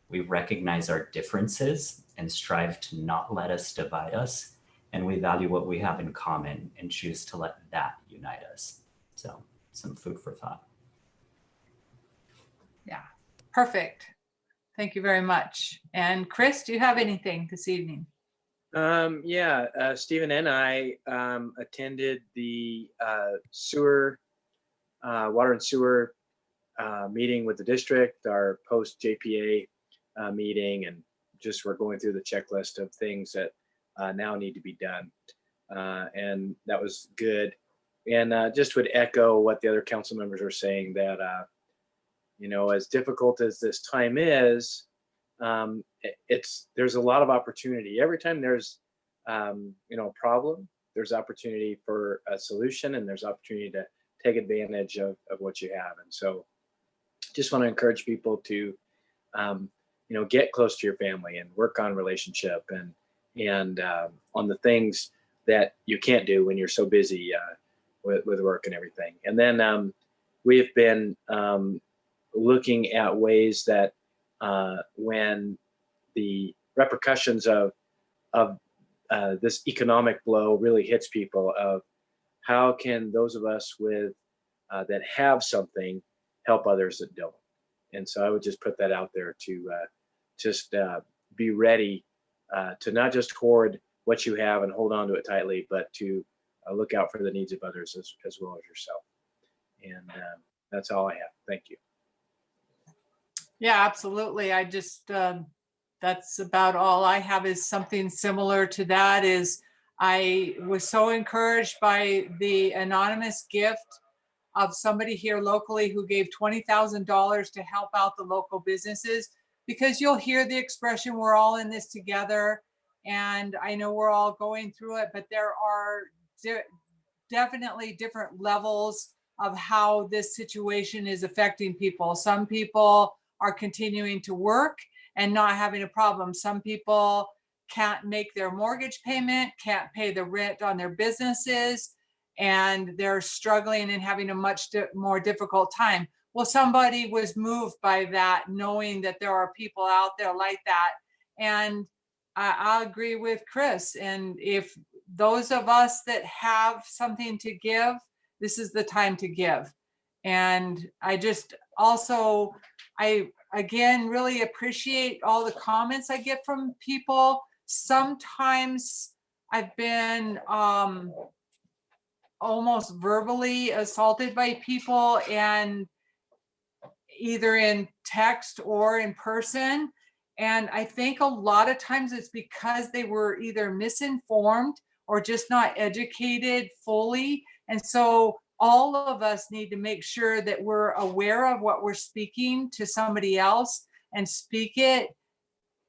We recognize our differences and strive to not let us divide us. And we value what we have in common and choose to let that unite us. So some food for thought. Yeah, perfect. Thank you very much. And Chris, do you have anything this evening? Yeah, Stephen and I attended the water and sewer meeting with the district, our post JPA meeting, and just we're going through the checklist of things that now need to be done. And that was good. And just would echo what the other council members are saying, that, you know, as difficult as this time is, there's a lot of opportunity. Every time there's, you know, a problem, there's opportunity for a solution, and there's opportunity take advantage of what you have. And so just want to encourage people to, get close to your family and work on relationship and on the things that you can't do when you're so busy with work and everything. And then we've been looking at ways that when the repercussions of this economic blow really hits people, of how can those of us with that have something help others that don't. And so I would just put that out there to just be ready to not just hoard what you have and hold on to it tightly, but to look out for the needs of others as well as yourself. And that's all I have. Thank you. Yeah, absolutely. I just, that's about all I have, is something similar to that. Is I was so encouraged by the anonymous gift of somebody here locally who gave $20,000 to help out the local businesses, because you'll hear the expression, we're all in this together. And I know we're all going through it, but there are definitely different levels of how this situation is affecting people. Some people are continuing to work and not having a problem. Some people can't make their mortgage payment, can't pay the rent on their businesses, and they're struggling and having a much more difficult time. Well, somebody was moved by that, knowing that there are people out there like that. And I agree with Chris. And if those of us that have something to give, this is the time to give. And I just also, I again really appreciate all the comments I get from people. Sometimes I've been almost verbally assaulted by people, and either in text or in person. And I think a lot of times it's because they were either misinformed or just not educated fully. And so all of us need to make sure that we're aware of what we're speaking to somebody else, and speak it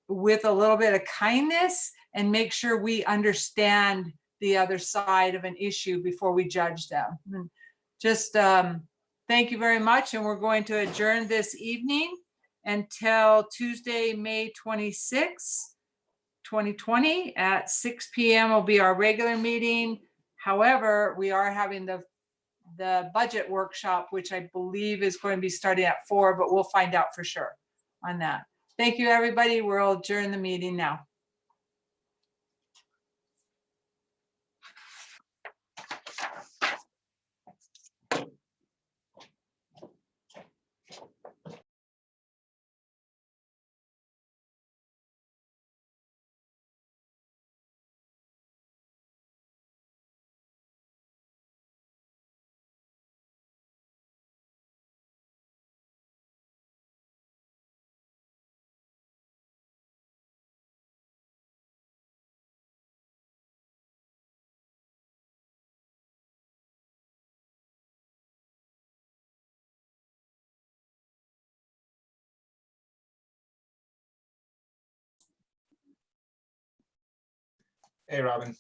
with a little bit of kindness, and make sure we understand the other side of an issue before we judge them. And just thank you very much. And we're going to adjourn this evening until Tuesday, May 26, 2020 at 6 p.m. will be our regular meeting. However, we are having the budget workshop, which I believe is going to be starting at 4, but we'll find out for sure on that. Thank you, everybody. We'll adjourn the meeting now. Hey, Robin.